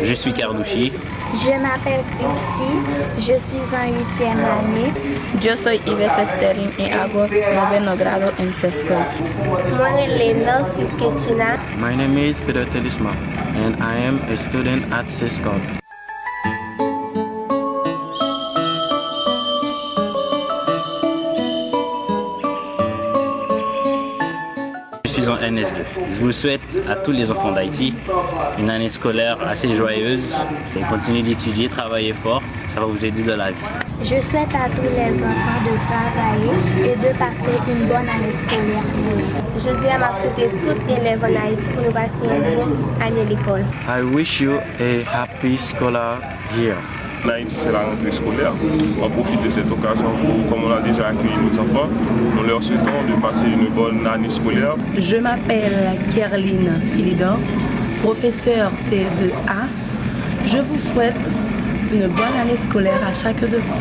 Je suis Carducci. Je m'appelle Christy, je suis en 8e année. Yo soy Ives Sterling y hago 9º grado en sesco. Moi, Elena Siskechina. My name is Peter Telisma, and I am a student at Cisco. Je suis en NS2. Je vous souhaite à tous les enfants d'Haïti une année scolaire assez joyeuse et continuez d'étudier, travailler fort, ça va vous aider dans la vie. Je souhaite à tous les enfants de travailler et de passer une bonne année scolaire. Je dis à ma société, toutes élèves en Haïti, pour nous passer une bonne année à l'école. I wish you a happy scholar year. En Haïti, c'est la rentrée scolaire. On profite de cette occasion pour, comme on a déjà accueilli nos enfants, nous leur souhaitons de passer une bonne année scolaire. Je m'appelle Kerline Philidor, professeure CE2A. Je vous souhaite une bonne année scolaire à chacun de vous.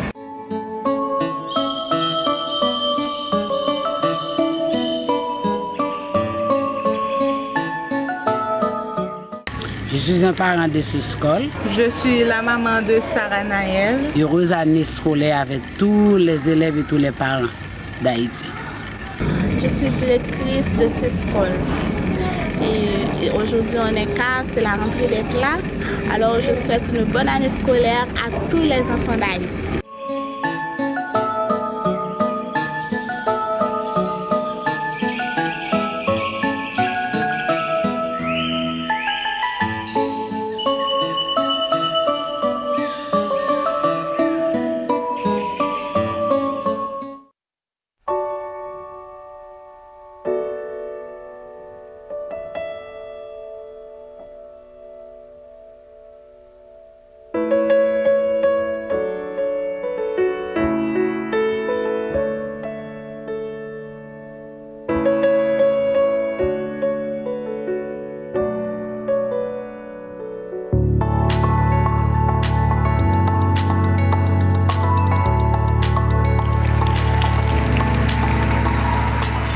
Je suis un parent de ce scole. Je suis la maman de Sarah Naël. Heureuse année scolaire avec tous les élèves et tous les parents d'Haïti. Je suis directrice de ce scole. Et aujourd'hui on est 4, c'est la rentrée des classes. Alors je souhaite une bonne année scolaire à tous les enfants d'Haïti.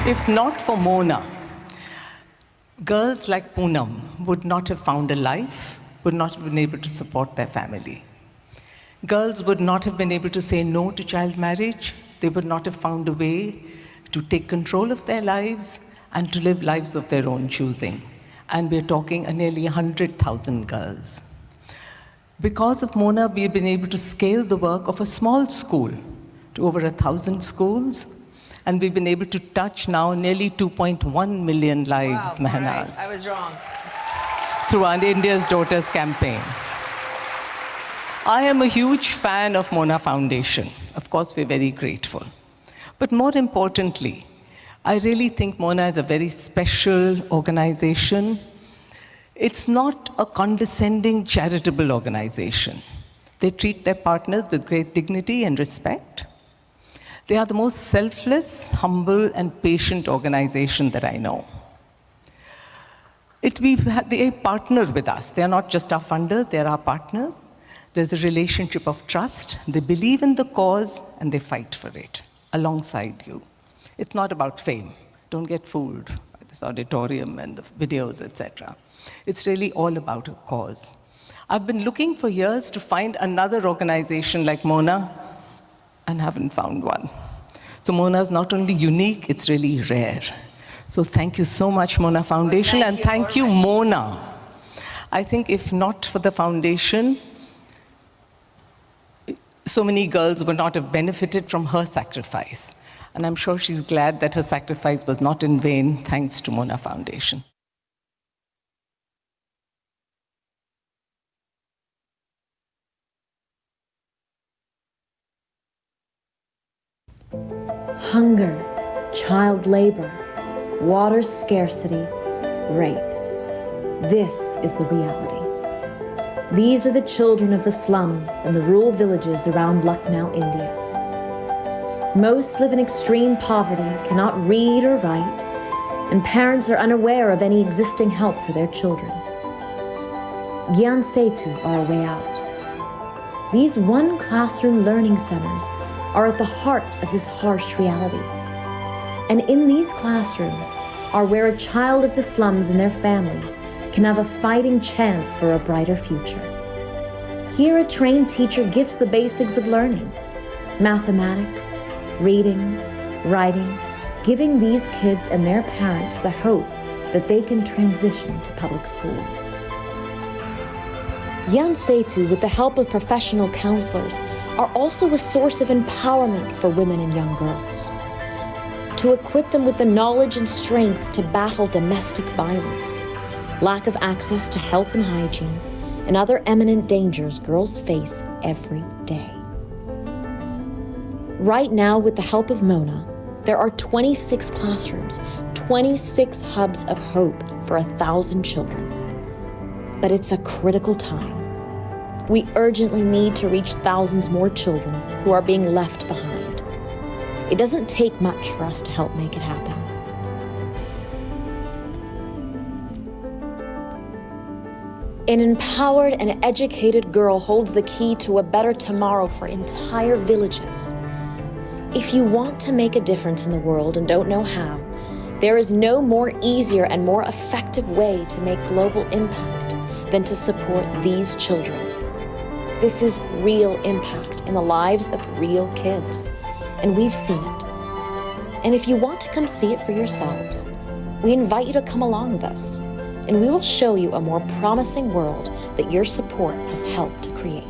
If not for Mona, girls like Poonam would not have found a life, would not have been able to support their family. Girls would not have been able to say no to child marriage. They would not have found a way to take control of their lives and to live lives of their own choosing. And we're talking nearly 100,000 girls. Because of Mona, we've been able to scale the work of a small school to over 1,000 schools. And we've been able to touch now nearly 2.1 million lives, wow, Mehnaz. Right. I was wrong. Through our India's Daughters campaign. I am a huge fan of Mona Foundation. Of course, we're very grateful. But more importantly, I really think Mona is a very special organization. It's not a condescending charitable organization. They treat their partners with great dignity and respect. They are the most selfless, humble, and patient organization that I know. They partner with us. They are not just our funders, they are our partners. There's a relationship of trust. They believe in the cause, and they fight for it alongside you. It's not about fame. Don't get fooled by this auditorium and the videos, etc. It's really all about a cause. I've been looking for years to find another organization like Mona, and haven't found one. So Mona is not only unique, it's really rare. So thank you so much, Mona Foundation, well, and thank you, Mona. I think if not for the foundation, so many girls would not have benefited from her sacrifice. And I'm sure she's glad that her sacrifice was not in vain, thanks to Mona Foundation. Hunger, child labor, water scarcity, rape. This is the reality. These are the children of the slums and the rural villages around Lucknow, India. Most live in extreme poverty, cannot read or write, and parents are unaware of any existing help for their children. Gyan Setu are a way out. These one-classroom learning centers are at the heart of this harsh reality. And in these classrooms are where a child of the slums and their families can have a fighting chance for a brighter future. Here, a trained teacher gives the basics of learning: mathematics, reading, writing, giving these kids and their parents the hope that they can transition to public schools. Yan Setu, with the help of professional counselors, are also a source of empowerment for women and young girls, to equip them with the knowledge and strength to battle domestic violence, lack of access to health and hygiene, and other imminent dangers girls face every day. Right now, with the help of Mona, there are 26 classrooms, 26 hubs of hope for 1,000 children. But it's a critical time. We urgently need to reach thousands more children who are being left behind. It doesn't take much for us to help make it happen. An empowered and educated girl holds the key to a better tomorrow for entire villages. If you want to make a difference in the world and don't know how, there is no more easier and more effective way to make global impact than to support these children. This is real impact in the lives of real kids, and we've seen it. And if you want to come see it for yourselves, we invite you to come along with us, and we will show you a more promising world that your support has helped to create.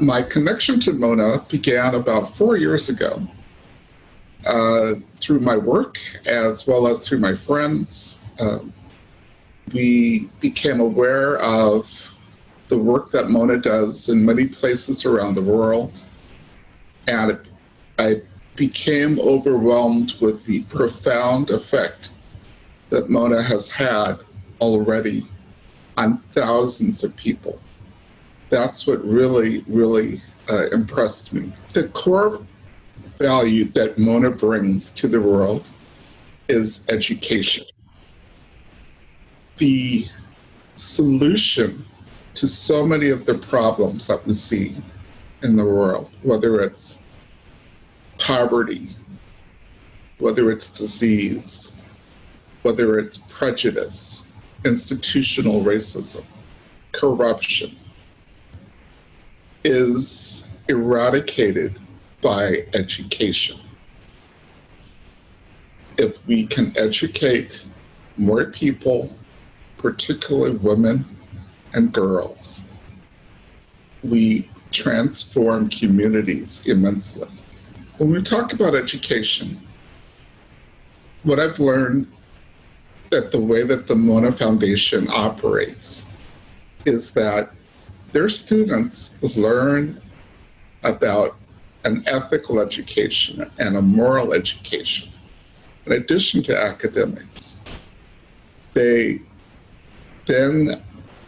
My connection to Mona began about 4 years ago through my work as well as through my friends. We became aware of the work that Mona does in many places around the world, and I became overwhelmed with the profound effect that Mona has had already on thousands of people. That's what really, really impressed me. The core value that Mona brings to the world is education. The solution to so many of the problems that we see in the world, whether it's poverty, whether it's disease, whether it's prejudice, institutional racism, corruption, is eradicated by education. If we can educate more people, particularly women and girls, we transform communities immensely. When we talk about education, what I've learned that the way that the Mona Foundation operates is that their students learn about an ethical education and a moral education. In addition to academics, they then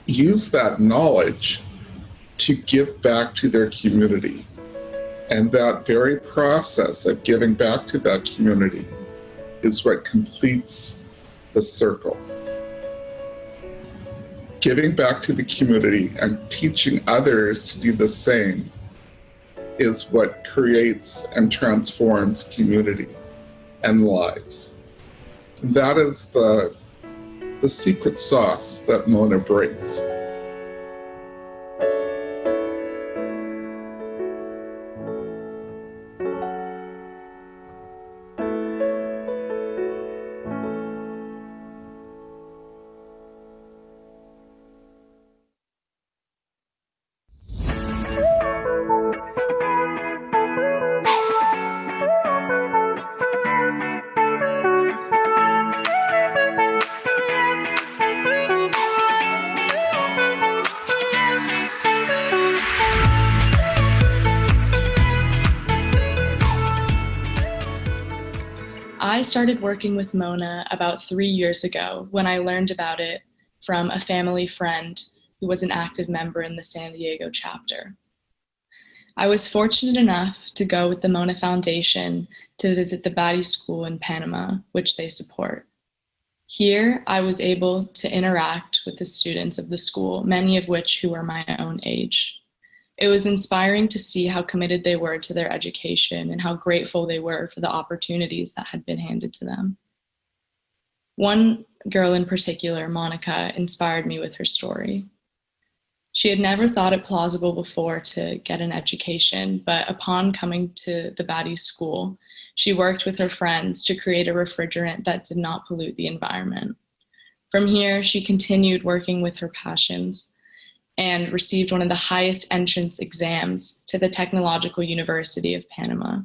use that knowledge to give back to their community. And that very process of giving back to that community is what completes the circle. Giving back to the community and teaching others to do the same is what creates and transforms community and lives. And that is the secret sauce that Mona brings. started working with Mona about 3 years ago when I learned about it from a family friend who was an active member in the San Diego chapter. I was fortunate enough to go with the Mona Foundation to visit the Badi School in Panama, which they support. Here, I was able to interact with the students of the school, many of which who were my own age. It was inspiring to see how committed they were to their education and how grateful they were for the opportunities that had been handed to them. One girl in particular, Monica, inspired me with her story. She had never thought it plausible before to get an education, but upon coming to the Badi School, she worked with her friends to create a refrigerant that did not pollute the environment. From here, she continued working with her passions and received one of the highest entrance exams to the Technological University of Panama.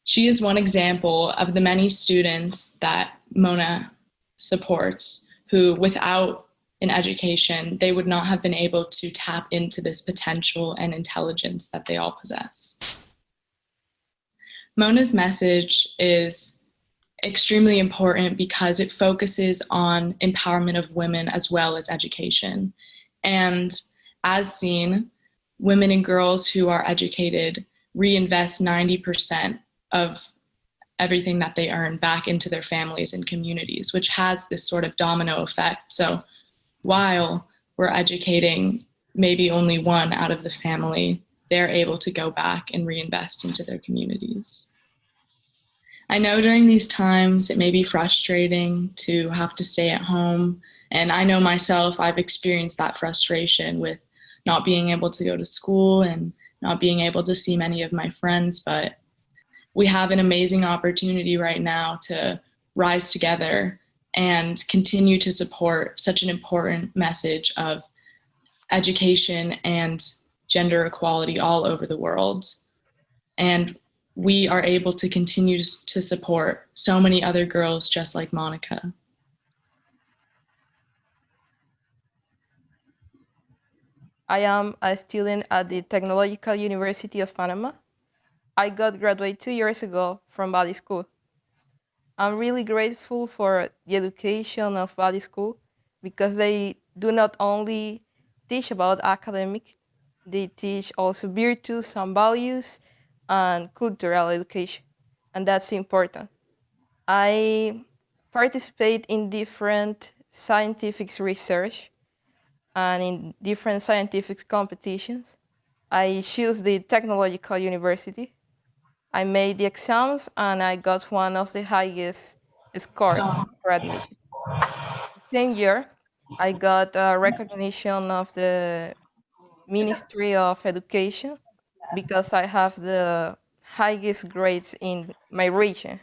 She is one example of the many students that Mona supports who, without an education, they would not have been able to tap into this potential and intelligence that they all possess. Mona's message is extremely important because it focuses on empowerment of women as well as education. And as seen, women and girls who are educated reinvest 90% of everything that they earn back into their families and communities, which has this sort of domino effect. So while we're educating maybe only one out of the family, they're able to go back and reinvest into their communities. I know during these times it may be frustrating to have to stay at home, and I know myself, I've experienced that frustration with not being able to go to school and not being able to see many of my friends, but we have an amazing opportunity right now to rise together and continue to support such an important message of education and gender equality all over the world. And we are able to continue to support so many other girls just like Monica. I am a student at the Technological University of Panama. I got graduated 2 years ago from Badi School. I'm really grateful for the education of Badi School because they do not only teach about academic, they teach also virtues and values and cultural education, and that's important. I participate in different scientific research and in different scientific competitions. I choose the Technological University. I made the exams and I got one of the highest scores for admission. The same year, I got a recognition of the Ministry of Education because I have the highest grades in my region.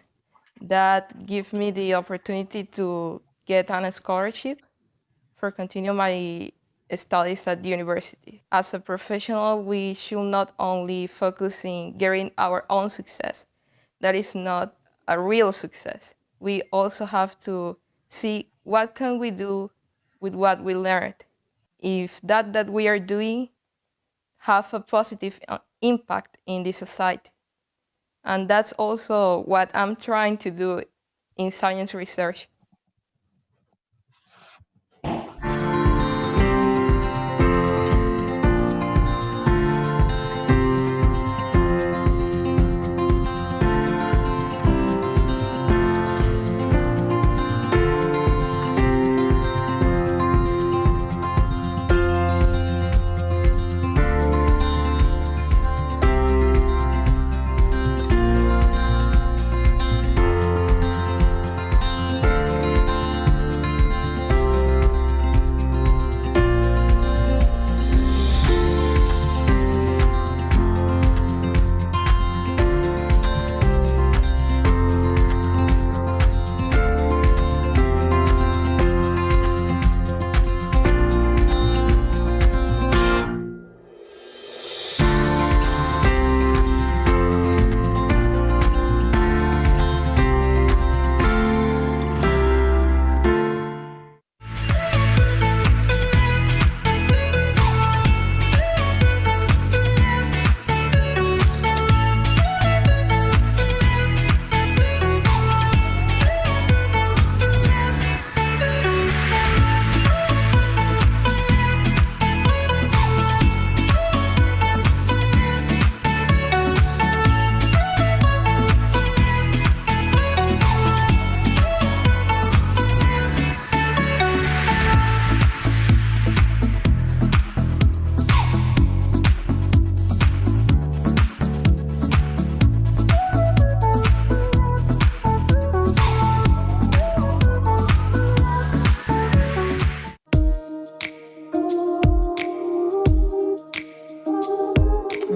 That gives me the opportunity to get a scholarship for continue my studies at the university. As a professional, we should not only focus in getting our own success. That is not a real success. We also have to see what can we do with what we learned. If that we are doing have a positive impact in the society. And that's also what I'm trying to do in science research.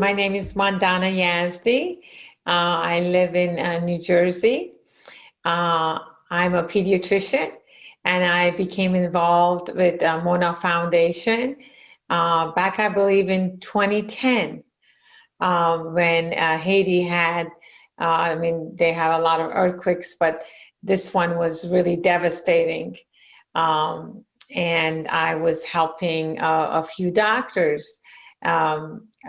My name is Mandana Yazdi. I live in New Jersey. I'm a pediatrician, and I became involved with Mona Foundation back, I believe, in 2010 when Haiti had, they have a lot of earthquakes, but this one was really devastating. And I was helping a few doctors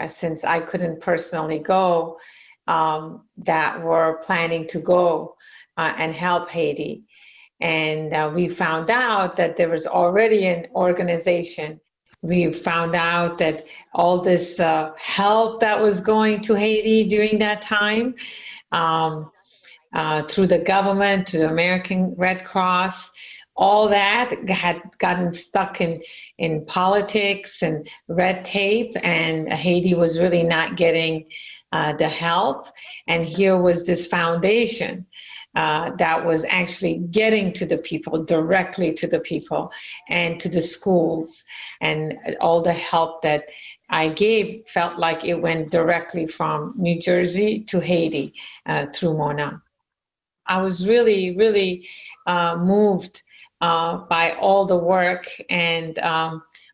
since I couldn't personally go, that were planning to go and help Haiti. And we found out that there was already an organization. We found out that all this help that was going to Haiti during that time, through the government, to the American Red Cross, all that had gotten stuck in politics and red tape, and Haiti was really not getting the help. And here was this foundation that was actually getting to the people, directly to the people and to the schools. And all the help that I gave felt like it went directly from New Jersey to Haiti through Mona. I was really, really moved by all the work and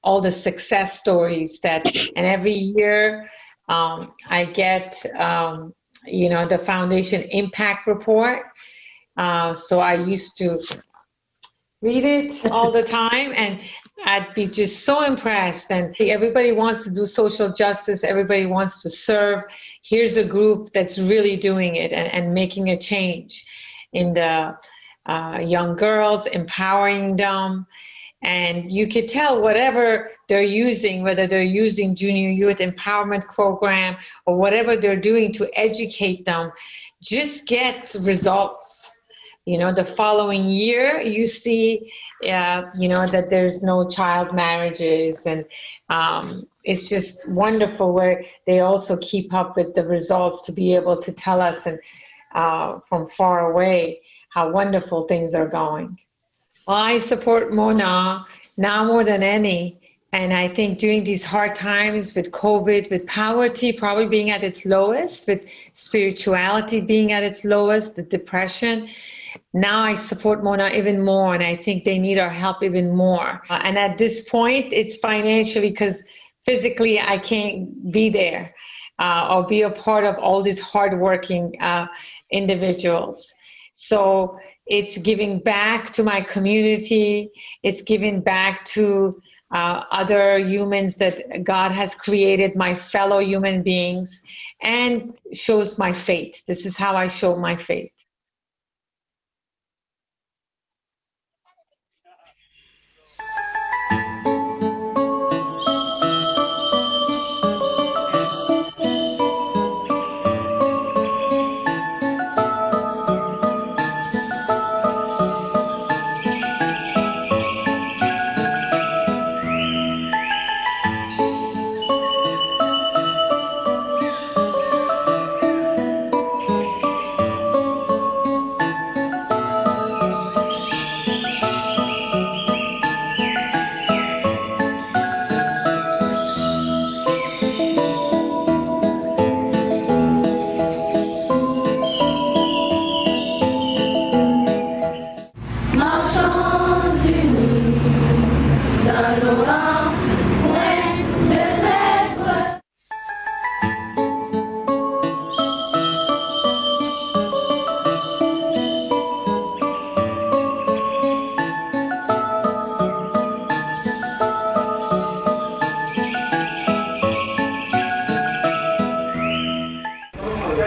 all the success stories and every year I get, the foundation impact report. So I used to read it all the time, and I'd be just so impressed. And everybody wants to do social justice. Everybody wants to serve. Here's a group that's really doing it and making a change in the young girls, empowering them. And you could tell whatever they're using, whether they're using Junior Youth Empowerment Program or whatever they're doing to educate them, just gets results. The following year, you see, that there's no child marriages. And it's just wonderful where they also keep up with the results to be able to tell us and from far away how wonderful things are going. Well, I support Mona now more than any. And I think during these hard times with COVID, with poverty probably being at its lowest, with spirituality being at its lowest, the depression, now I support Mona even more, and I think they need our help even more. And at this point, it's financially, because physically I can't be there or be a part of all these hardworking individuals. So it's giving back to my community. It's giving back to other humans that God has created, my fellow human beings, and shows my faith. This is how I show my faith.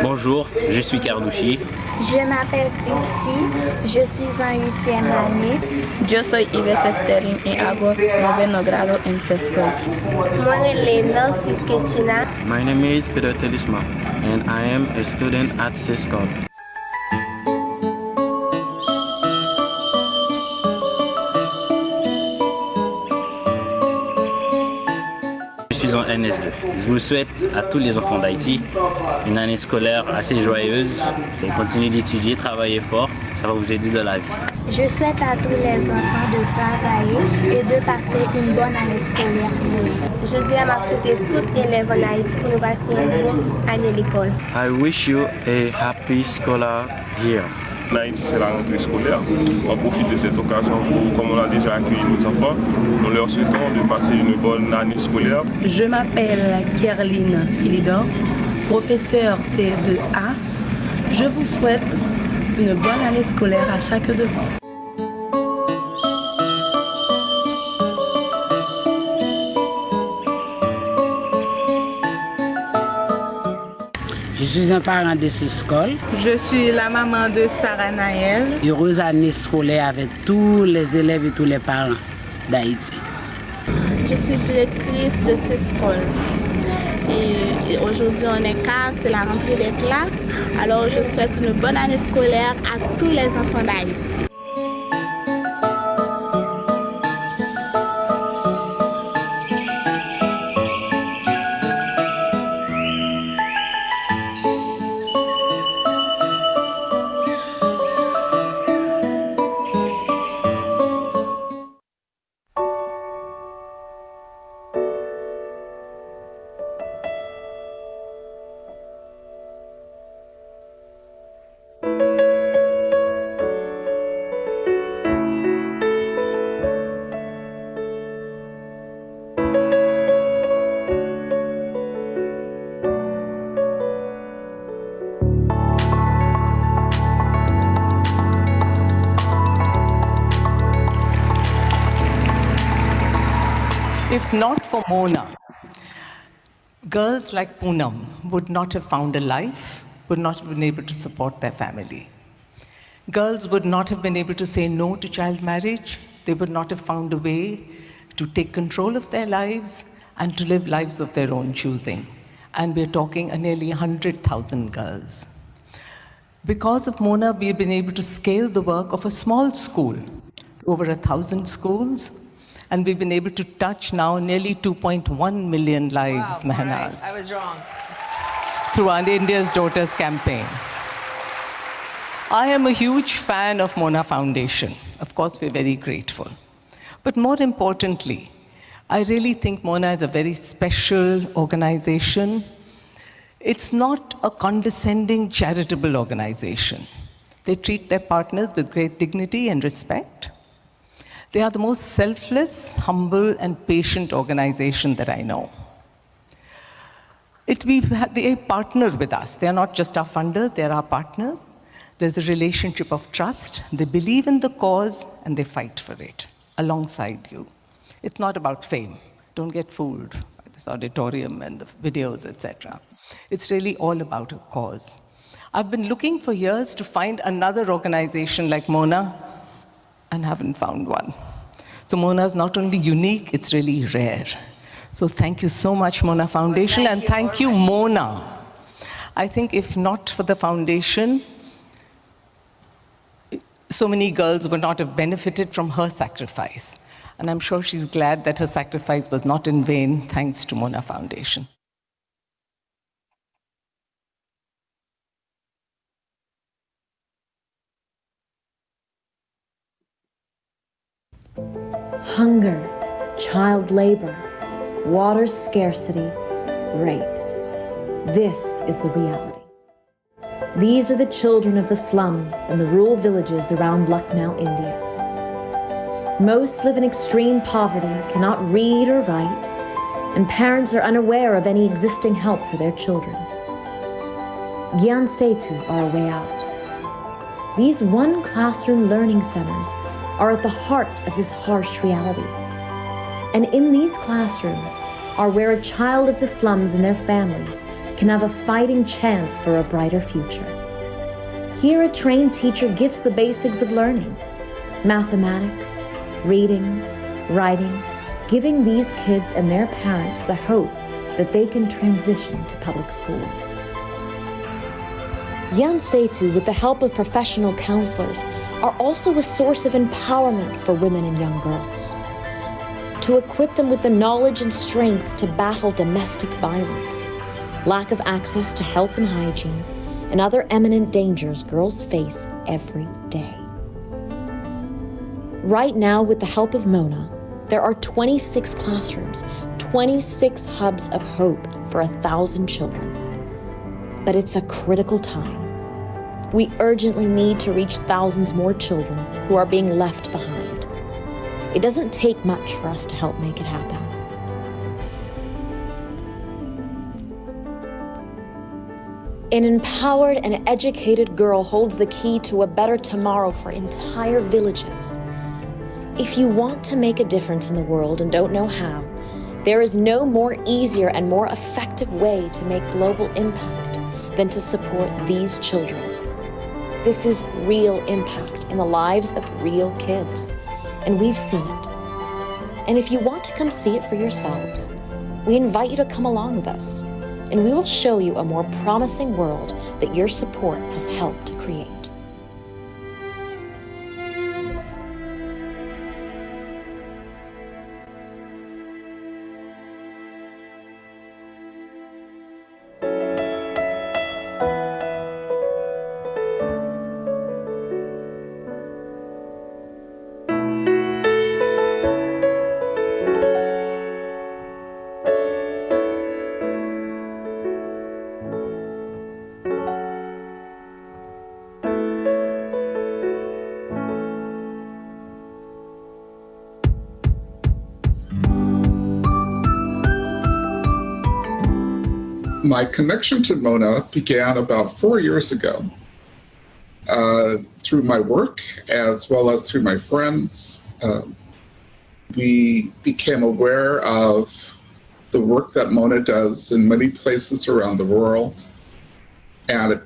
Bonjour, je suis Cardouchi. Je m'appelle Christy, je suis en 8e année. Yo soy Ives Sterling y hago 9º grado en sexto. My name is Peter Telisma, and I am a student at Cisco. Je suis en NS2. Je vous souhaite à tous les enfants d'Haïti une année scolaire assez joyeuse et continuez d'étudier, travailler fort. Ça ça va vous aider de la vie. Je souhaite à tous les enfants de travailler et de passer une bonne année scolaire. Je dis à ma société, tout élève en Haïti pour nous passer une bonne année à l'école. I wish you a happy scholar year. En Haïti, c'est la rentrée scolaire. On profite de cette occasion pour, comme on a déjà accueilli nos enfants, nous leur souhaitons de passer une bonne année scolaire. Je m'appelle Rainn Wilson, professeur C2A. Je vous souhaite une bonne année scolaire à chacun de vous. Je suis un parent de ce école. Je suis la maman de Sarah Naël. Heureuse année scolaire avec tous les élèves et tous les parents d'Haïti. Je suis directrice de cette école. Et aujourd'hui, on est 4, c'est la rentrée des classes. Alors, je souhaite une bonne année scolaire à tous les enfants d'Haïti. If not for Mona, girls like Poonam would not have found a life, would not have been able to support their family. Girls would not have been able to say no to child marriage. They would not have found a way to take control of their lives and to live lives of their own choosing. And we're talking nearly 100,000 girls. Because of Mona, we've been able to scale the work of a small school, over 1,000 schools, and we've been able to touch now nearly 2.1 million lives, wow, Mehnaz. Right. I was wrong. Through our India's Daughters campaign. I am a huge fan of Mona Foundation. Of course, we're very grateful. But more importantly, I really think Mona is a very special organization. It's not a condescending charitable organization. They treat their partners with great dignity and respect. They are the most selfless, humble, and patient organization that I know. They partner with us. They are not just our funders, they are our partners. There's a relationship of trust. They believe in the cause, and they fight for it alongside you. It's not about fame. Don't get fooled by this auditorium and the videos, etc. It's really all about a cause. I've been looking for years to find another organization like Mona, and haven't found one. So Mona is not only unique, it's really rare. So thank you so much, Mona Foundation, and thank you, Mona. I think if not for the foundation, so many girls would not have benefited from her sacrifice. And I'm sure she's glad that her sacrifice was not in vain, thanks to Mona Foundation. Hunger, child labor, water scarcity, rape. This is the reality. These are the children of the slums and the rural villages around Lucknow, India. Most live in extreme poverty, cannot read or write, and parents are unaware of any existing help for their children. Gyan Setu are a way out. These one-classroom learning centers are at the heart of this harsh reality. And in these classrooms are where a child of the slums and their families can have a fighting chance for a brighter future. Here, a trained teacher gives the basics of learning: mathematics, reading, writing, giving these kids and their parents the hope that they can transition to public schools. Gyan Setu, with the help of professional counselors, are also a source of empowerment for women and young girls, to equip them with the knowledge and strength to battle domestic violence, lack of access to health and hygiene, and other imminent dangers girls face every day. Right now, with the help of Mona, there are 26 classrooms, 26 hubs of hope for 1,000 children. But it's a critical time. We urgently need to reach thousands more children who are being left behind. It doesn't take much for us to help make it happen. An empowered and educated girl holds the key to a better tomorrow for entire villages. If you want to make a difference in the world and don't know how, there is no more easier and more effective way to make global impact than to support these children. This is real impact in the lives of real kids, and we've seen it. And if you want to come see it for yourselves, we invite you to come along with us, and we will show you a more promising world that your support has helped to create. My connection to Mona began about 4 years ago through my work as well as through my friends. We became aware of the work that Mona does in many places around the world, and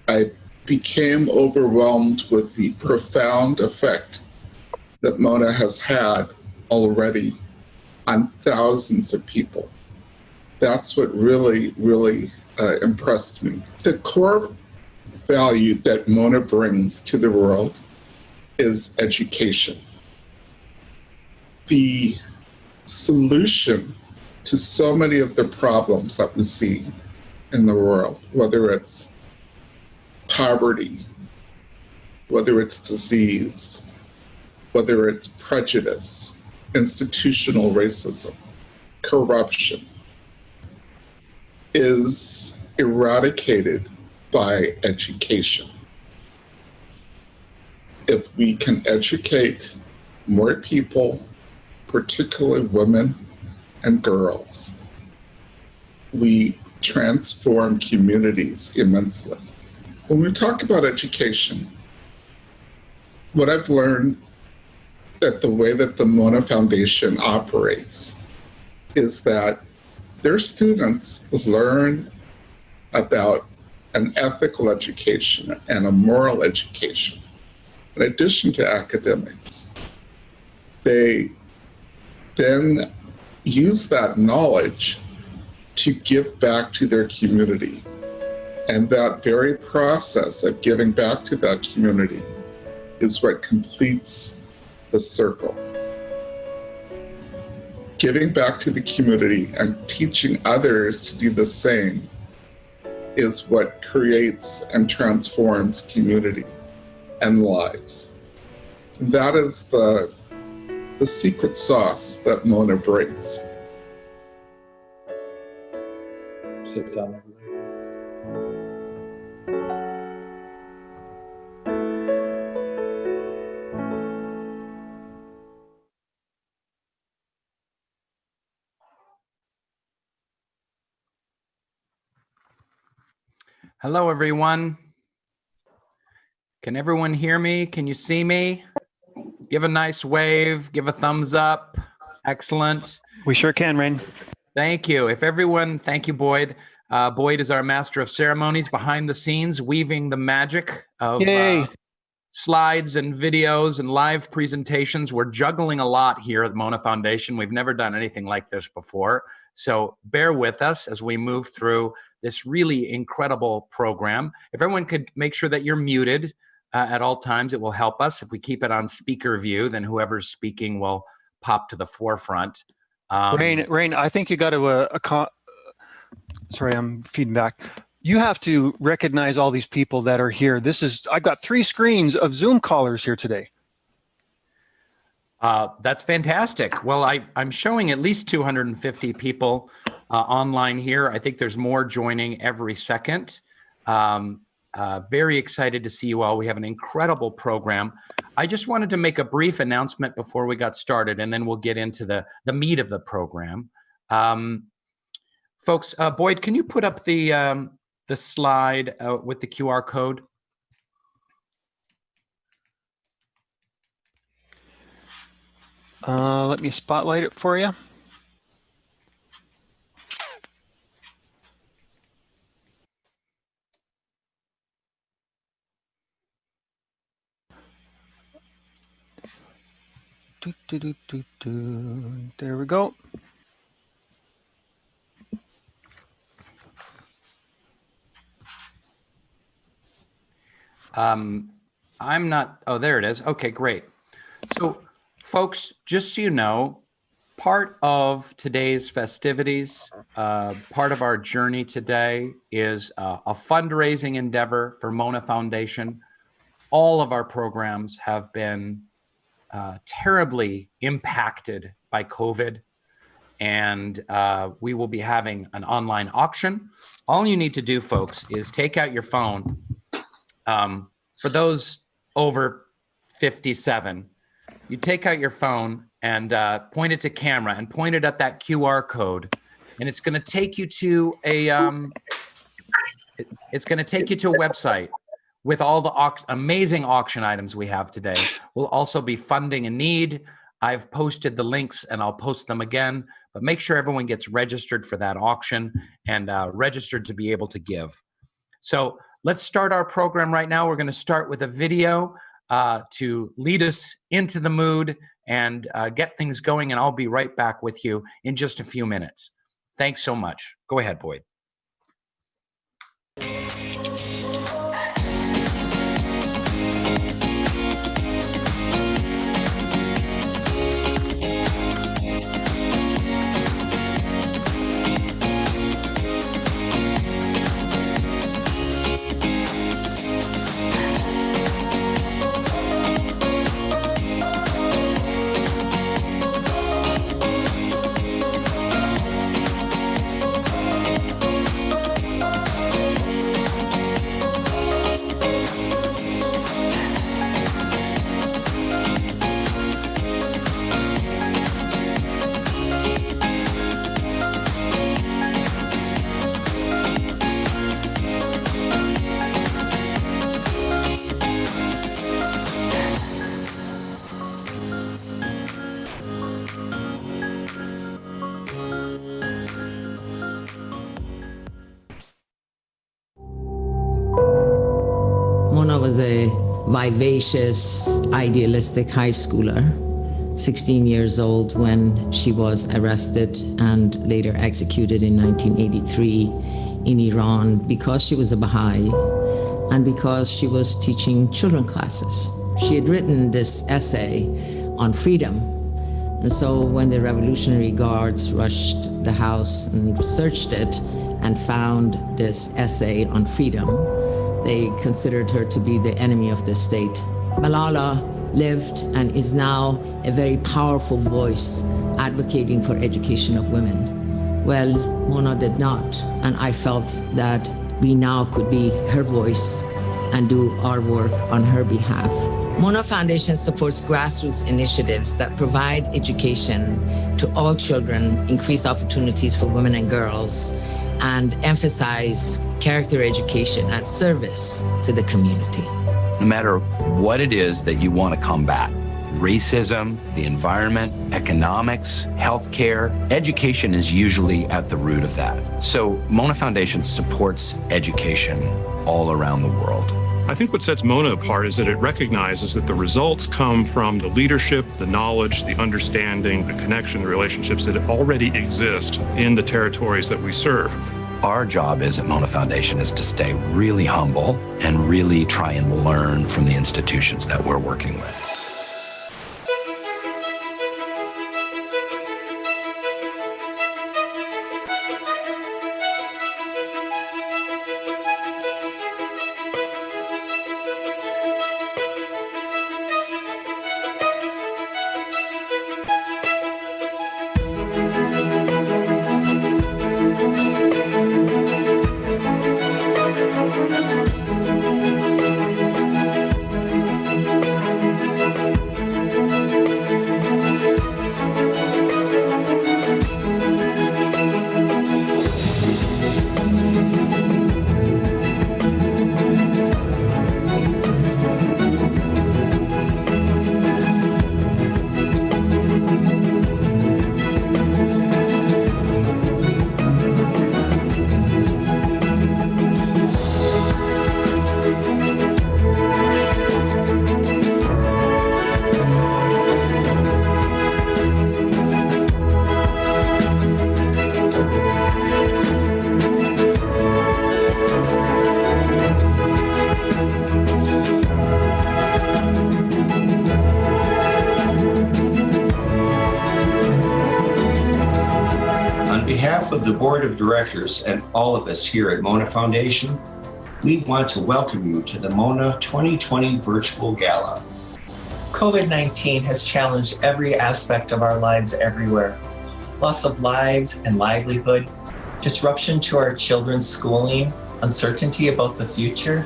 I became overwhelmed with the profound effect that Mona has had already on thousands of people. That's what really, really impressed me. The core value that Mona brings to the world is education. The solution to so many of the problems that we see in the world, whether it's poverty, whether it's disease, whether it's prejudice, institutional racism, corruption, is eradicated by education. If we can educate more people, particularly women and girls, we transform communities immensely. When we talk about education, what I've learned that the way that the Mona Foundation operates is that their students learn about an ethical education and a moral education. In addition to academics, they then use that knowledge to give back to their community. And that very process of giving back to that community is what completes the circle. Giving back to the community and teaching others to do the same is what creates and transforms community and lives. And that is the secret sauce that Mona brings. Sit down. Hello, everyone. Can everyone hear me? Can you see me? Give a nice wave, give a thumbs up. Excellent. We sure can, Rainn. Thank you. If everyone, thank you, Boyd. Boyd is our master of ceremonies behind the scenes, weaving the magic of slides and videos and live presentations. We're juggling a lot here at the Mona Foundation. We've never done anything like this before. So bear with us as we move through this really incredible program. If everyone could make sure that you're muted at all times, it will help us. If we keep it on speaker view, then whoever's speaking will pop to the forefront. Rainn, I think you got to, sorry, I'm feeding back. You have to recognize all these people that are here. I've got 3 screens of Zoom callers here today. That's fantastic. Well, I'm showing at least 250 people online here. I think there's more joining every second. Very excited to see you all. We have an incredible program. I just wanted to make a brief announcement before we got started, and then we'll get into the meat of the program. Folks, Boyd, can you put up the slide with the QR code? Let me spotlight it for you. There we go. I'm not, oh, there it is. Okay, great. So folks, just so you know, part of today's festivities, part of our journey today is a fundraising endeavor for Mona Foundation. All of our programs have been terribly impacted by COVID, and we will be having an online auction. All you need to do, folks, is take out your phone. For those over 57, you take out your phone and point it to camera and point it at that QR code, and it's going to take you to a website with all the amazing auction items we have today. We'll also be funding a need. I've posted the links and I'll post them again, but make sure everyone gets registered for that auction and registered to be able to give. So let's start our program right now. We're going to start with a video to lead us into the mood and get things going, and I'll be right back with you in just a few minutes. Thanks so much. Go ahead, Boyd. Mona was a vivacious, idealistic high schooler, 16 years old when she was arrested and later executed in 1983 in Iran because she was a Baha'i and because she was teaching children classes. She had written this essay on freedom. And so when the Revolutionary Guards rushed the house and searched it and found this essay on freedom, they considered her to be the enemy of the state. Malala lived and is now a very powerful voice advocating for education of women. Well, Mona did not, and I felt that we now could be her voice and do our work on her behalf. Mona Foundation supports grassroots initiatives that provide education to all children, increase opportunities for women and girls, and emphasize character education and service to the community. No matter what it is that you want to combat, racism, the environment, economics, healthcare, education is usually at the root of that. So Mona Foundation supports education all around the world. I think what sets Mona apart is that it recognizes that the results come from the leadership, the knowledge, the understanding, the connection, the relationships that already exist in the territories that we serve. Our job is at Mona Foundation is to stay really humble and really try and learn from the institutions that we're working with. behalf of the Board of Directors and all of us here at Mona Foundation, we want to welcome you to the Mona 2020 Virtual Gala. COVID-19 has challenged every aspect of our lives everywhere. Loss of lives and livelihood, disruption to our children's schooling, uncertainty about the future.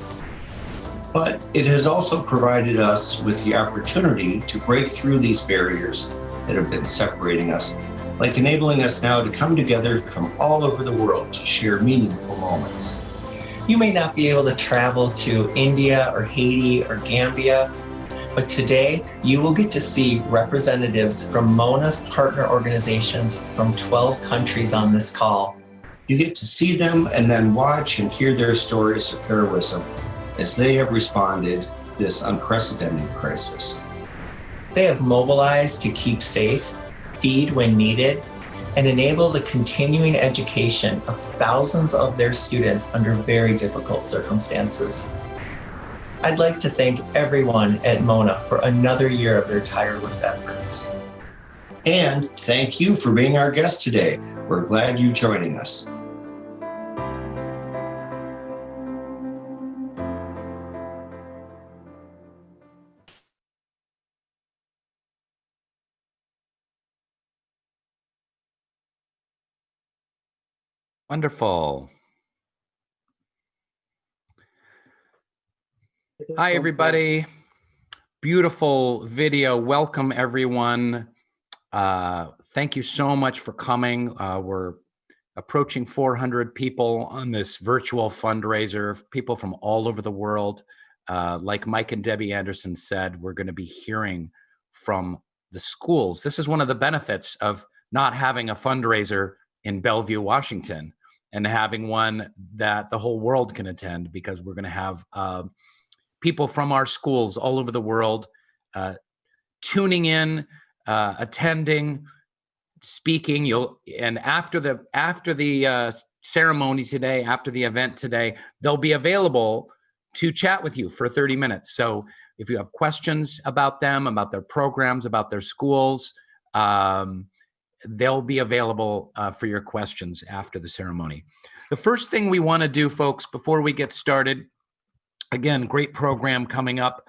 But it has also provided us with the opportunity to break through these barriers that have been separating us, like enabling us now to come together from all over the world to share meaningful moments. You may not be able to travel to India or Haiti or Gambia, but today you will get to see representatives from Mona's partner organizations from 12 countries on this call. You get to see them and then watch and hear their stories of heroism as they have responded to this unprecedented crisis. They have mobilized to keep safe, feed when needed, and enable the continuing education of thousands of their students under very difficult circumstances. I'd like to thank everyone at Mona for another year of their tireless efforts. And thank you for being our guest today. We're glad you're joining us. Wonderful. Hi, everybody. Beautiful video. Welcome, everyone. Thank you so much for coming. We're approaching 400 people on this virtual fundraiser, people from all over the world. Like Mike and Debbie Anderson said, we're going to be hearing from the schools. This is one of the benefits of not having a fundraiser in Bellevue, Washington, and having one that the whole world can attend, because we're going to have people from our schools all over the world tuning in, attending, speaking. And after the ceremony today, after the event today, they'll be available to chat with you for 30 minutes. So if you have questions about them, about their programs, about their schools, they'll be available for your questions after the ceremony. The first thing we want to do, folks, before we get started, again, great program coming up.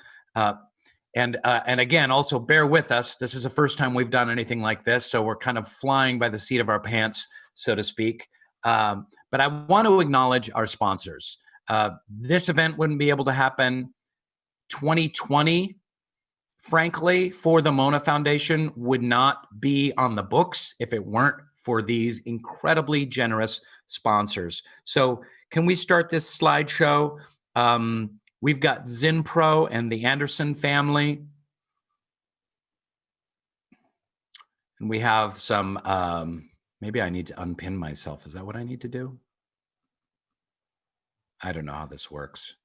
And again, also bear with us. This is the first time we've done anything like this, so we're kind of flying by the seat of our pants, so to speak. But I want to acknowledge our sponsors. This event wouldn't be able to happen. 2020, frankly, for the Mona Foundation would not be on the books if it weren't for these incredibly generous sponsors. So can we start this slideshow? We've got Zinpro and the Anderson family. And we have some, maybe I need to unpin myself. Is that what I need to do? I don't know how this works.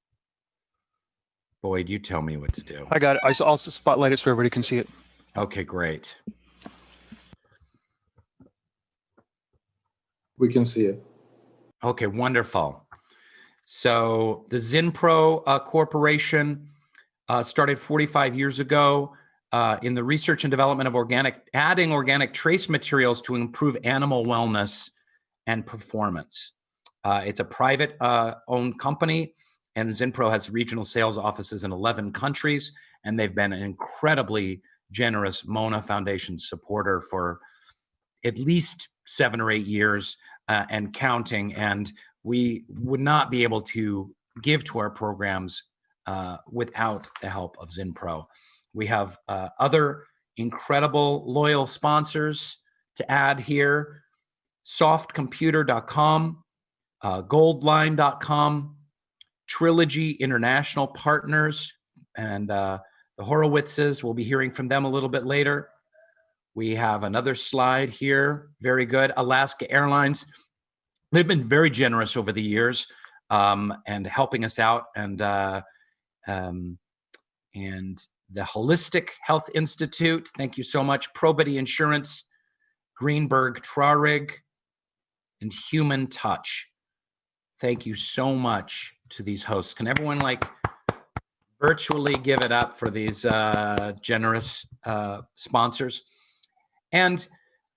Boyd, you tell me what to do. I got it. I also spotlight it so everybody can see it. Okay, great. We can see it. Okay, wonderful. So the Zinpro Corporation started 45 years ago in the research and development of adding organic trace materials to improve animal wellness and performance. It's a private owned company, and Zinpro has regional sales offices in 11 countries, and they've been an incredibly generous Mona Foundation supporter for at least 7 or 8 years and counting. And we would not be able to give to our programs without the help of Zinpro. We have other incredible loyal sponsors to add here: softcomputer.com, goldline.com, Trilogy International Partners, and the Horowitzes. We'll be hearing from them a little bit later. We have another slide here. Very good. Alaska Airlines. They've been very generous over the years and helping us out. And the Holistic Health Institute. Thank you so much. Probity Insurance, Greenberg Traurig, and Human Touch. Thank you so much to these hosts. Can everyone virtually give it up for these generous sponsors? And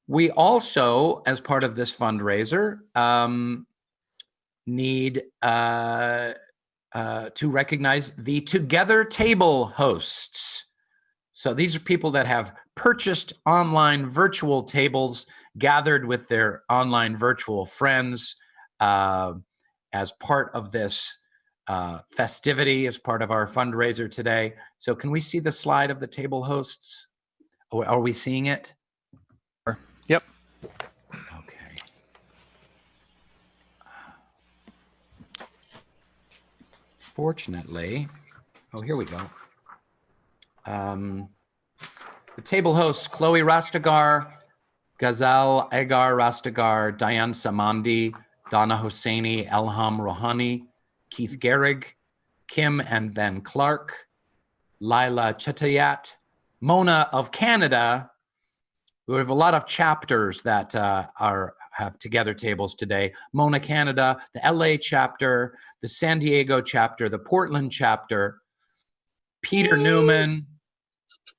We also, as part of this fundraiser, need to recognize the Together Table hosts. So these are people that have purchased online virtual tables, gathered with their online virtual friends as part of this festivity, as part of our fundraiser today. So can we see the slide of the table hosts? Are we seeing it? Yep. Okay. Fortunately, oh, here we go. The table hosts: Chloe Rastegar, Ghazal Agar Rastegar, Diane Samandi, Donna Hosseini, Elham Rohani, Keith Gehrig, Kim and Ben Clark, Lila Chetayat, Mona of Canada. We have a lot of chapters that have Together tables today. Mona Canada, the LA chapter, the San Diego chapter, the Portland chapter, Peter Newman,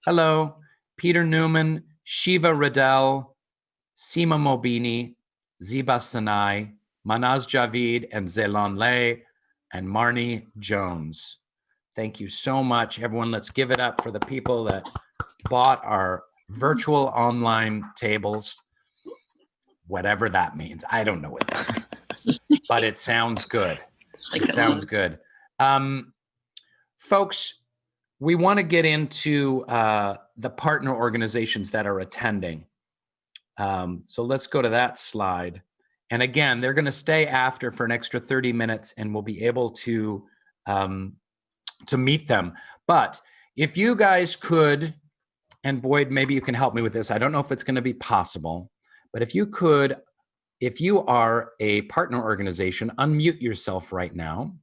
hello, Peter Newman, Shiva Riddell, Seema Mobini, Ziba Sanai, Manaz Javid, and Zeylon Lay, and Marnie Jones. Thank you so much, everyone. Let's give it up for the people that bought our virtual online tables, whatever that means. I don't know what that means, but it sounds good. It sounds good. Folks, we want to get into the partner organizations that are attending. So let's go to that slide. And again, they're going to stay after for an extra 30 minutes, and we'll be able to meet them. But if you guys could, and Boyd, maybe you can help me with this. I don't know if it's going to be possible, but if you could, if you are a partner organization, unmute yourself right now.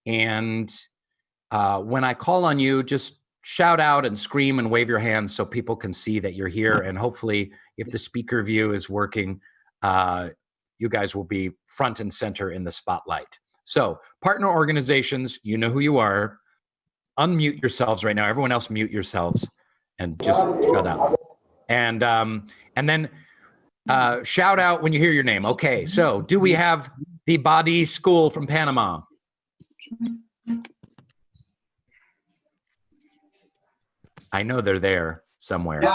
And when I call on you, just shout out and scream and wave your hands so people can see that you're here. And hopefully, if the speaker view is working, you guys will be front and center in the spotlight. So partner organizations, you know who you are. Unmute yourselves right now. Everyone else mute yourselves and just shut up. And then shout out when you hear your name. Okay, so do we have the Badi School from Panama? I know they're there somewhere. They're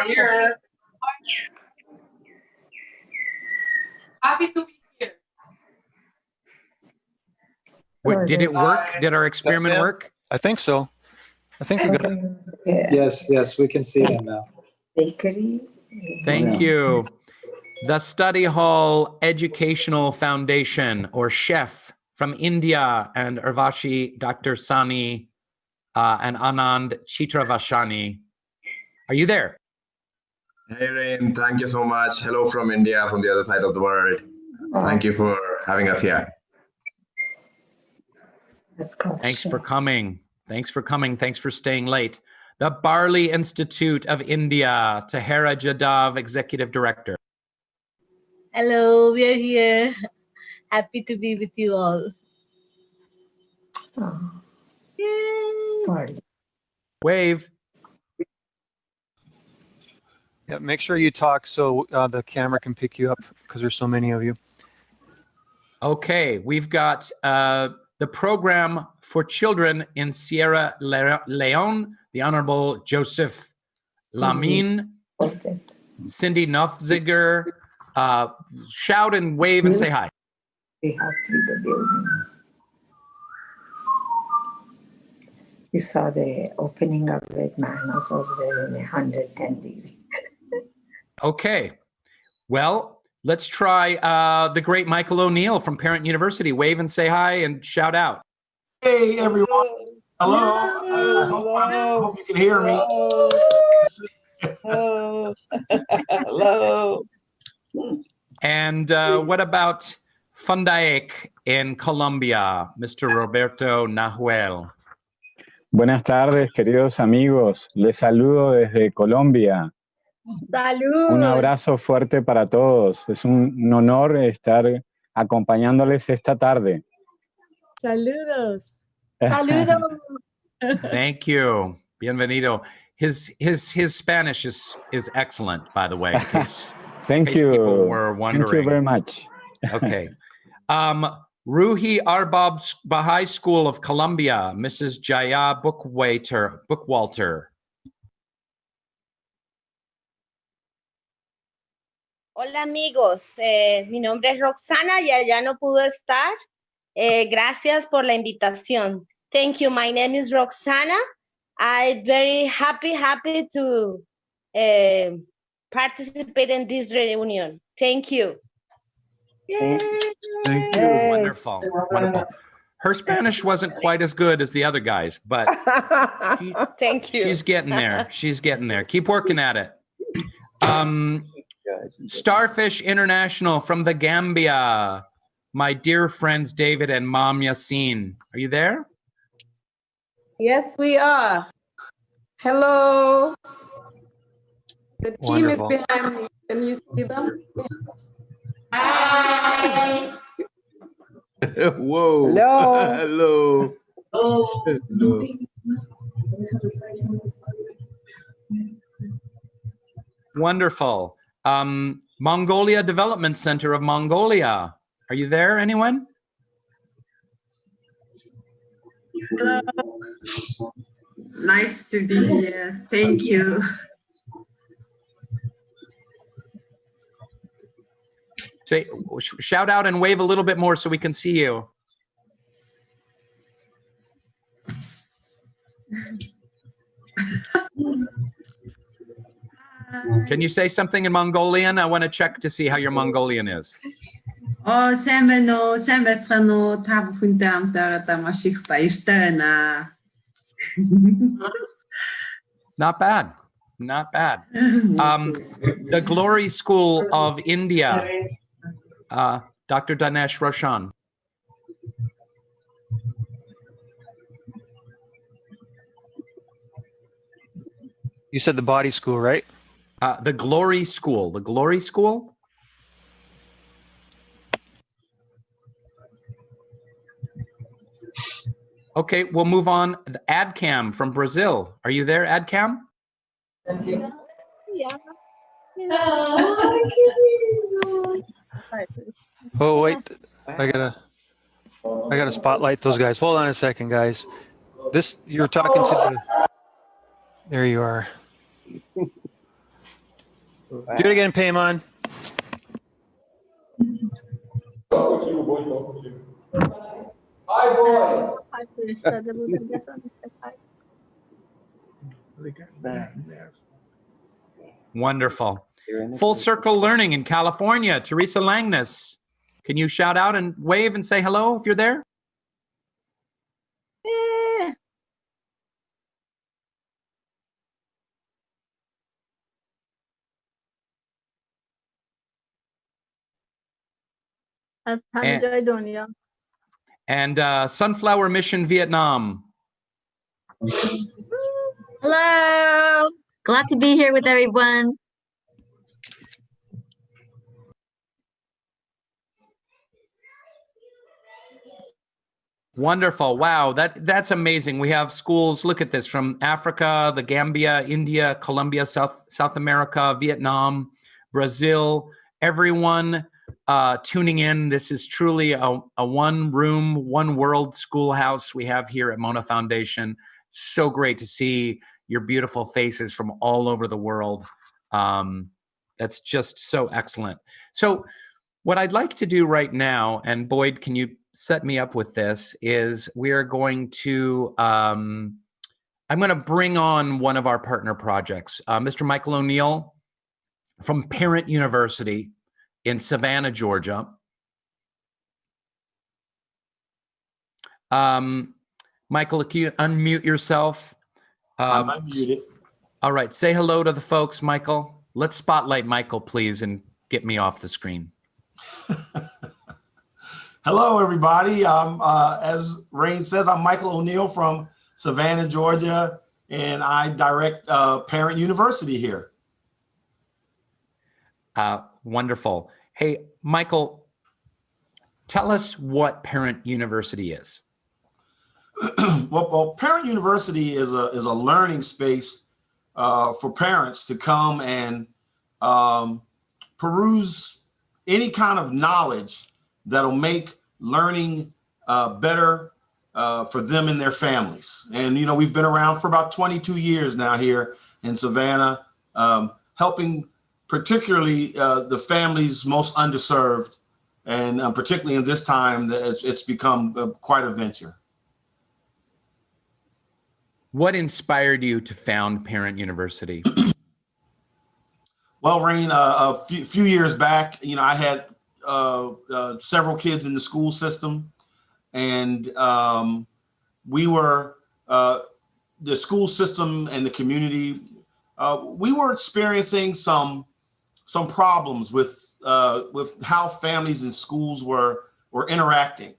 here. Happy to be here. What, did it work? Did our experiment work? I think so. I think we got it. Yes, we can see them now. Thank you. The Study Hall Educational Foundation, or CHEF, from India, and Urvashi, Dr. Sani, and Anand Chitravashani. Are you there? Hey, Rainn, thank you so much. Hello from India, from the other side of the world. Thank you for having us here. Thanks for coming. Thanks for coming. Thanks for staying late. The Barley Institute of India, Tahera Jadav, Executive Director. Hello, we are here. Happy to be with you all. Yay. Wave. Yeah, make sure you talk so the camera can pick you up because there's so many of you. Okay, we've got the Program for Children in Sierra Leone, the Honorable Joseph Lamine, Cindy Nofziger. Shout and wave and say hi. We have to leave the building. You saw the opening of it, man. I was there in 110 degrees. Okay, well, let's try the great Michael O'Neill from Parent University. Wave and say hi and shout out. Hey, everyone. Hello. I hope you can hear me. Hello. Hello. And what about Fundaek in Colombia, Mr. Roberto Nahuel? Buenas tardes, queridos amigos. Les saludo desde Colombia. ¡Salud! Un abrazo fuerte para todos. Es un honor estar acompañándoles esta tarde. Saludos. Saludos. Thank you. Bienvenido. His Spanish is excellent, by the way. In case, Thank you. People were wondering. Thank you very much. Okay. Ruhi Arbab Baha'i School of Columbia, Mrs. Jaya Bookwalter. Hola amigos, mi nombre es Roxana y allá no pudo estar. Gracias por la invitación. Thank you. My name is Roxana. I'm very happy to participate in this reunion. Thank you. Thank you. Wonderful. Wonderful. Her Spanish wasn't quite as good as the other guys, but thank you. She's getting there. She's getting there. Keep working at it. Starfish International from the Gambia. My dear friends David and Mom Yassine. Are you there? Yes, we are. Hello. The team Wonderful. is behind me. Can you see them? Hi. Whoa. Hello. Hello. Hello. Wonderful. Mongolia Development Center of Mongolia. Are you there, anyone? Hello. Nice to be here. Thank you. Say, shout out and wave a little bit more so we can see you. Can you say something in Mongolian? I want to check to see how your Mongolian is. сайн байна уу? Сайн байцгаана уу? Та бүхэндээ хамт байгаадаа маш их баяртай байна. Not bad. Not bad. The Glory School of India. Dr. Danesh Roshan. You said the body school, right? The Glory School. The Glory School? Okay, we'll move on. The AdCam from Brazil. Are you there, AdCam? Yeah. Oh wait, I gotta spotlight those guys. Hold on a second, guys. This you're talking to the. There you are. Do it again, Paymon. Hi, boy. Wonderful. Full Circle Learning in California, Teresa Langness. Can you shout out and wave and say hello if you're there? And Sunflower Mission Vietnam. Hello. Glad to be here with everyone. Wonderful. Wow, that's amazing. We have schools, look at this, from Africa, the Gambia, India, Colombia, South America, Vietnam, Brazil, everyone tuning in. This is truly a one room, one world schoolhouse we have here at Mona Foundation. So great to see your beautiful faces from all over the world. That's just so excellent. So what I'd like to do right now, and Boyd, can you set me up with this, is we're going to, I'm going to bring on one of our partner projects, Mr. Michael O'Neill from Parent University in Savannah, Georgia. Michael, can you unmute yourself? I'm unmuted. All right, say hello to the folks, Michael. Let's spotlight Michael, please, and get me off the screen. Hello, everybody. As Rainn says, I'm Michael O'Neill from Savannah, Georgia, and I direct Parent University here. Wonderful. Hey, Michael, tell us what Parent University is. Well, Parent University is a learning space for parents to come and peruse any kind of knowledge that'll make learning better for them and their families. And, you know, we've been around for about 22 years now here in Savannah, helping particularly the families most underserved. And particularly in this time, it's become quite a venture. What inspired you to found Parent University? Well, Rainn, a few years back, you know, I had several kids in the school system, and we were, the school system and the community, we were experiencing some problems with how families and schools were interacting.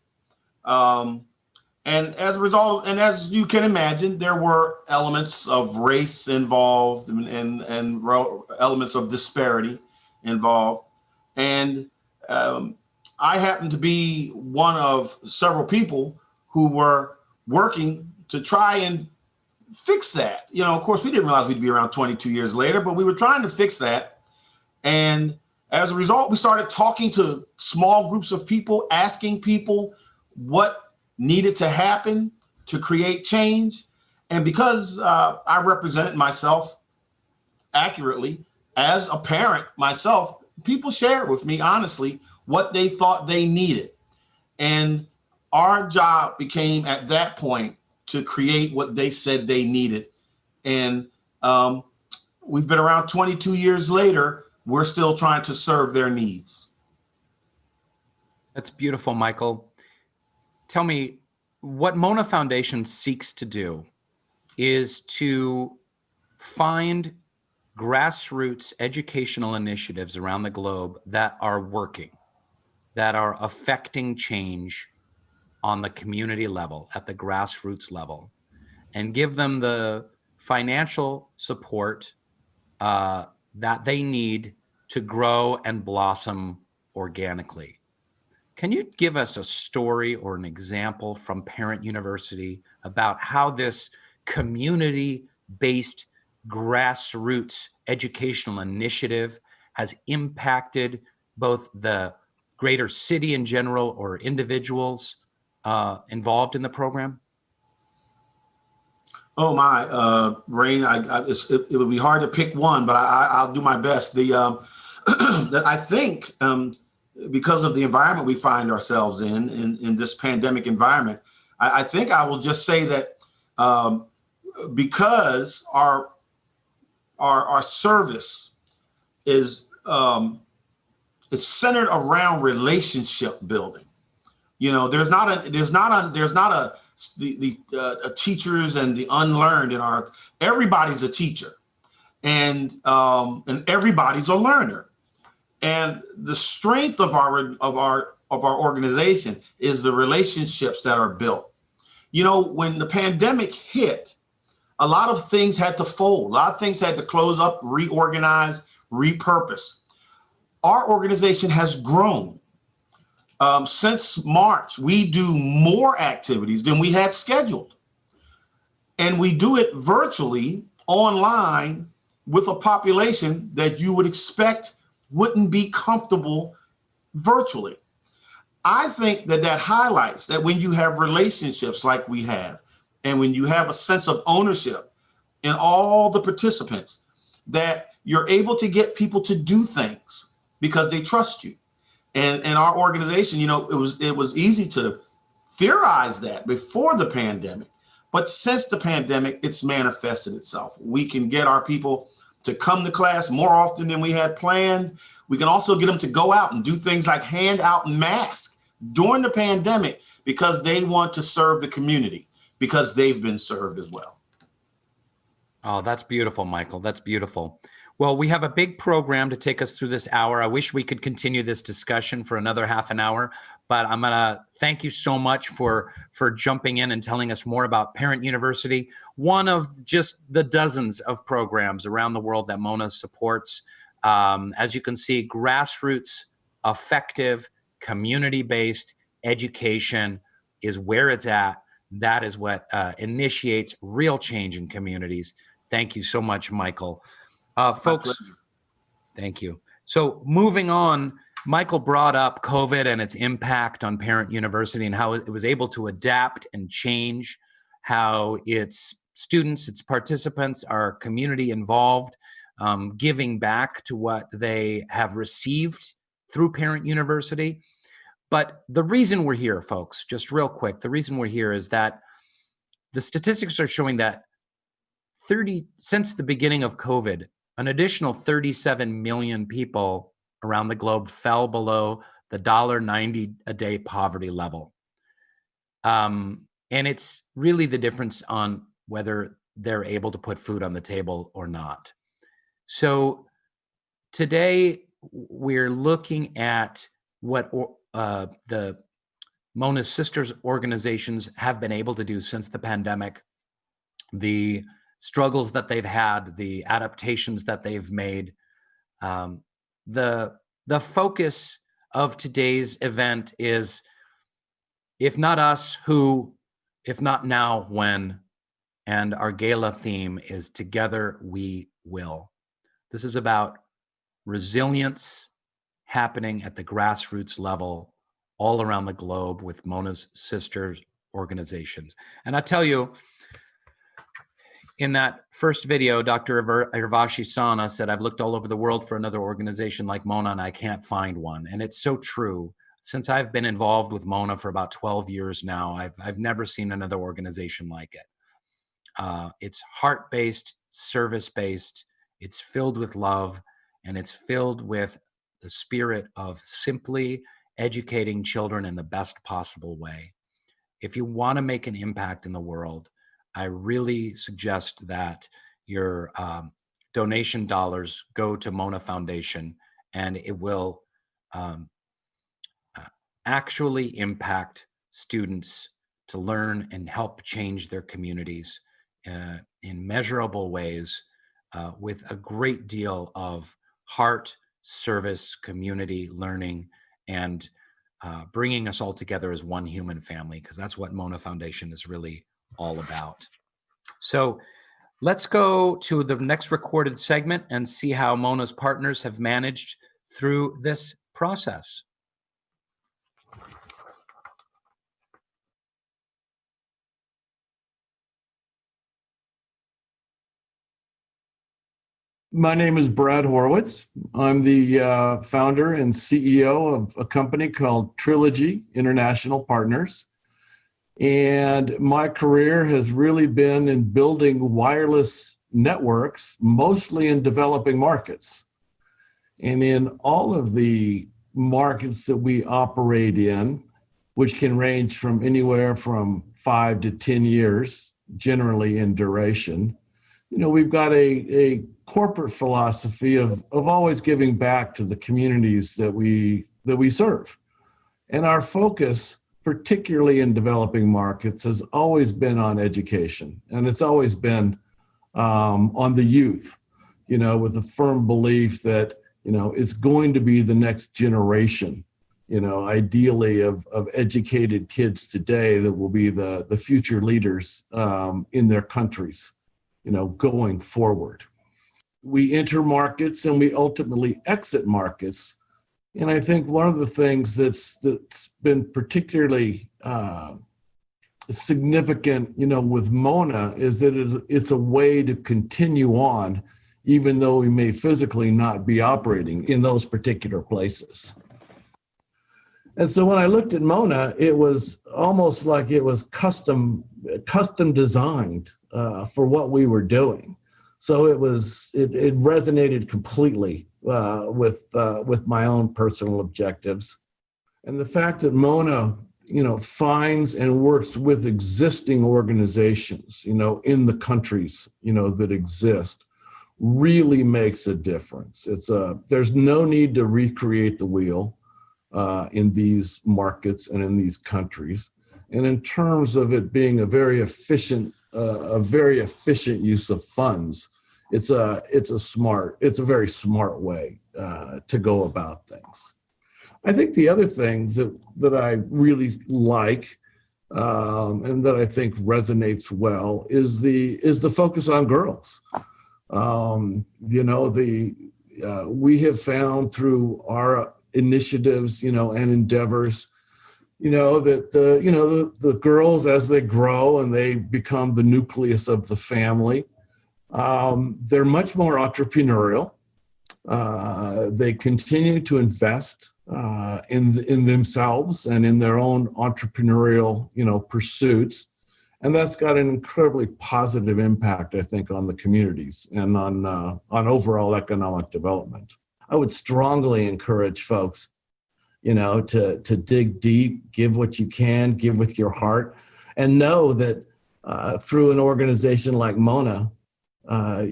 And as a result, and as you can imagine, there were elements of race involved and elements of disparity involved. And I happened to be one of several people who were working to try and fix that. You know, of course, we didn't realize we'd be around 22 years later, but we were trying to fix that. And as a result, we started talking to small groups of people, asking people what needed to happen to create change. And because I represented myself accurately as a parent myself, people shared with me honestly what they thought they needed. And our job became at that point to create what they said they needed. And we've been around 22 years later, we're still trying to serve their needs. That's beautiful, Michael. Tell me, what Mona Foundation seeks to do is to find grassroots educational initiatives around the globe that are working, that are affecting change on the community level, at the grassroots level, and give them the financial support that they need to grow and blossom organically. Can you give us a story or an example from Parent University about how this community-based grassroots educational initiative has impacted both the greater city in general or individuals involved in the program? Oh my, Rainn, it would be hard to pick one, but I'll do my best. That I think because of the environment we find ourselves in this pandemic environment, I think I will just say that because our service is centered around relationship building. You know, there's not a teachers and the unlearned in our. Everybody's a teacher, and everybody's a learner. And the strength of our organization is the relationships that are built. You know, when the pandemic hit, a lot of things had to fold. A lot of things had to close up, reorganize, repurpose. Our organization has grown. Since March, we do more activities than we had scheduled. And we do it virtually, online, with a population that you would expect wouldn't be comfortable virtually. I think that highlights that when you have relationships like we have, and when you have a sense of ownership in all the participants, that you're able to get people to do things because they trust you. And our organization, you know, it was easy to theorize that before the pandemic, but since the pandemic, it's manifested itself. We can get our people to come to class more often than we had planned. We can also get them to go out and do things like hand out masks during the pandemic because they want to serve the community, because they've been served as well. Oh, that's beautiful, Michael. That's beautiful. Well, we have a big program to take us through this hour. I wish we could continue this discussion for another half an hour, but I'm going to thank you so much for jumping in and telling us more about Parent University, one of just the dozens of programs around the world that Mona supports. As you can see, grassroots, effective, community-based education is where it's at. That is what initiates real change in communities. Thank you so much, Michael. Folks, thank you. So moving on, Michael brought up COVID and its impact on Parent University and how it was able to adapt and change how its students, its participants are community involved, giving back to what they have received through Parent University. But the reason we're here, folks, just real quick, the reason we're here is that the statistics are showing that since the beginning of COVID, an additional 37 million people around the globe fell below the $1.90 a day poverty level. And it's really the difference on whether they're able to put food on the table or not. So today we're looking at what the Mona's Sisters organizations have been able to do since the pandemic, the struggles that they've had, the adaptations that they've made. The focus of today's event is, if not us, who? If not now, when? And our gala theme is Together We Will. This is about resilience happening at the grassroots level all around the globe with Mona's Sisters organizations. And I tell you, in that first video, Dr. Irvashi Sana said, I've looked all over the world for another organization like Mona and I can't find one. And it's so true. Since I've been involved with Mona for about 12 years now, I've never seen another organization like it. It's heart-based, service-based, it's filled with love, and it's filled with the spirit of simply educating children in the best possible way. If you want to make an impact in the world, I really suggest that your donation dollars go to Mona Foundation, and it will actually impact students to learn and help change their communities in measurable ways with a great deal of heart, service, community, learning, and bringing us all together as one human family, because that's what Mona Foundation is really all about. So let's go to the next recorded segment and see how Mona's partners have managed through this process. My name is Brad Horowitz. I'm the founder and CEO of a company called Trilogy International Partners. And my career has really been in building wireless networks, mostly in developing markets. And in all of the markets that we operate in, which can range from anywhere from 5 to 10 years, generally in duration, we've got a corporate philosophy of always giving back to the communities that we serve. And our focus, particularly in developing markets, has always been on education. And it's always been on the youth, with a firm belief that, it's going to be the next generation, ideally of educated kids today that will be the future leaders in their countries, going forward. We enter markets and we ultimately exit markets. And I think one of the things that's been particularly significant, with Mona is that it's a way to continue on, even though we may physically not be operating in those particular places. And so when I looked at Mona, it was almost like it was custom designed for what we were doing. So it resonated completely with my own personal objectives. And the fact that Mona, finds and works with existing organizations, in the countries, that exist, really makes a difference. There's no need to recreate the wheel in these markets and in these countries. And in terms of it being a very efficient use of funds, it's a very smart way to go about things. I think the other thing that I really like and that I think resonates well is the focus on girls. We have found through our initiatives, and endeavors, that the girls, as they grow and they become the nucleus of the family, they're much more entrepreneurial. They continue to invest in themselves and in their own entrepreneurial, pursuits. And that's got an incredibly positive impact, I think, on the communities and on overall economic development. I would strongly encourage folks, to dig deep, give what you can, give with your heart, and know that through an organization like Mona,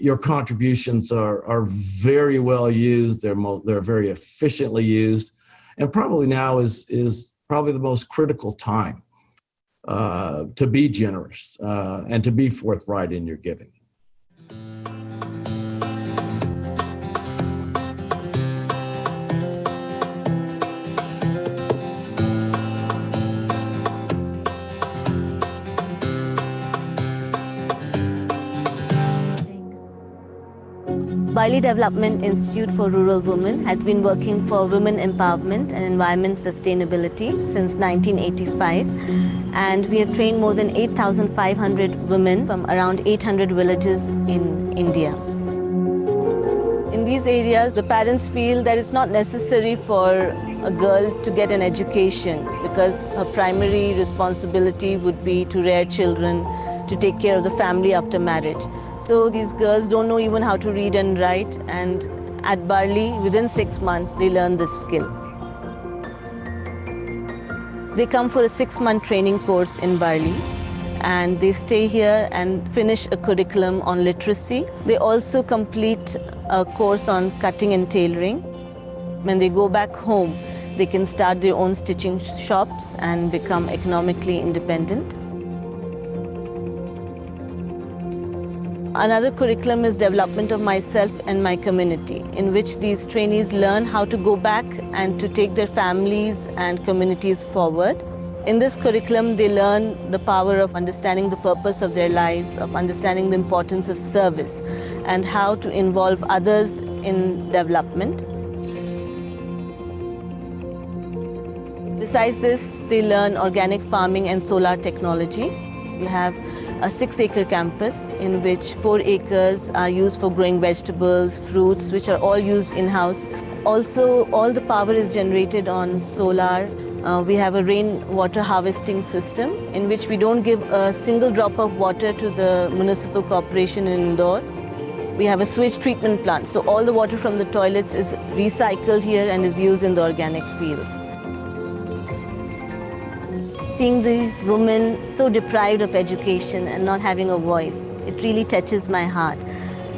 your contributions are very well used. They're very efficiently used, and probably now is probably the most critical time to be generous and to be forthright in your giving. Barley Development Institute for Rural Women has been working for women empowerment and environment sustainability since 1985, and we have trained more than 8,500 women from around 800 villages in India. In these areas, the parents feel that it's not necessary for a girl to get an education because her primary responsibility would be to rear children, to take care of the family after marriage. So these girls don't know even how to read and write, and at Barley, within 6 months, they learn this skill. They come for a 6-month training course in Barley, and they stay here and finish a curriculum on literacy. They also complete a course on cutting and tailoring. When they go back home, they can start their own stitching shops and become economically independent. Another curriculum is development of myself and my community, in which these trainees learn how to go back and to take their families and communities forward. In this curriculum, they learn the power of understanding the purpose of their lives, of understanding the importance of service, and how to involve others in development. Besides this, they learn organic farming and solar technology. We have a 6-acre campus in which 4 acres are used for growing vegetables, fruits, which are all used in-house. Also, all the power is generated on solar. We have a rainwater harvesting system in which we don't give a single drop of water to the municipal corporation in Indore. We have a sewage treatment plant, so all the water from the toilets is recycled here and is used in the organic fields. Seeing these women so deprived of education and not having a voice, it really touches my heart.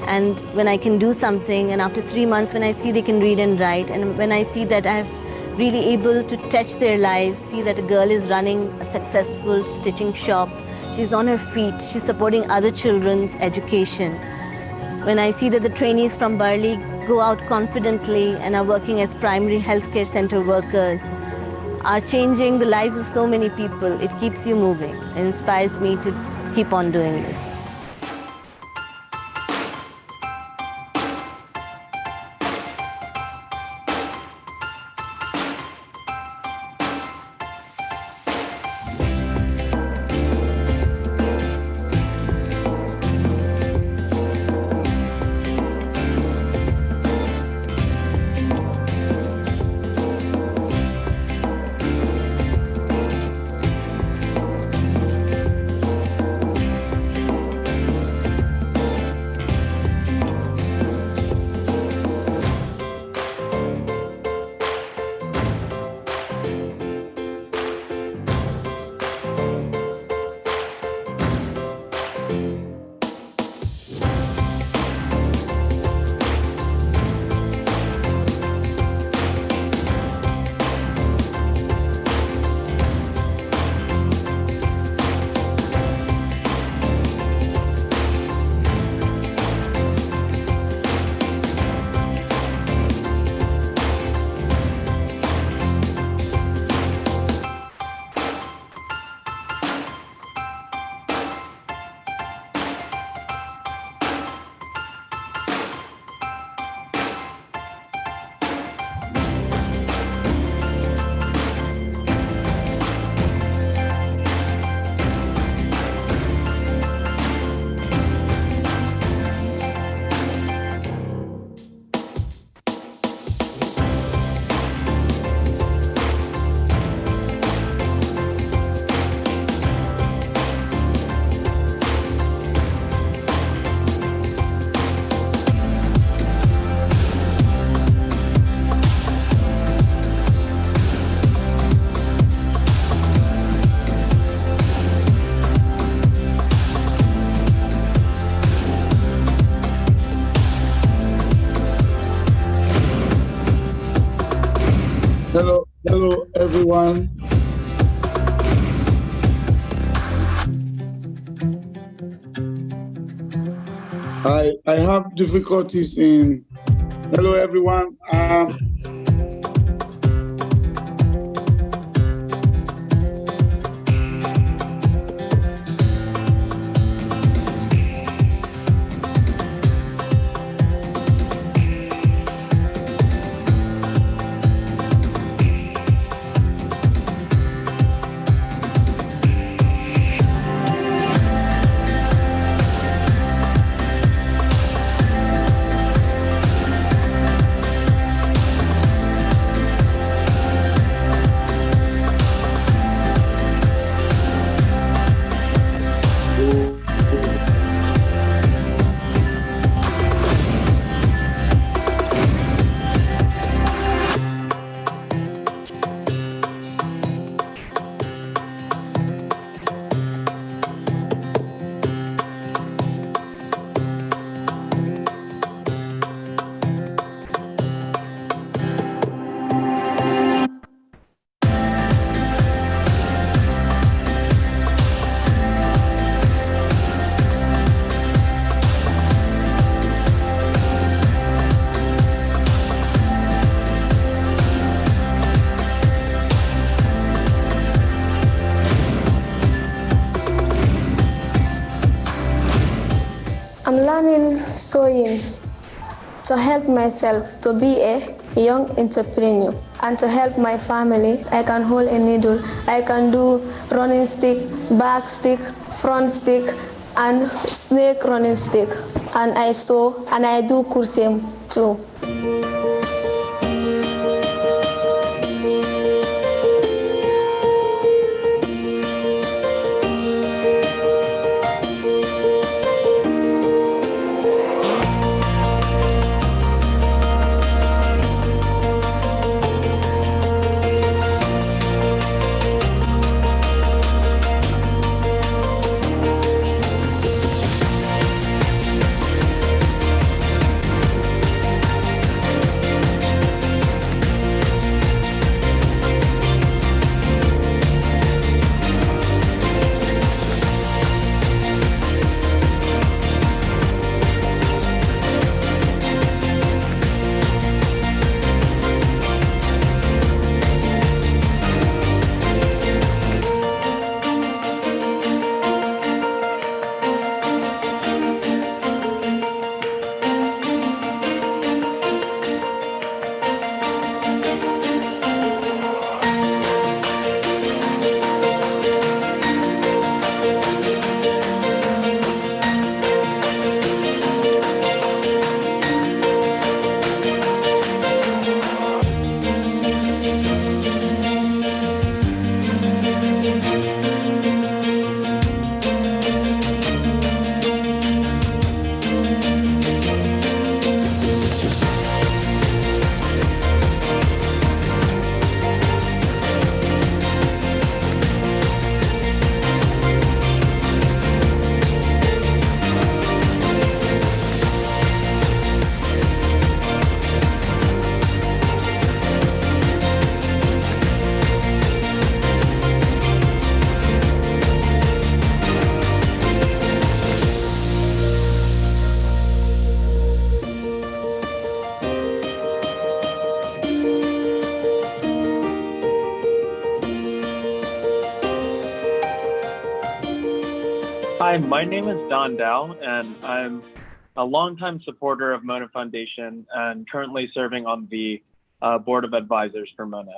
And when I can do something, and after 3 months when I see they can read and write, and when I see that I'm really able to touch their lives, see that a girl is running a successful stitching shop, she's on her feet, she's supporting other children's education. When I see that the trainees from Barley go out confidently and are working as primary healthcare center workers, are changing the lives of so many people, it keeps you moving. It inspires me to keep on doing this. Hello, everyone. I have difficulties in. Hello, everyone. I'm learning sewing to help myself to be a young entrepreneur and to help my family. I can hold a needle. I can do running stick, back stick, front stick, and snake running stick. And I sew and I do crochet too. Hi, my name is Don Dow, and I'm a longtime supporter of Mona Foundation and currently serving on the board of advisors for Mona.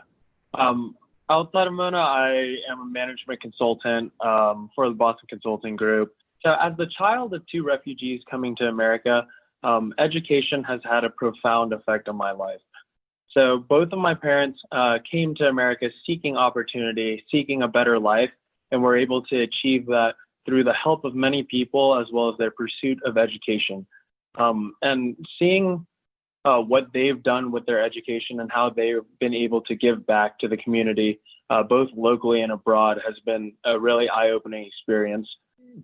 Outside of Mona, I am a management consultant for the Boston Consulting Group. So as the child of two refugees coming to America, education has had a profound effect on my life. So both of my parents came to America seeking opportunity, seeking a better life, and were able to achieve that through the help of many people as well as their pursuit of education. And seeing what they've done with their education and how they've been able to give back to the community, both locally and abroad, has been a really eye-opening experience.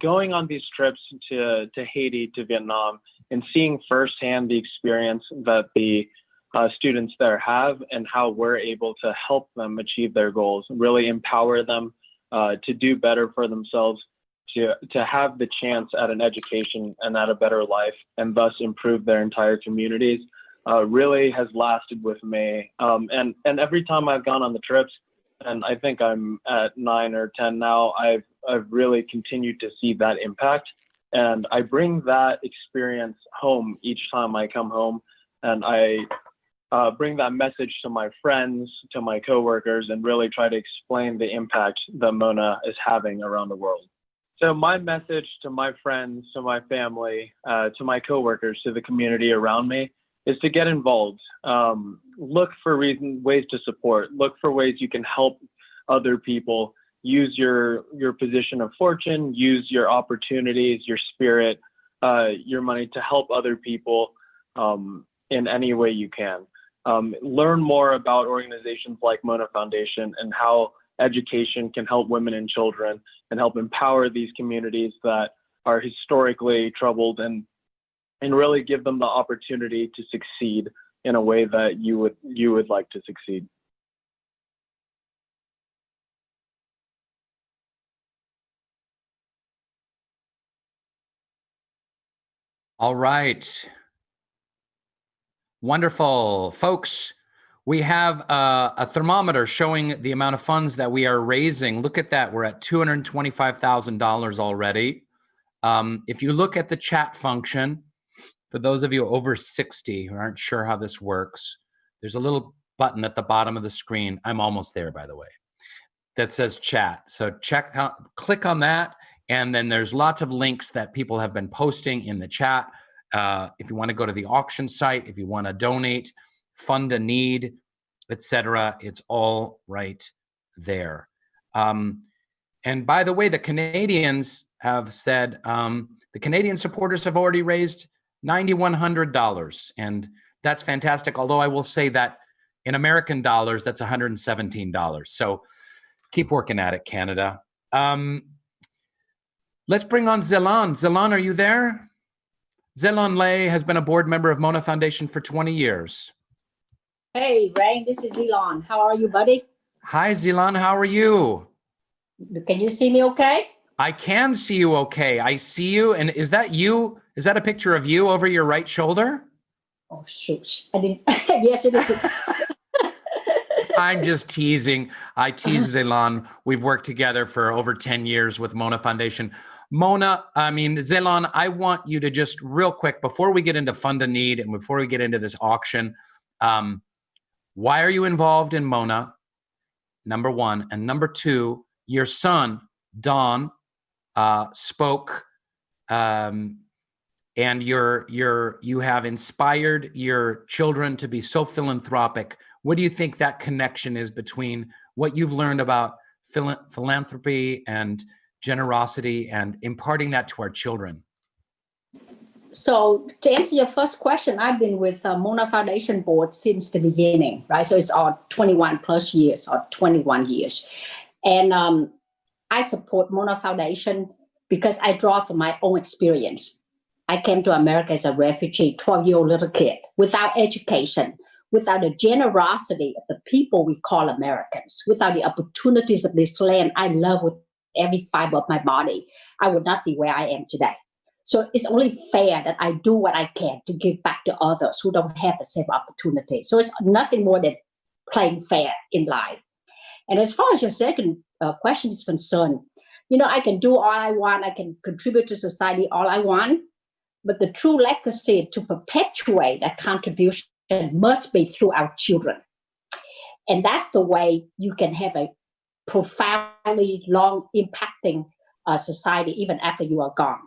Going on these trips to Haiti, to Vietnam, and seeing firsthand the experience that the students there have, and how we're able to help them achieve their goals, really empower them to do better for themselves, to have the chance at an education and at a better life, and thus improve their entire communities, really has lasted with me. And every time I've gone on the trips, and I think I'm at 9 or 10 now, I've really continued to see that impact. And I bring that experience home each time I come home, and I bring that message to my friends, to my coworkers, and really try to explain the impact that Mona is having around the world. So my message to my friends, to my family, to my coworkers, to the community around me is to get involved. Look for ways to support. Look for ways you can help other people. Use your position of fortune, use your opportunities, your spirit, your money to help other people in any way you can. Learn more about organizations like Mona Foundation and how education can help women and children and help empower these communities that are historically troubled, and really give them the opportunity to succeed in a way that you would like to succeed. All right. Wonderful. Folks, we have a thermometer showing the amount of funds that we are raising. Look at that. We're at $225,000 already. If you look at the chat function, for those of you over 60 who aren't sure how this works, there's a little button at the bottom of the screen. I'm almost there, by the way, that says chat. So click on that. And then there's lots of links that people have been posting in the chat. If you want to go to the auction site, if you want to donate, fund a need, etc., it's all right there. And by the way, the Canadians have said, the Canadian supporters have already raised $9,100, and that's fantastic. Although I will say that in American dollars, that's $117. So keep working at it, Canada. Let's bring on Zelan. Zelan, are you there? Zelan Lay has been a board member of Mona Foundation for 20 years. Hey, Rainn, this is Zelan. How are you, buddy? Hi, Zelan. How are you? Can you see me okay? I can see you okay. I see you. And is that you? Is that a picture of you over your right shoulder? Oh, shoot. I didn't. Yes, it is. I'm just teasing. I tease Zelan. We've worked together for over 10 years with Mona Foundation. Zelan, I want you to just real quick, before we get into Fund a Need and before we get into this auction, why are you involved in Mona? Number one. And number two, your son, Don, spoke, and you have inspired your children to be so philanthropic. What do you think that connection is between what you've learned about philanthropy and generosity and imparting that to our children? So to answer your first question, I've been with Mona Foundation Board since the beginning, right? So it's all 21 plus years or 21 years. And I support Mona Foundation because I draw from my own experience. I came to America as a refugee, 12-year-old little kid, without education, without the generosity of the people we call Americans, without the opportunities of this land I love with every fiber of my body, I would not be where I am today. So it's only fair that I do what I can to give back to others who don't have the same opportunity. So it's nothing more than playing fair in life. And as far as your second question is concerned, I can do all I want. I can contribute to society all I want. But the true legacy to perpetuate that contribution must be through our children. And that's the way you can have a profoundly long impacting society even after you are gone.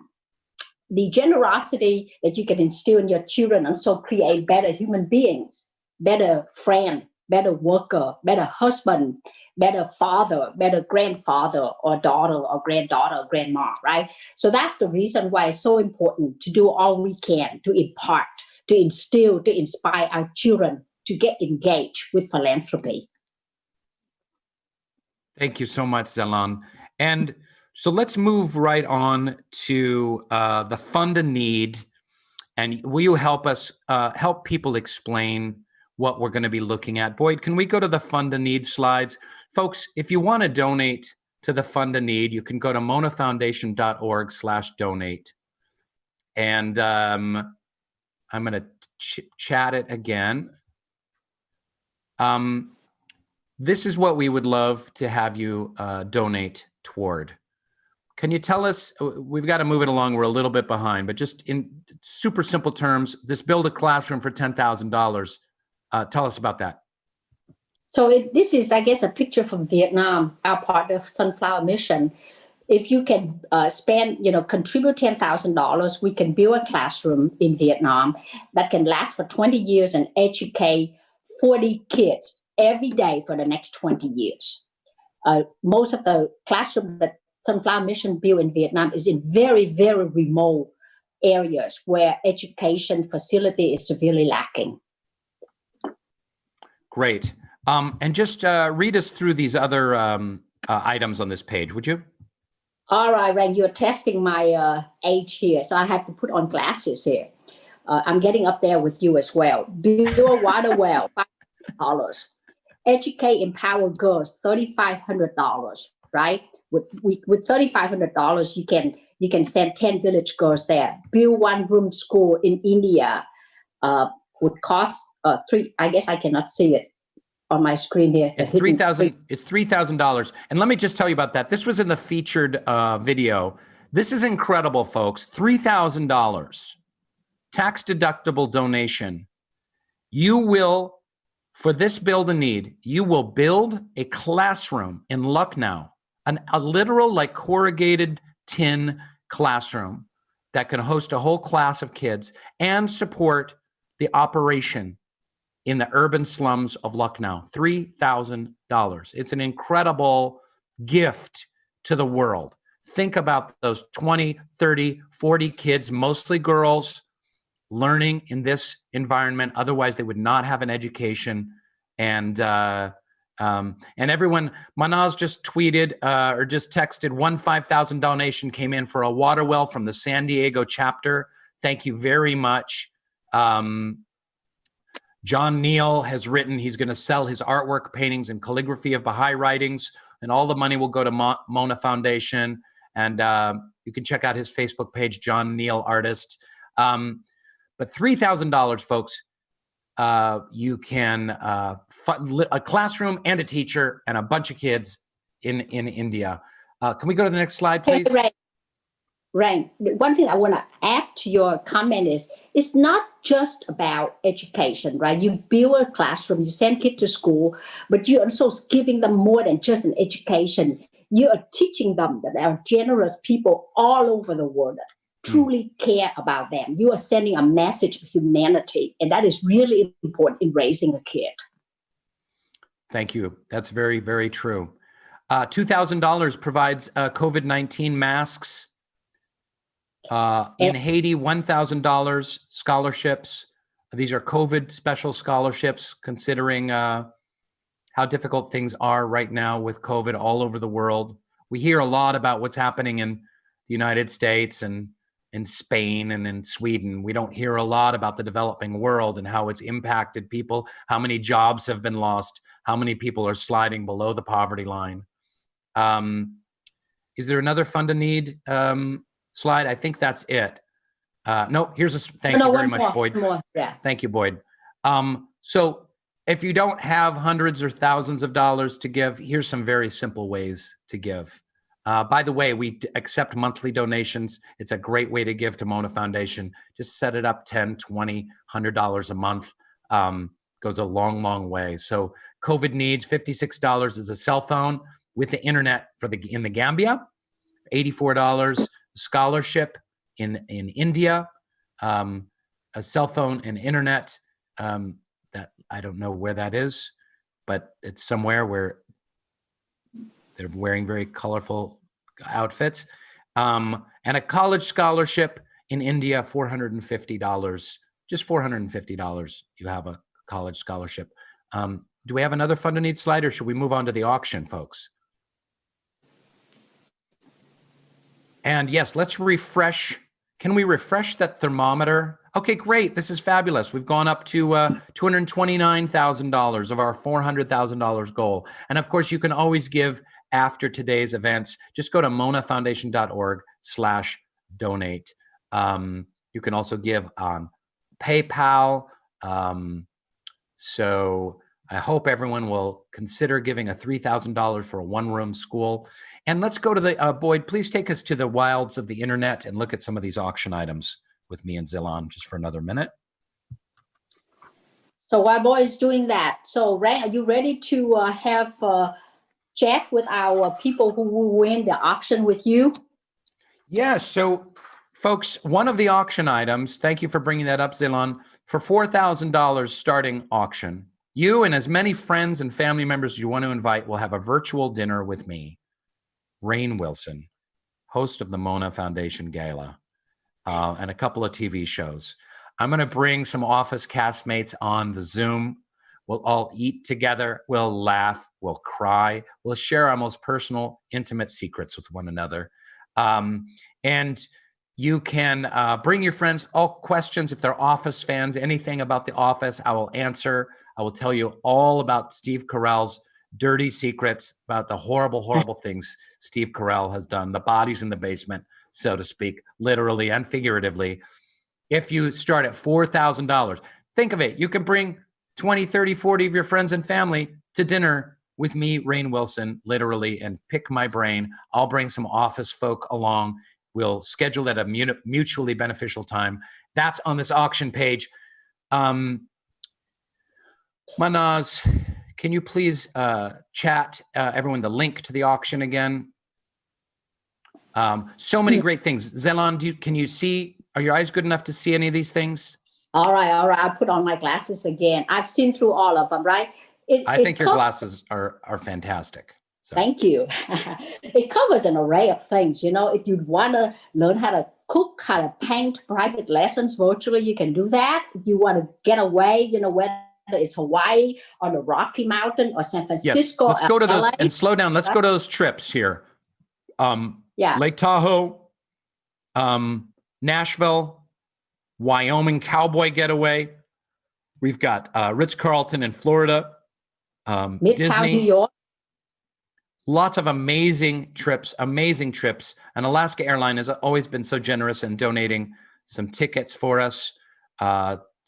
The generosity that you can instill in your children also create better human beings, better friend, better worker, better husband, better father, better grandfather or daughter or granddaughter or grandma, right? So that's the reason why it's so important to do all we can to impart, to instill, to inspire our children to get engaged with philanthropy. Thank you so much, Zelan. And so let's move right on to the Fund a Need. And will you help us, help people explain what we're going to be looking at. Boyd, can we go to the Fund a Need slides? Folks, if you want to donate to the Fund a Need, you can go to monafoundation.org/donate. And I'm going to chat it again. This is what we would love to have you donate toward. Can you tell us, we've got to move it along, we're a little bit behind, but just in super simple terms, this build a classroom for $10,000. Tell us about that. So this is, I guess, a picture from Vietnam, our partner of Sunflower Mission. If you can contribute $10,000, we can build a classroom in Vietnam that can last for 20 years and educate 40 kids every day for the next 20 years. Most of the classroom that Sunflower Mission built in Vietnam is in very, very remote areas where education facility is severely lacking. Great. And just read us through these other items on this page, would you? All right, Rainn, you're testing my age here, so I have to put on glasses here. I'm getting up there with you as well. Build a water well, $500. Educate, empower girls, $3,500, right? With $3,500, you can send 10 village girls there. Build one-room school in India would cost I guess I cannot see it on my screen here. It's $3,000. And let me just tell you about that. This was in the featured video. This is incredible, folks. $3,000 tax deductible donation. You will, for this Build a Need, you will build a classroom in Lucknow, a literal like corrugated tin classroom that can host a whole class of kids and support the operation in the urban slums of Lucknow. $3,000. It's an incredible gift to the world. Think about those 20, 30, 40 kids, mostly girls, learning in this environment. Otherwise, they would not have an education. And everyone, Manaz just tweeted or just texted, one $5,000 donation came in for a water well from the San Diego chapter. Thank you very much. John Neal has written he's going to sell his artwork, paintings, and calligraphy of Baha'i writings, and all the money will go to Mona Foundation. And you can check out his Facebook page, John Neal Artist. But $3,000, folks, you can fund a classroom and a teacher and a bunch of kids in India. Can we go to the next slide, please? Hey, Rainn, one thing I want to add to your comment is, it's not just about education, right? You build a classroom, you send kids to school, but you're also giving them more than just an education. You are teaching them that there are generous people all over the world that truly care about them. You are sending a message of humanity, and that is really important in raising a kid. Thank you. That's very, very true. $2,000 provides COVID-19 masks. In Haiti, $1,000 scholarships. These are COVID special scholarships, considering how difficult things are right now with COVID all over the world. We hear a lot about what's happening in the United States and in Spain and in Sweden. We don't hear a lot about the developing world and how it's impacted people, how many jobs have been lost, how many people are sliding below the poverty line. Is there another Fund a Need slide? I think that's it. No, here's a thank you very much, Boyd. Yeah. Thank you, Boyd. So if you don't have hundreds or thousands of dollars to give, here's some very simple ways to give. By the way, we accept monthly donations. It's a great way to give to Mona Foundation. Just set it up $10, $20, $100 a month. Goes a long, long way. So COVID needs, $56 is a cell phone with the internet in the Gambia, $84 scholarship in India, a cell phone and internet that I don't know where that is, but it's somewhere where they're wearing very colorful outfits, and a college scholarship in India, $450, just $450. You have a college scholarship. Do we have another Fund a Need slide, or should we move on to the auction, folks? And yes, let's refresh. Can we refresh that thermometer? Okay, great. This is fabulous. We've gone up to $229,000 of our $400,000 goal. And of course, you can always give after today's events. Just go to monafoundation.org/donate. You can also give on PayPal. So I hope everyone will consider giving a $3,000 for a one-room school. And let's go to the, Boyd, please take us to the wilds of the internet and look at some of these auction items with me and Zillan just for another minute. So while Boyd is doing that, so Rainn, are you ready to have a chat with our people who will win the auction with you? Yeah, so folks, one of the auction items, thank you for bringing that up, Zillan, for $4,000 starting auction. You and as many friends and family members you want to invite will have a virtual dinner with me, Rainn Wilson, host of the Mona Foundation Gala, and a couple of TV shows. I'm going to bring some office castmates on the Zoom. We'll all eat together. We'll laugh. We'll cry. We'll share our most personal, intimate secrets with one another. And you can bring your friends, all questions. If they're Office fans, anything about the Office, I will answer. I will tell you all about Steve Carell's dirty secrets, about the horrible, horrible things Steve Carell has done, the bodies in the basement, so to speak, literally and figuratively. If you start at $4,000, think of it. You can bring 20, 30, 40 of your friends and family to dinner with me, Rainn Wilson, literally, and pick my brain. I'll bring some Office folk along. We'll schedule at a mutually beneficial time. That's on this auction page. Manaz, can you please chat everyone the link to the auction again? So many great things. Zillan, can you see? Are your eyes good enough to see any of these things? All right. I'll put on my glasses again. I've seen through all of them, right? I think your glasses are fantastic. So. Thank you. It covers an array of things. You know, if you want to learn how to cook, how to paint, private lessons virtually, you can do that. If you want to get away, you know, whether it's Hawaii or the Rocky Mountain or San Francisco. Yes. Let's go to those LA. and slow down. Let's go to those trips here. Lake Tahoe, Nashville, Wyoming cowboy getaway. We've got Ritz-Carlton in Florida, Midtown, Disney. New York. Lots of amazing trips. And Alaska Airlines has always been so generous in donating some tickets for us,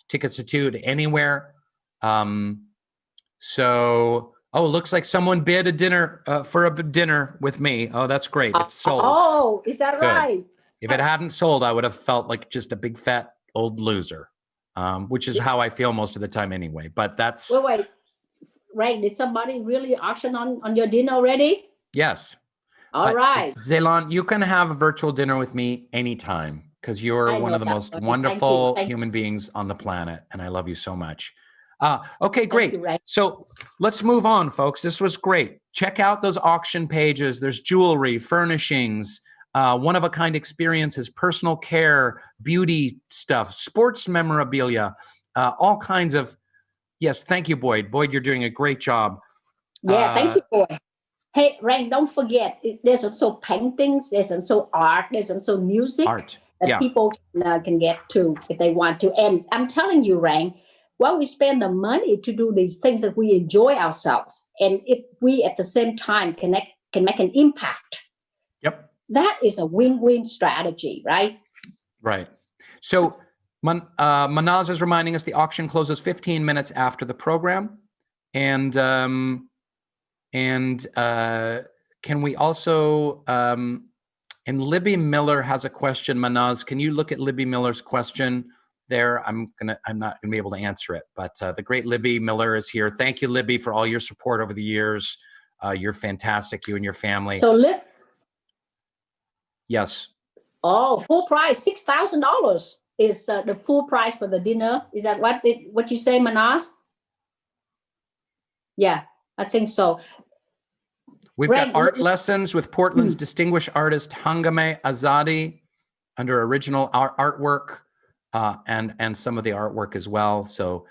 tickets to anywhere. Looks like someone bid a dinner for a dinner with me. Oh, that's great. It's sold. Oh, is that Good. right? If it hadn't sold, I would have felt like just a big fat old loser, which is how I feel most of the time anyway. But that's... Wait. Right. Did somebody really auction on your dinner already? Yes. All right. Zillan, you can have a virtual dinner with me anytime because you're one of the most wonderful human beings on the planet. And I love you so much. Okay, great. So let's move on, folks. This was great. Check out those auction pages. There's jewelry, furnishings, one-of-a-kind experiences, personal care, beauty stuff, sports memorabilia, all kinds of... Yes, thank you, Boyd. Boyd, you're doing a great job. Yeah, thank you, Boyd. Hey, Rainn, don't forget, there's also paintings, there's also art, there's also music that people can get to if they want to. And I'm telling you, Rainn, while we spend the money to do these things that we enjoy ourselves, and if we at the same time can make an impact, that is a win-win strategy, right? Right. So Manaz is reminding us the auction closes 15 minutes after the program. And can we also, and Libby Miller has a question. Manaz, can you look at Libby Miller's question there? I'm not gonna be able to answer it, but the great Libby Miller is here. Thank you, Libby, for all your support over the years. You're fantastic, you and your family. So Yes. Oh, full price, $6,000 is the full price for the dinner. Is that what you say, Manaz? Yeah, I think so. We've got art lessons with Portland's distinguished artist Hangame Azadi under original artwork and some of the artwork as well. So,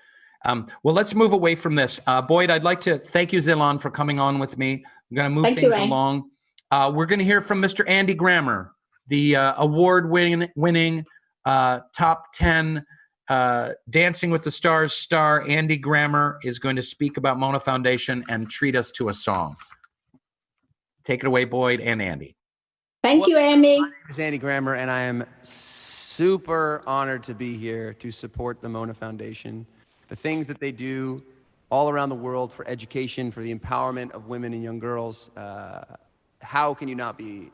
well, let's move away from this. Boyd, I'd like to thank you, Zillan, for coming on with me. I'm going to move things along. We're going to hear from Mr. Andy Grammer, the award-winning top 10 Dancing with the Stars star Andy Grammer is going to speak about Mona Foundation and treat us to a song. Take it away, Boyd and Andy. Thank you, Amy. My name is Andy Grammer, and I am super honored to be here to support the Mona Foundation. The things that they do all around the world for education, for the empowerment of women and young girls. How can you not be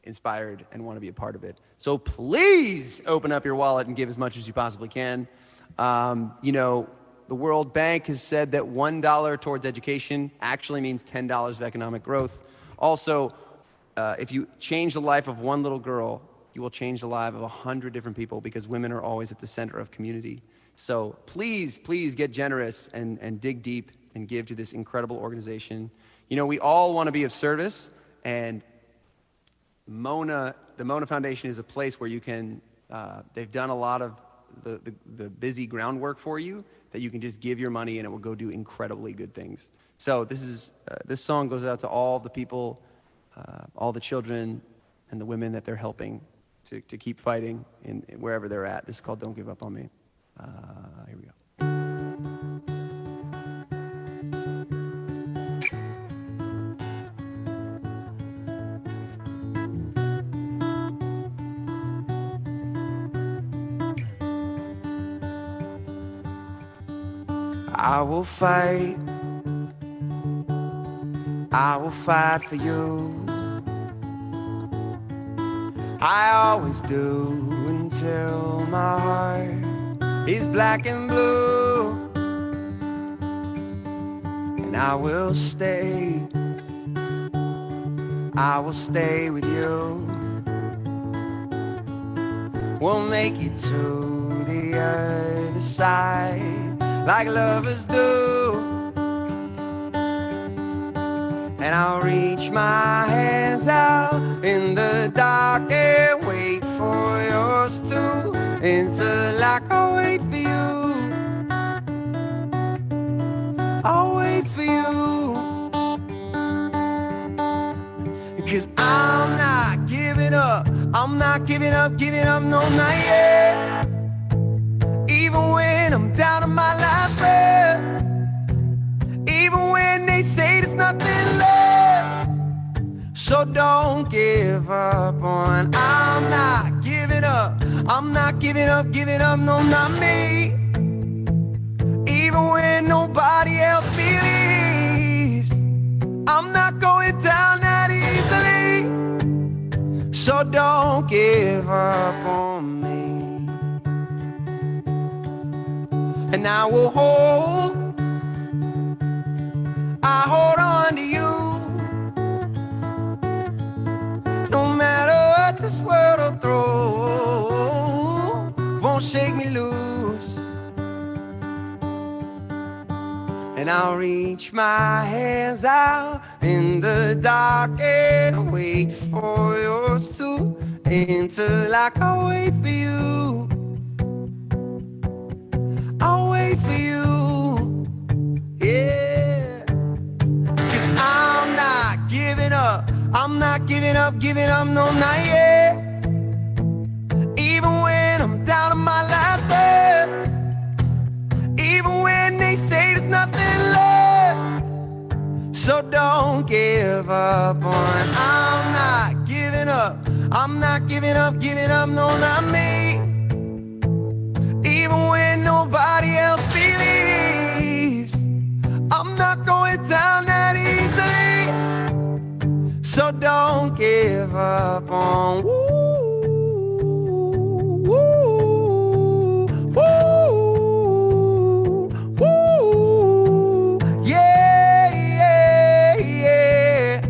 inspired and want to be a part of it? So please open up your wallet and give as much as you possibly can. You know, the World Bank has said that $1 towards education actually means $10 of economic growth. Also, if you change the life of one little girl, you will change the life of 100 different people, because women are always at the center of community. So please, please get generous and dig deep and give to this incredible organization. You know, we all want to be of service, and the Mona Foundation is a place where you can, they've done a lot of the busy groundwork for you, that you can just give your money and it will go do incredibly good things. So this song goes out to all the people, all the children and the women that they're helping to keep fighting in wherever they're at. This is called Don't Give Up on Me. Here we go. I will fight for you. I always do, until my heart is black and blue. And I will stay with you. We'll make it to the other side like lovers do. And I'll reach my hands out in the dark and wait for yours too, until I can wait for you. I'll wait for you, 'cause I'm not giving up. I'm not giving up, no, not yet. Even when I'm down to my last breath, even when they say there's nothing left. So don't give up on, I'm not giving up. I'm not giving up, no, not me. Even when nobody else believes, I'm not going down that easily. So don't give up on me. And I will hold on to you. No matter what this world will throw, won't shake me loose. And I'll reach my hands out in the dark and wait for yours too, until I can wait for you. I'll wait for you, yeah. 'Cause I'm not giving up. I'm not giving up, no, not yet. Even when I'm down to my last breath, even when they say there's nothing left. So don't give up on, I'm not giving up. I'm not giving up, no, not me. Even when nobody else believes, I'm not going down that easily. So don't give up on, yeah, yeah, yeah.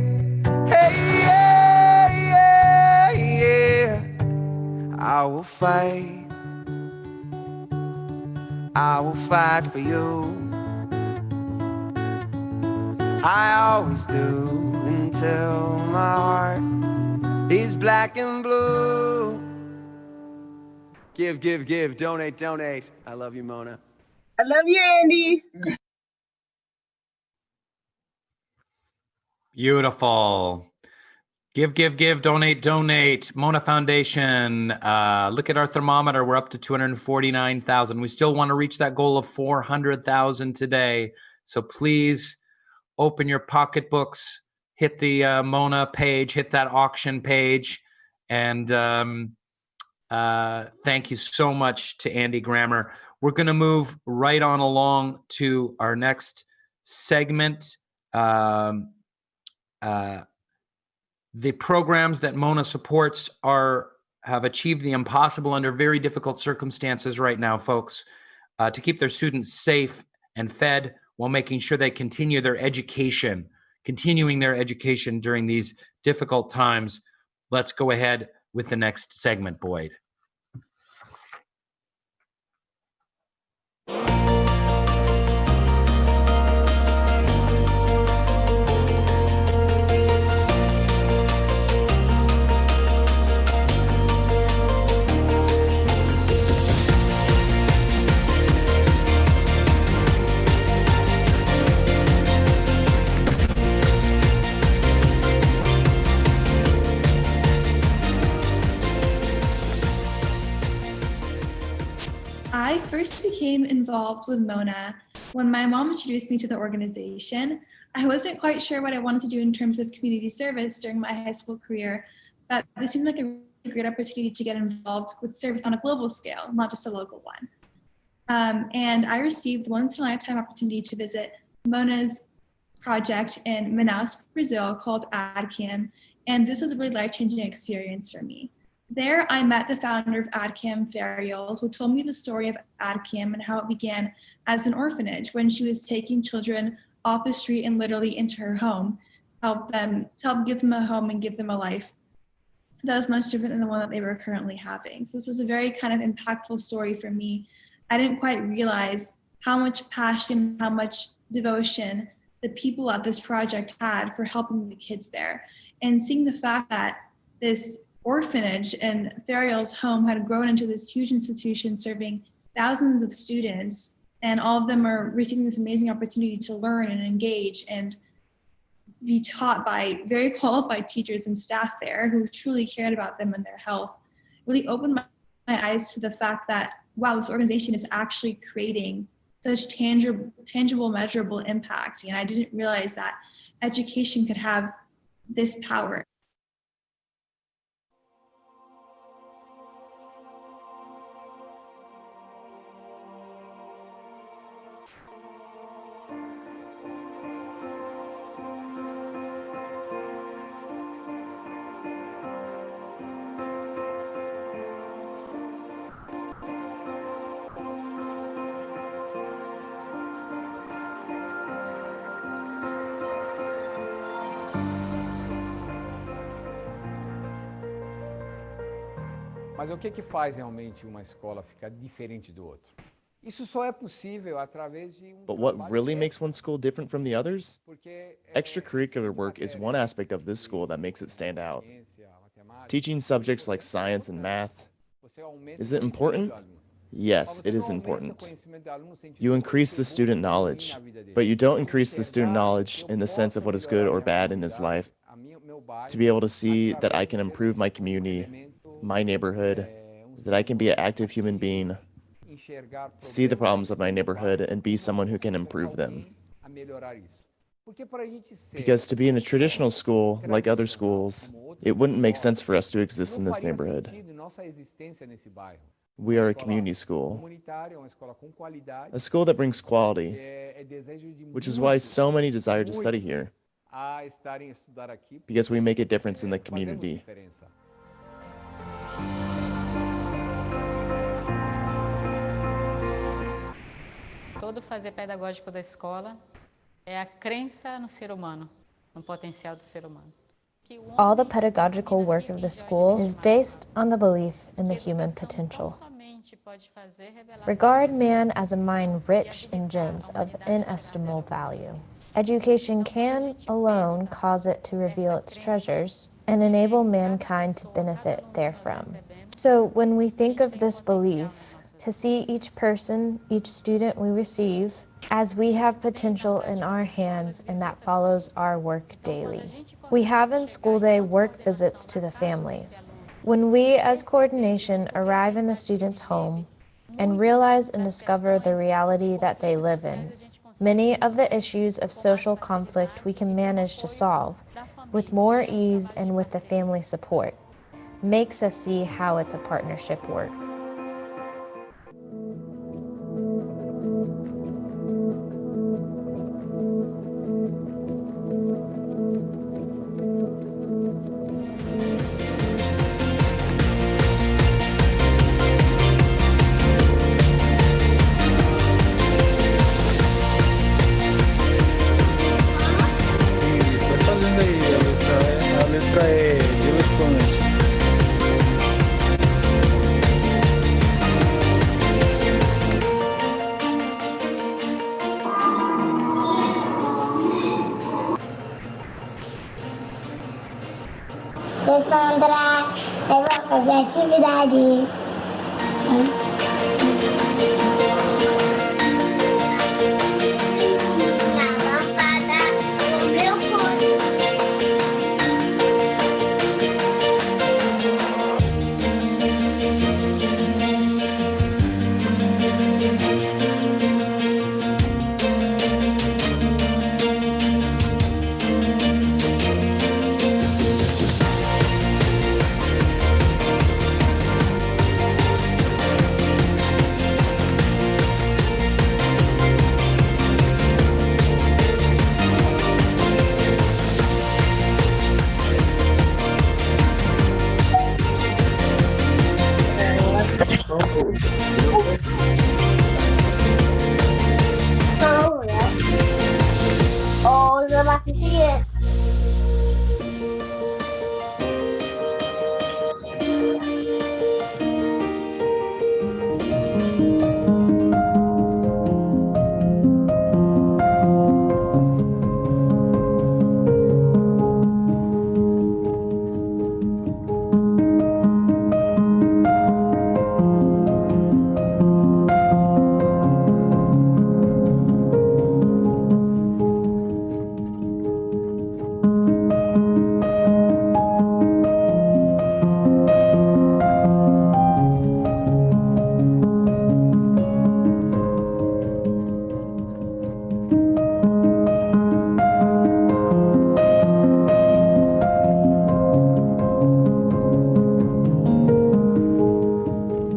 Hey, yeah, yeah, yeah. I will fight for you. I always do, until my heart is black and blue. Give, donate. I love you, Mona. I love you, Andy. Beautiful. Give, donate. Mona Foundation. Look at our thermometer. We're up to 249,000. We still want to reach that goal of 400,000 today. So please open your pocketbooks, hit the Mona page, hit that auction page. And thank you so much to Andy Grammer. We're going to move right on along to our next segment. The programs that Mona supports have achieved the impossible under very difficult circumstances right now, folks, to keep their students safe and fed while making sure they continuing their education during these difficult times. Let's go ahead with the next segment, Boyd. I first became involved with Mona when my mom introduced me to the organization. I wasn't quite sure what I wanted to do in terms of community service during my high school career, but this seemed like a really great opportunity to get involved with service on a global scale, not just a local one. And I received the once-in-a-lifetime opportunity to visit Mona's project in Manaus, Brazil, called AdCam, and this was a really life-changing experience for me. There, I met the founder of AdCam, Ferial, who told me the story of AdCam and how it began as an orphanage when she was taking children off the street and literally into her home, to help give them a home and give them a life that was much different than the one that they were currently having. So this was a very kind of impactful story for me. I didn't quite realize how much passion, how much devotion the people at this project had for helping the kids there. And seeing the fact that this orphanage and Ferial's home had grown into this huge institution serving thousands of students, and all of them are receiving this amazing opportunity to learn and engage and be taught by very qualified teachers and staff there who truly cared about them and their health, really opened my eyes to the fact that, wow, this organization is actually creating such tangible, measurable impact. And I didn't realize that education could have this power. Mas o que faz realmente uma escola ficar diferente do outro? Isso só é possível através de But what really makes one school different from the others? Extracurricular work is one aspect of this school that makes it stand out. Teaching subjects like science and math. Is it important? Yes, it is important. You increase the student knowledge, but you don't increase the student knowledge in the sense of what is good or bad in his life. To be able to see that I can improve my community, my neighborhood, that I can be an active human being, see the problems of my neighborhood, and be someone who can improve them. Because to be in a traditional school, like other schools, it wouldn't make sense for us to exist in this neighborhood. We are a community school, a school that brings quality, which is why so many desire to study here, because we make a difference in the community. Todo fazer pedagógico da escola é a crença no ser humano, no potencial do ser humano. All the pedagogical work of the school is based on the belief in the human potential. Regard man as a mine rich in gems of inestimable value. Education can alone cause it to reveal its treasures and enable mankind to benefit therefrom. So when we think of this belief, to see each person, each student we receive, as we have potential in our hands and that follows our work daily. We have in school day work visits to the families. When we as coordination arrive in the student's home and realize and discover the reality that they live in, many of the issues of social conflict we can manage to solve with more ease and with the family support. Makes us see how it's a partnership work. Sandra, eu vou fazer atividade. Oh, you're about to see it.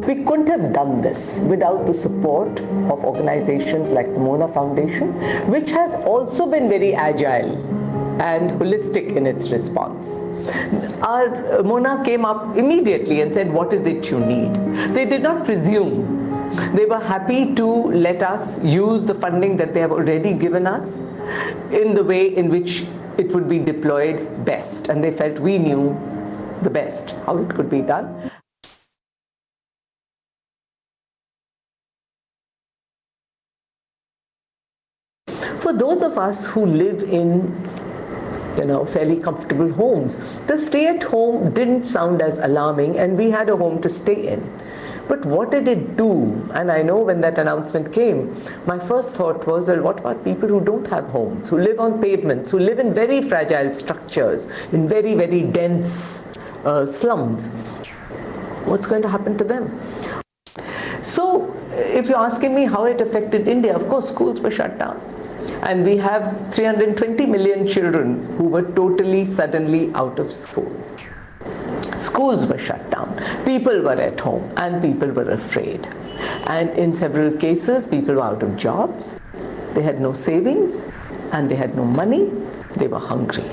We couldn't have done this without the support of organizations like the Mona Foundation, which has also been very agile and holistic in its response. Our Mona came up immediately and said, what is it you need? They did not presume. They were happy to let us use the funding that they have already given us in the way in which it would be deployed best. And they felt we knew the best, how it could be done. For those of us who live in fairly comfortable homes, the stay at home didn't sound as alarming, and we had a home to stay in. But what did it do? And I know when that announcement came, my first thought was, well, what about people who don't have homes, who live on pavements, who live in very fragile structures, in very, very dense slums? What's going to happen to them? So if you're asking me how it affected India, of course, schools were shut down. And we have 320 million children who were totally, suddenly out of school. Schools were shut down. People were at home and people were afraid. And in several cases, people were out of jobs. They had no savings and they had no money. They were hungry.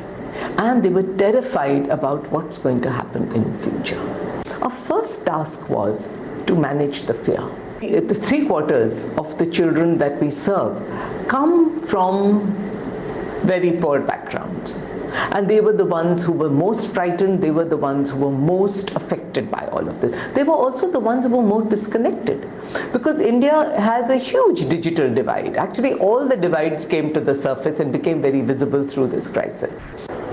And they were terrified about what's going to happen in the future. Our first task was to manage the fear. The 3/4 of the children that we serve come from very poor backgrounds. And they were the ones who were most frightened. They were the ones who were most affected by all of this. They were also the ones who were more disconnected, because India has a huge digital divide. Actually, all the divides came to the surface and became very visible through this crisis.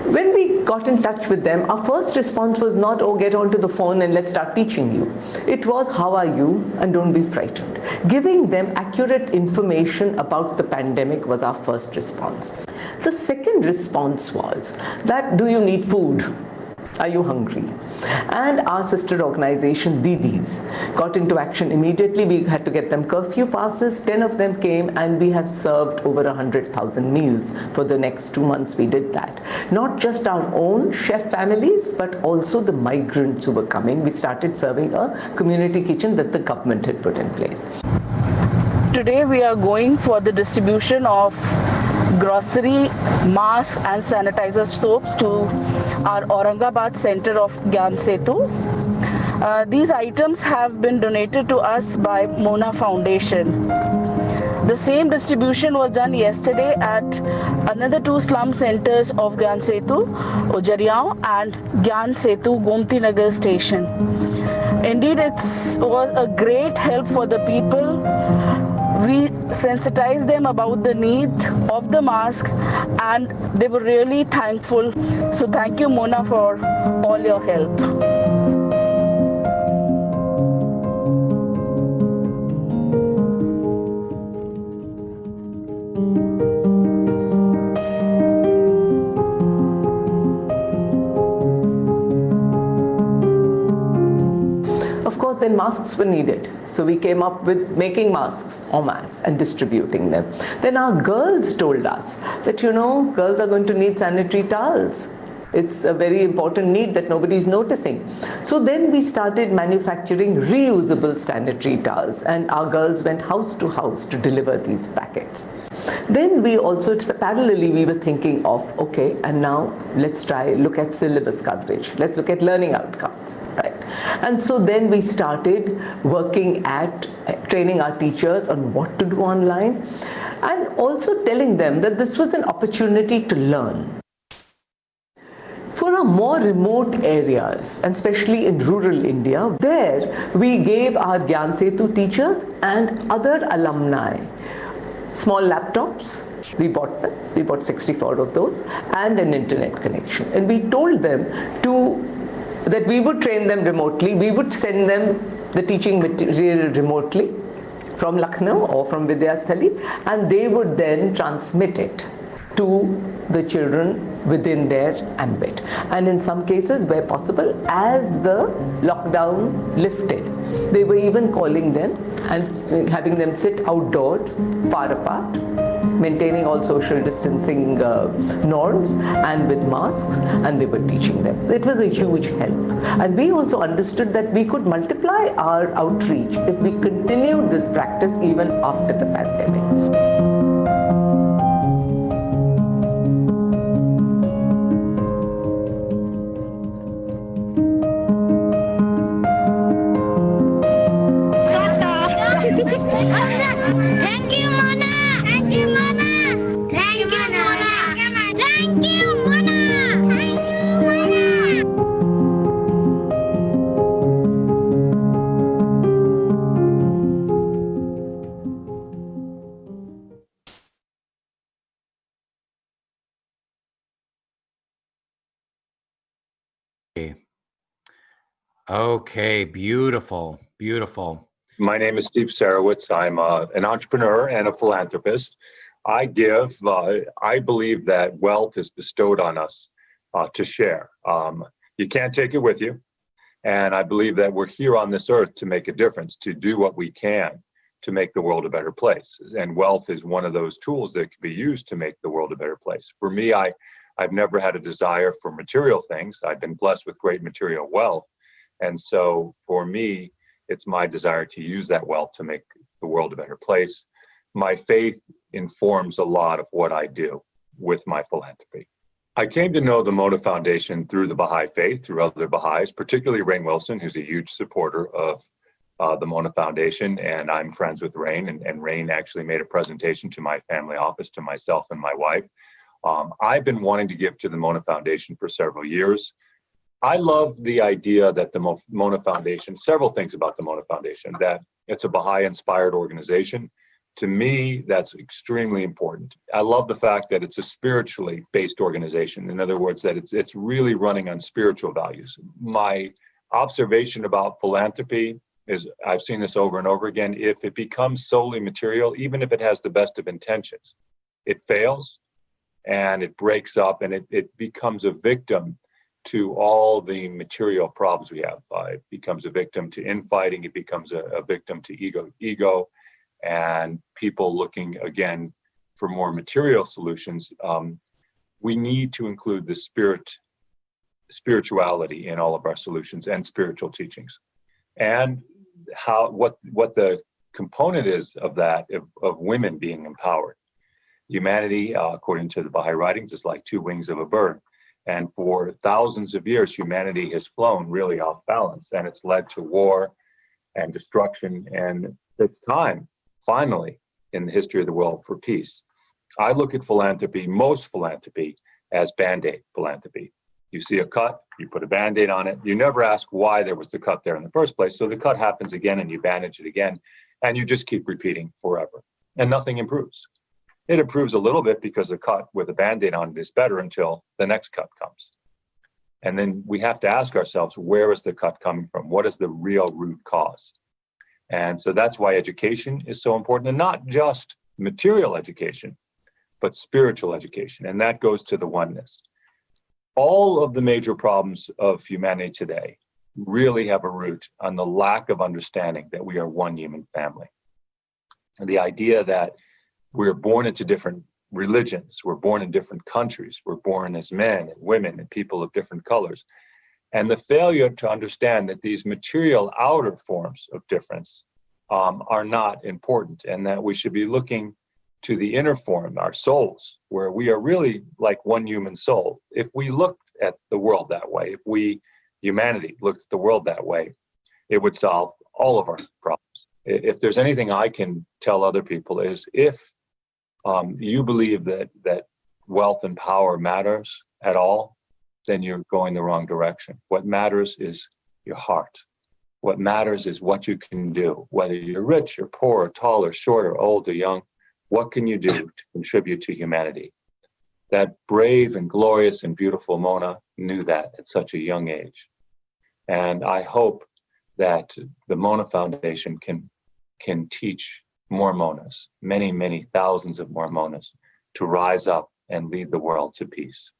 When we got in touch with them, our first response was not, oh, get onto the phone and let's start teaching you. It was, how are you? And don't be frightened. Giving them accurate information about the pandemic was our first response. The second response was that, do you need food? Are you hungry? And our sister organization, Didis, got into action immediately. We had to get them curfew passes. 10 of them came, and we have served over 100,000 meals for the next 2 months. We did that. Not just our own chef families, but also the migrants who were coming. We started serving a community kitchen that the government had put in place. Today we are going for the distribution of grocery, masks and sanitizer soaps to our Aurangabad center of Gyan Setu. These items have been donated to us by Mona Foundation. The same distribution was done yesterday at another 2 slum centers of Gyan Setu, Ojariao and Gyan Setu, Gomti Nagar station. Indeed, it was a great help for the people. We sensitized them about the need of the mask and they were really thankful. So thank you, Mona, for all your help. Then masks were needed. So we came up with making masks en masse and distributing them. Then our girls told us that, girls are going to need sanitary towels. It's a very important need that nobody is noticing. So then we started manufacturing reusable sanitary towels, and our girls went house to house to deliver these packets. Then we also, parallelly, we were thinking of, okay, and now let's look at syllabus coverage. Let's look at learning outcomes, right? And so then we started working at training our teachers on what to do online, and also telling them that this was an opportunity to learn. For our more remote areas, and especially in rural India, there we gave our Gyan Setu teachers and other alumni small laptops. We bought them. We bought 64 of those and an internet connection. And we told them that we would train them remotely. We would send them the teaching material remotely from Lucknow or from Vidyasthali, and they would then transmit it to the children within their ambit. And in some cases, where possible, as the lockdown lifted, they were even calling them and having them sit outdoors, far apart, maintaining all social distancing norms and with masks, and they were teaching them. It was a huge help. And we also understood that we could multiply our outreach if we continued this practice even after the pandemic. Thank you, Mona. Thank you, Mona. Thank you, Mona. Thank you, Mona. Thank you, Mona. Okay, beautiful, beautiful. My name is Steve Sarowitz. I'm an entrepreneur and a philanthropist. I believe that wealth is bestowed on us to share. You can't take it with you. And I believe that we're here on this earth to make a difference, to do what we can to make the world a better place. And wealth is one of those tools that can be used to make the world a better place. For me, I've never had a desire for material things. I've been blessed with great material wealth. And so for me, it's my desire to use that wealth to make the world a better place. My faith informs a lot of what I do with my philanthropy. I came to know the Mona Foundation through the Baha'i faith, through other Baha'is, particularly Rainn Wilson, who's a huge supporter of the Mona Foundation. And I'm friends with Rainn, and Rainn actually made a presentation to my family office, to myself and my wife. I've been wanting to give to the Mona Foundation for several years. I love the idea that the Mona Foundation, several things about the Mona Foundation, that it's a Baha'i-inspired organization, To me, that's extremely important. I love the fact that it's a spiritually based organization. In other words, that it's really running on spiritual values. My observation about philanthropy is, I've seen this over and over again, if it becomes solely material, even if it has the best of intentions, it fails and it breaks up, and it becomes a victim to all the material problems we have. It becomes a victim to infighting. It becomes a victim to ego, and people looking again for more material solutions. We need to include the spirituality in all of our solutions and spiritual teachings, and what the component is of that, of women being empowered. Humanity, according to the Baha'i writings, is like two wings of a bird. And for thousands of years, humanity has flown really off balance, and it's led to war and destruction. And it's time, finally, in the history of the world, for peace. I look at philanthropy, most philanthropy, as Band-Aid philanthropy. You see a cut, you put a Band-Aid on it. You never ask why there was the cut there in the first place. So the cut happens again, and you bandage it again, and you just keep repeating forever. And nothing improves. It improves a little bit because the cut with a Band-Aid on it is better until the next cut comes. And then we have to ask ourselves, where is the cut coming from? What is the real root cause? And so that's why education is so important, and not just material education, but spiritual education. And that goes to the oneness. All of the major problems of humanity today really have a root on the lack of understanding that we are one human family. And the idea that we're born into different religions, we're born in different countries, we're born as men and women and people of different colors. And the failure to understand that these material outer forms of difference are not important, and that we should be looking to the inner form, our souls, where we are really like one human soul. If we looked at the world that way, if humanity looked at the world that way, it would solve all of our problems. If there's anything I can tell other people is, if you believe that wealth and power matters at all, then you're going the wrong direction. What matters is your heart. What matters is what you can do, whether you're rich or poor or tall or short or old or young. What can you do to contribute to humanity? That brave and glorious and beautiful Mona knew that at such a young age. And I hope that the Mona Foundation can teach more Monas, many, many thousands of more Monas, to rise up and lead the world to peace.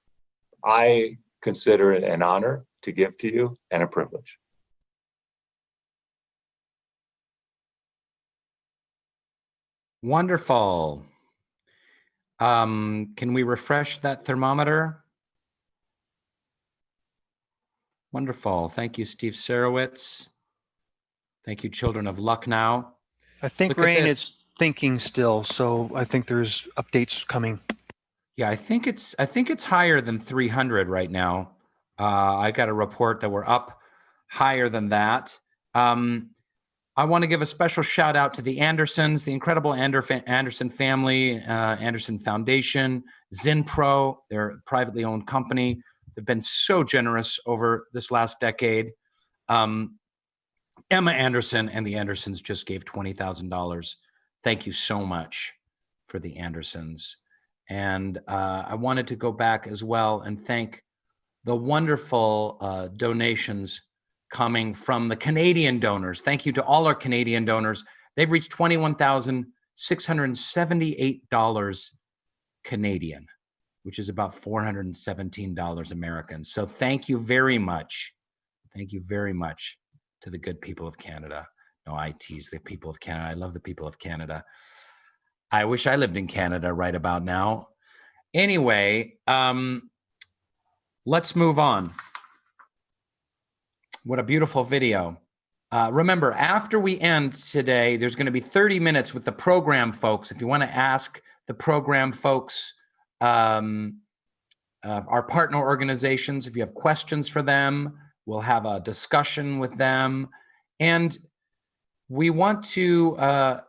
I consider it an honor to give to you, and a privilege. Wonderful. Can we refresh that thermometer? Wonderful. Thank you, Steve Sarowitz. Thank you, Children of Lucknow. I think Rainn is thinking still, so I think there's updates coming. Yeah, I think it's higher than 300 right now. I got a report that we're up higher than that. I want to give a special shout out to the Andersons, the incredible Anderson family, Anderson Foundation, Zinpro, their privately owned company. They've been so generous over this last decade. Emma Anderson and the Andersons just gave $20,000. Thank you so much for the Andersons. And I wanted to go back as well and thank the wonderful donations coming from the Canadian donors. Thank you to all our Canadian donors. They've reached $21,678 Canadian, which is about $417 American. So thank you very much. Thank you very much to the good people of Canada. No, I tease the people of Canada. I love the people of Canada. I wish I lived in Canada right about now. Anyway, let's move on. What a beautiful video. Remember, after we end today, there's going to be 30 minutes with the program folks. If you want to ask the program folks, our partner organizations, if you have questions for them, we'll have a discussion with them. And we want to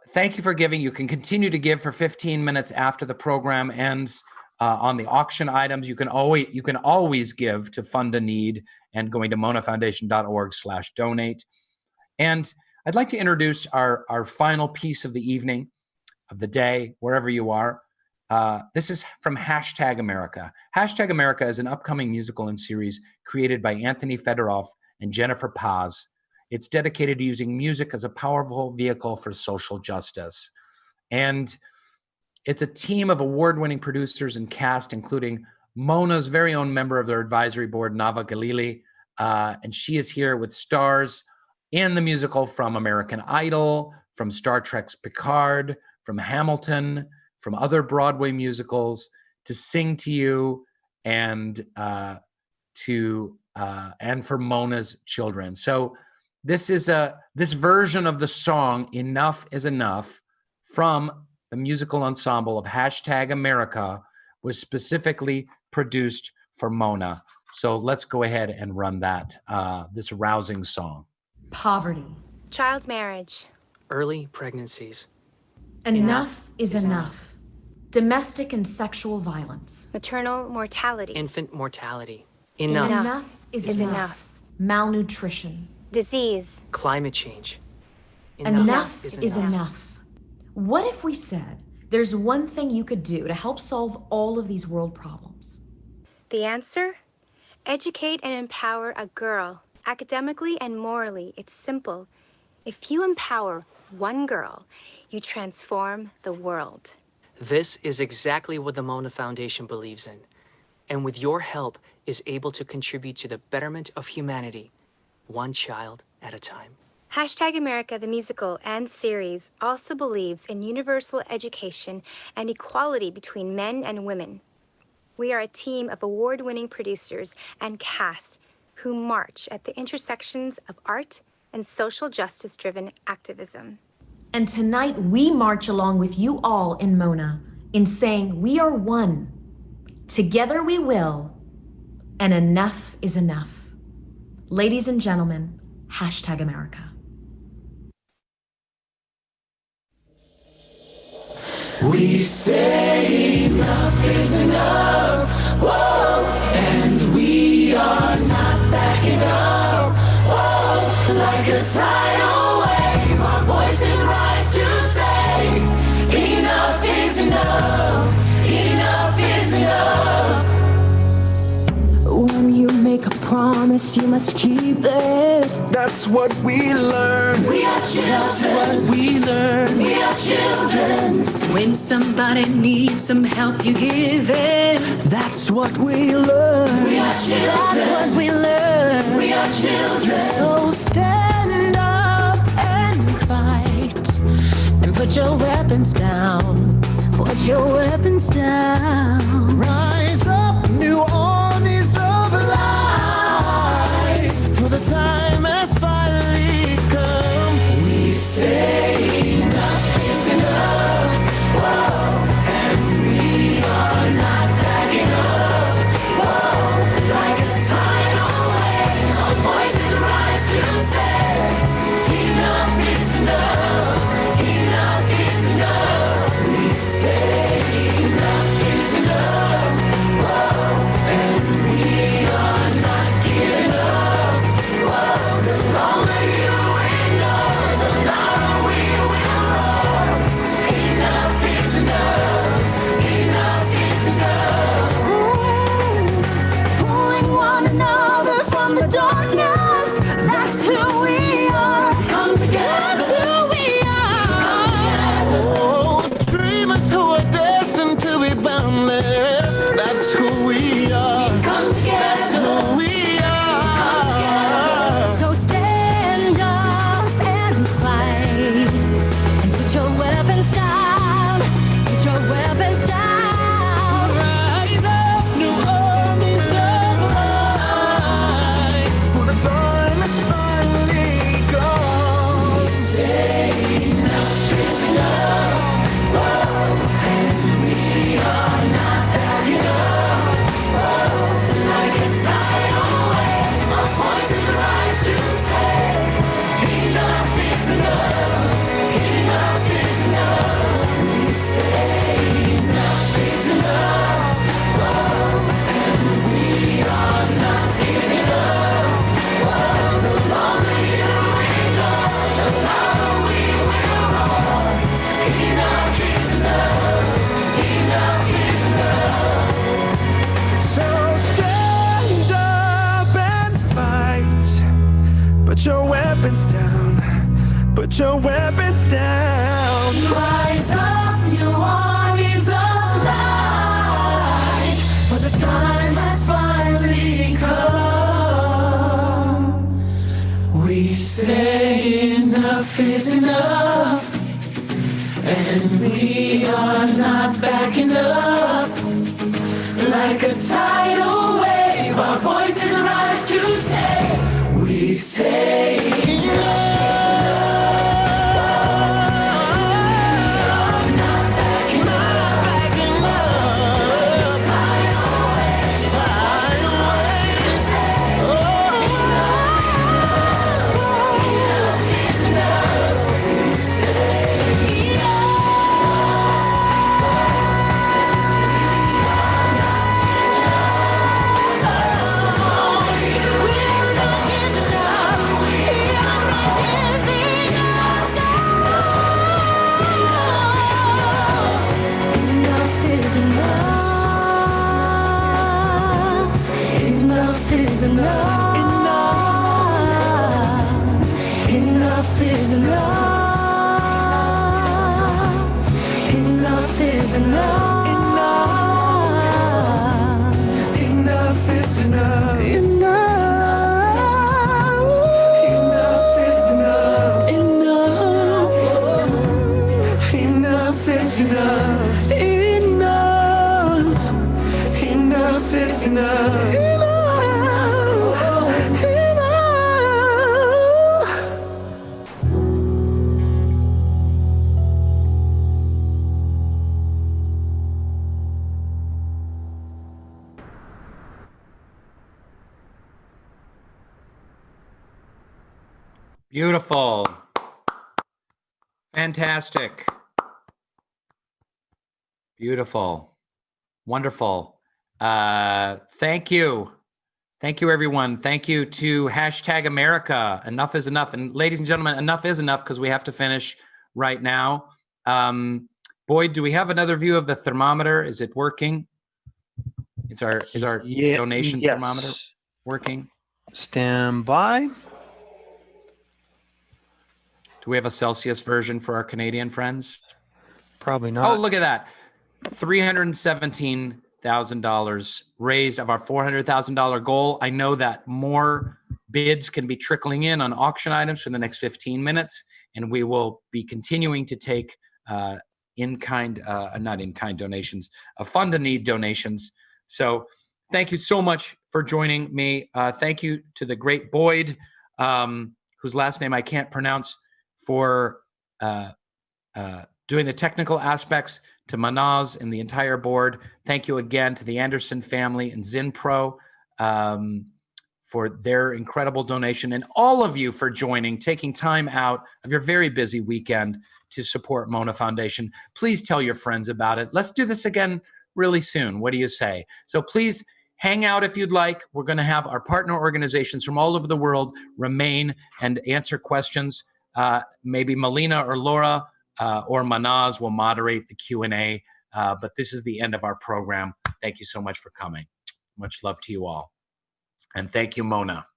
thank you for giving. You can continue to give for 15 minutes after the program ends. On the auction items, you can always give to fund a need and going to monafoundation.org/donate. And I'd like to introduce our final piece of the evening. of the day, wherever you are. This is from Hashtag America. Hashtag America is an upcoming musical and series created by Anthony Fedorov and Jennifer Paz. It's dedicated to using music as a powerful vehicle for social justice. And it's a team of award-winning producers and cast, including Mona's very own member of their advisory board, Nava Galili. And she is here with stars in the musical from American Idol, from Star Trek's Picard, from Hamilton, from other Broadway musicals, to sing to you and for Mona's children. So this is this version of the song "Enough Is Enough" from the musical ensemble of Hashtag America was specifically produced for Mona. So let's go ahead and run that, this rousing song. Poverty. Child marriage. Early pregnancies. Enough is enough. Domestic and sexual violence. Maternal mortality. Infant mortality. Enough is enough. Malnutrition. Disease. Climate change. Enough is enough. What if we said there's one thing you could do to help solve all of these world problems? The answer? Educate and empower a girl. Academically and morally, it's simple. If you empower one girl, you transform the world. This is exactly what the Mona Foundation believes in, and with your help is able to contribute to the betterment of humanity, one child at a time. Hashtag America, the musical and series, also believes in universal education and equality between men and women. We are a team of award-winning producers and cast who march at the intersections of art and social justice-driven activism. And tonight we march along with you all in Mona in saying we are one. Together we will, and enough is enough. Ladies and gentlemen, Hashtag America. We say enough is enough, whoa, and we are not backing up, whoa, like a tidal wave, our voices rise to say, enough is enough, enough is enough. When you make a promise, you must keep it. That's what we learn. We are children. That's what we learn. We are children. When somebody needs some help, you give it. That's what we learn. We are children. That's what we learn. We are children. So stand up and fight, and put your weapons down. Put your weapons down. Rise up, new armies of light. For the time has finally come. We say enough is enough. Whoa, and we are not backing up. Whoa, like a tidal wave, our voices rise to say, enough is enough. Enough is enough. We say enough is enough. Whoa, and we are not giving up. Whoa, the longer you ignore, the louder we will roar. Enough is enough. Enough is enough. Pulling one another from the darkness. That's who we are. Come together. That's who we are. Oh, dreamers who are destined to be boundless. That's who we are. Come together. That's who we are. So stand up and fight, and put your weapons down. Put your weapons down. Rise up, new armies of light. For the time has finally come. We say enough is enough. Whoa, and we are not backing up. weapons down. Put your weapons down. Rise up, your armies of light. For the time has finally come. We say enough is enough. And we are not backing up. Like a tidal wave, our voices rise to say, we say enough. Beautiful. Fantastic. Beautiful. Wonderful. Thank you. Thank you, everyone. Thank you to #America. Enough is enough. And ladies and gentlemen, enough is enough because we have to finish right now. Boyd, do we have another view of the thermometer? Is it working? Is our donation thermometer working? Stand by. Do we have a Celsius version for our Canadian friends? Probably not. Oh, look at that. $317,000 raised of our $400,000 goal. I know that more bids can be trickling in on auction items for the next 15 minutes, and we will be continuing to take not in-kind donations, fund-a-need donations. So thank you so much for joining me. Thank you to the great Boyd, whose last name I can't pronounce, for doing the technical aspects, to Manaz and the entire board. Thank you again to the Anderson family and Zinpro for their incredible donation, and all of you for joining, taking time out of your very busy weekend to support Mona Foundation. Please tell your friends about it. Let's do this again really soon. What do you say? So please hang out if you'd like. We're going to have our partner organizations from all over the world remain and answer questions. Maybe Melina or Laura or Manaz will moderate the Q&A, but this is the end of our program. Thank you so much for coming. Much love to you all. And thank you, Mona.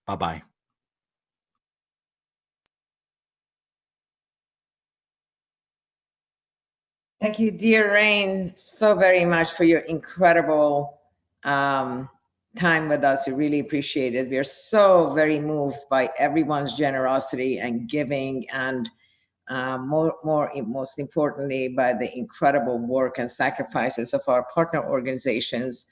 Bye-bye. Thank you, dear Rainn, so very much for your incredible time with us. We really appreciate it. We are so very moved by everyone's generosity and giving, and most importantly, by the incredible work and sacrifices of our partner organizations.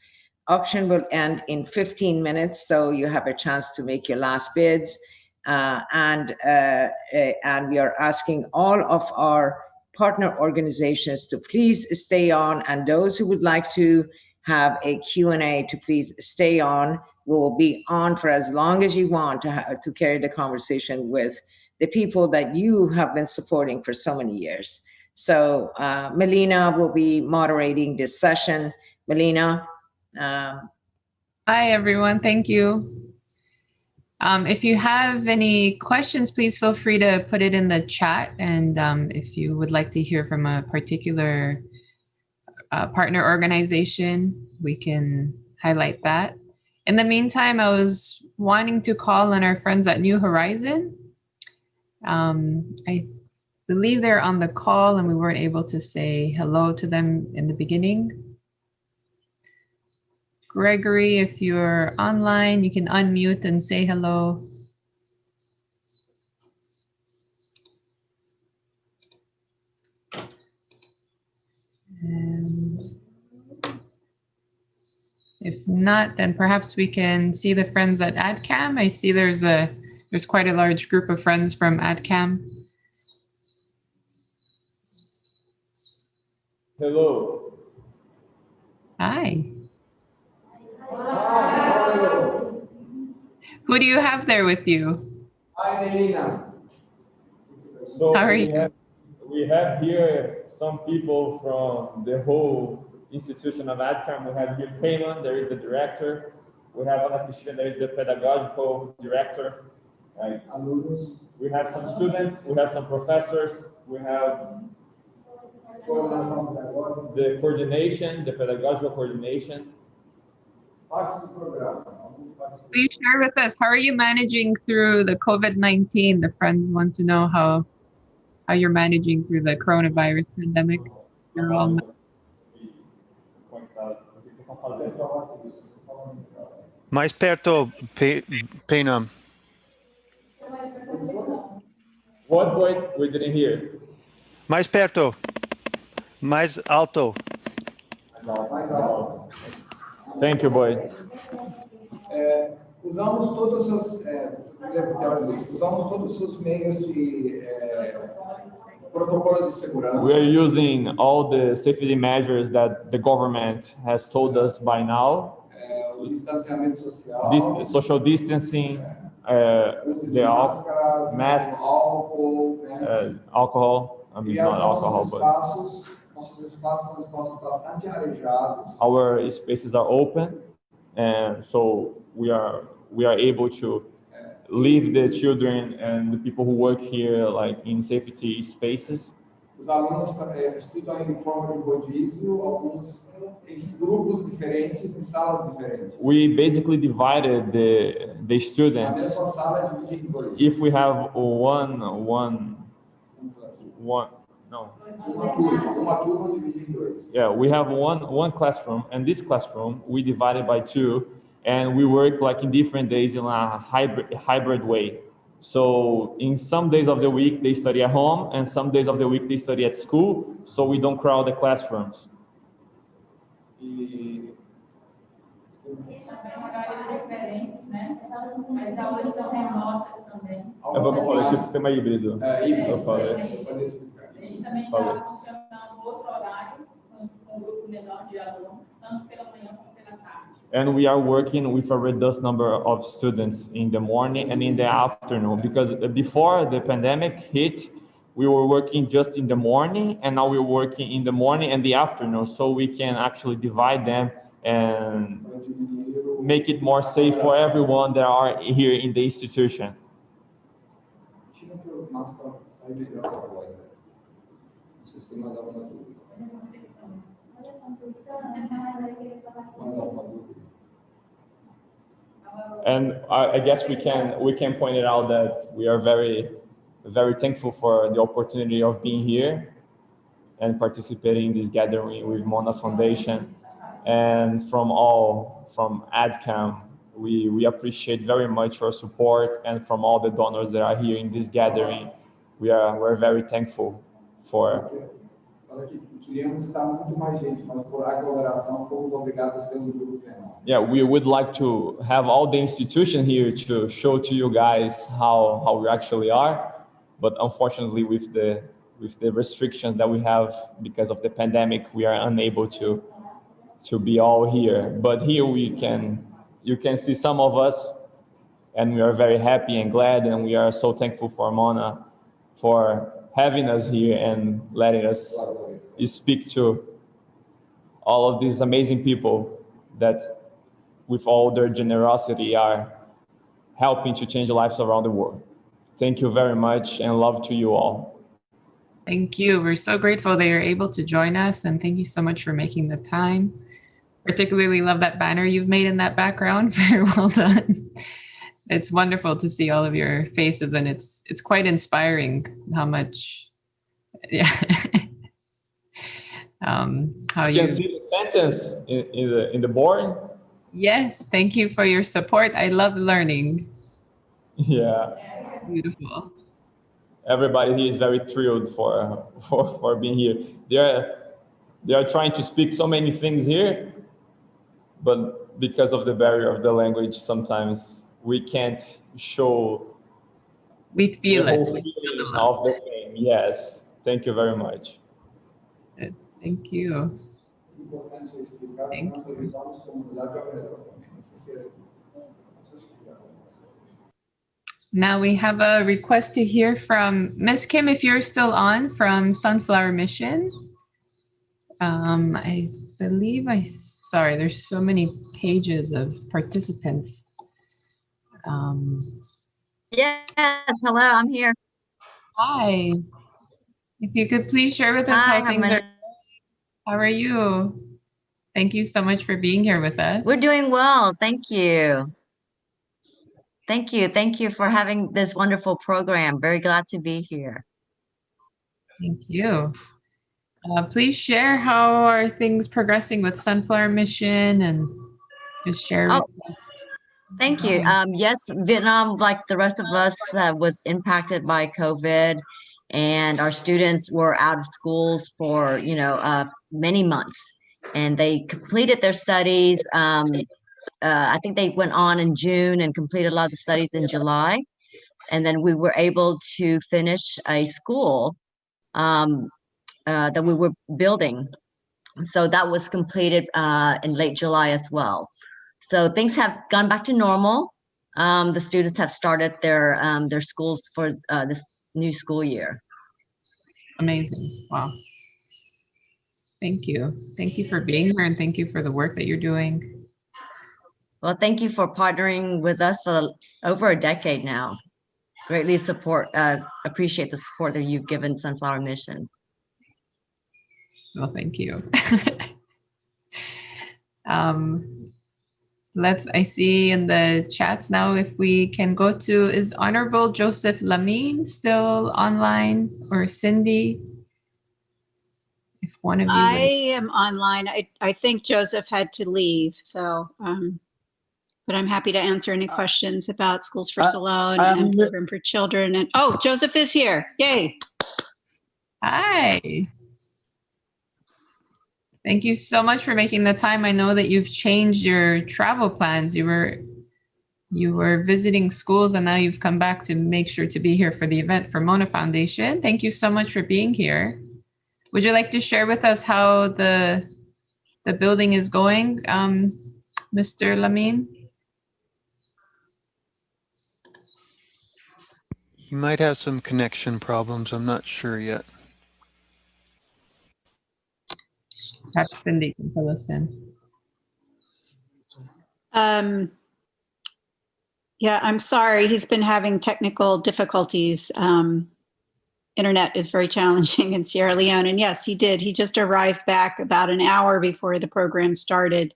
Auction will end in 15 minutes, so you have a chance to make your last bids. And we are asking all of our partner organizations to please stay on, and those who would like to have a Q&A to please stay on. We will be on for as long as you want to carry the conversation with the people that you have been supporting for so many years. So Melina will be moderating this session. Melina. Hi, everyone. Thank you. If you have any questions, please feel free to put it in the chat. And if you would like to hear from a particular partner organization, we can highlight that. In the meantime, I was wanting to call on our friends at New Horizon. I believe they're on the call and we weren't able to say hello to them in the beginning. Gregory, if you're online, you can unmute and say hello. And if not, then perhaps we can see the friends at AdCam. I see there's quite a large group of friends from AdCam. Hello. Hi. Who do you have there with you? Hi, Melina. So How are you? We have here some people from the whole institution of AdCam. We have here Payman, there is the director. We have Ana Cristina, there is the pedagogical director. We have some students, we have some professors, we have the coordination, the pedagogical coordination. Please share with us, how are you managing through the COVID-19? The friends want to know how you're managing through the coronavirus pandemic. You're all... Mais perto, Pena. What, boy? We didn't hear. Mais perto. Mais alto. Thank you, boy. Usamos todos os meios de protocolo de segurança. We are using all the safety measures that the government has told us by now. O distanciamento social. Social distancing, the masks, alcohol. I mean, not alcohol, but our spaces are open, and so we are able to leave the children and the people who work here like in safety spaces. Os alunos estudam em forma de rodízio, alguns em grupos diferentes, em salas diferentes. We basically divided the students. A mesma sala dividida em dois. If we have one, no. Uma turma dividida em dois. Yeah, we have one classroom, and this classroom we divided by two, and we work like in different days in a hybrid way. So in some days of the week they study at home, and some days of the week they study at school, so we don't crowd the classrooms. Vamos falar que o sistema é híbrido. Eu falei. A gente também está funcionando outro horário, com um grupo menor de alunos, tanto pela manhã como pela tarde. And we are working with a reduced number of students in the morning and in the afternoon, because before the pandemic hit, we were working just in the morning, and now we're working in the morning and the afternoon, so we can actually divide them and make it more safe for everyone that are here in the institution. And I guess we can point it out that we are very, very thankful for the opportunity of being here and participating in this gathering with Mona Foundation, and from AdCam, we appreciate very much your support, and from all the donors that are here in this gathering, we're very thankful for. Yeah, we would like to have all the institution here to show to you guys how we actually are, but unfortunately with the restrictions that we have because of the pandemic, we are unable to be all here. But here you can see some of us, and we are very happy and glad, and we are so thankful for Mona for having us here and letting us speak to all of these amazing people that with all their generosity are helping to change lives around the world. Thank you very much, and love to you all. Thank you. We're so grateful that you're able to join us, and thank you so much for making the time. Particularly love that banner you've made in that background. Very well done. It's wonderful to see all of your faces, and it's quite inspiring how much, yeah, how You can you. see the sentence in the board. Yes, thank you for your support. I love learning. Yeah. Beautiful. Everybody here is very thrilled for being here. They are trying to speak so many things here, but because of the barrier of the language, sometimes we can't show we feel the it. whole feeling of the thing. Yes. Thank you very much. Thank you. Thank you. Now we have a request to hear from Miss Kim, if you're still on, from Sunflower Mission. I believe sorry, there's so many pages of participants. Yes, hello, I'm here. Hi. If you could please share with us how things are. How are you? Thank you so much for being here with us. We're doing well, thank you. Thank you. Thank you for having this wonderful program. Very glad to be here. Thank you. Please share how are things progressing with Sunflower Mission, and just share with us. Thank you. Yes, Vietnam, like the rest of us, was impacted by COVID, and our students were out of schools for, many months, and they completed their studies. I think they went on in June and completed a lot of the studies in July. And then we were able to finish a school that we were building. So that was completed in late July as well. So things have gone back to normal. The students have started their schools for this new school year. Amazing. Wow. Thank you. Thank you for being here, and thank you for the work that you're doing. Well, thank you for partnering with us for over a decade now. Greatly appreciate the support that you've given Sunflower Mission. Well, thank you. I see in the chats now if we can go to, is Honorable Joseph Lamine still online, or Cindy? If one of you I am online. I think Joseph had to leave, so but I'm happy to answer any questions about Schools for Salone and Program for Children. And Joseph is here. Yay. Hi. Thank you so much for making the time. I know that you've changed your travel plans. You were visiting schools, and now you've come back to make sure to be here for the event for Mona Foundation. Thank you so much for being here. Would you like to share with us how the building is going, Mr. Lamine? He might have some connection problems. I'm not sure yet. Perhaps Cindy can fill us in. Yeah, I'm sorry. He's been having technical difficulties. Internet is very challenging in Sierra Leone. And yes, he did. He just arrived back about an hour before the program started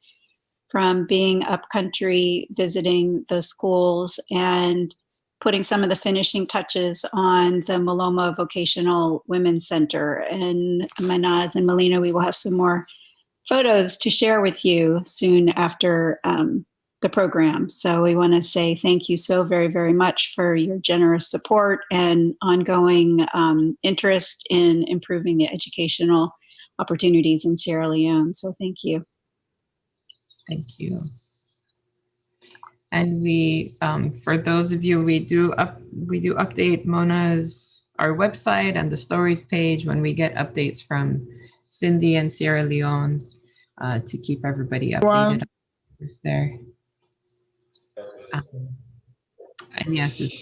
from being upcountry, visiting the schools and putting some of the finishing touches on the Maloma Vocational Women's Center. And Manaz and Melina, we will have some more photos to share with you soon after the program. So we want to say thank you so very, very much for your generous support and ongoing interest in improving the educational opportunities in Sierra Leone. So thank you. Thank you. And we, for those of you, we do update our website and the stories page when we get updates from Cindy and Sierra Leone to keep everybody updated. There. And yes, thank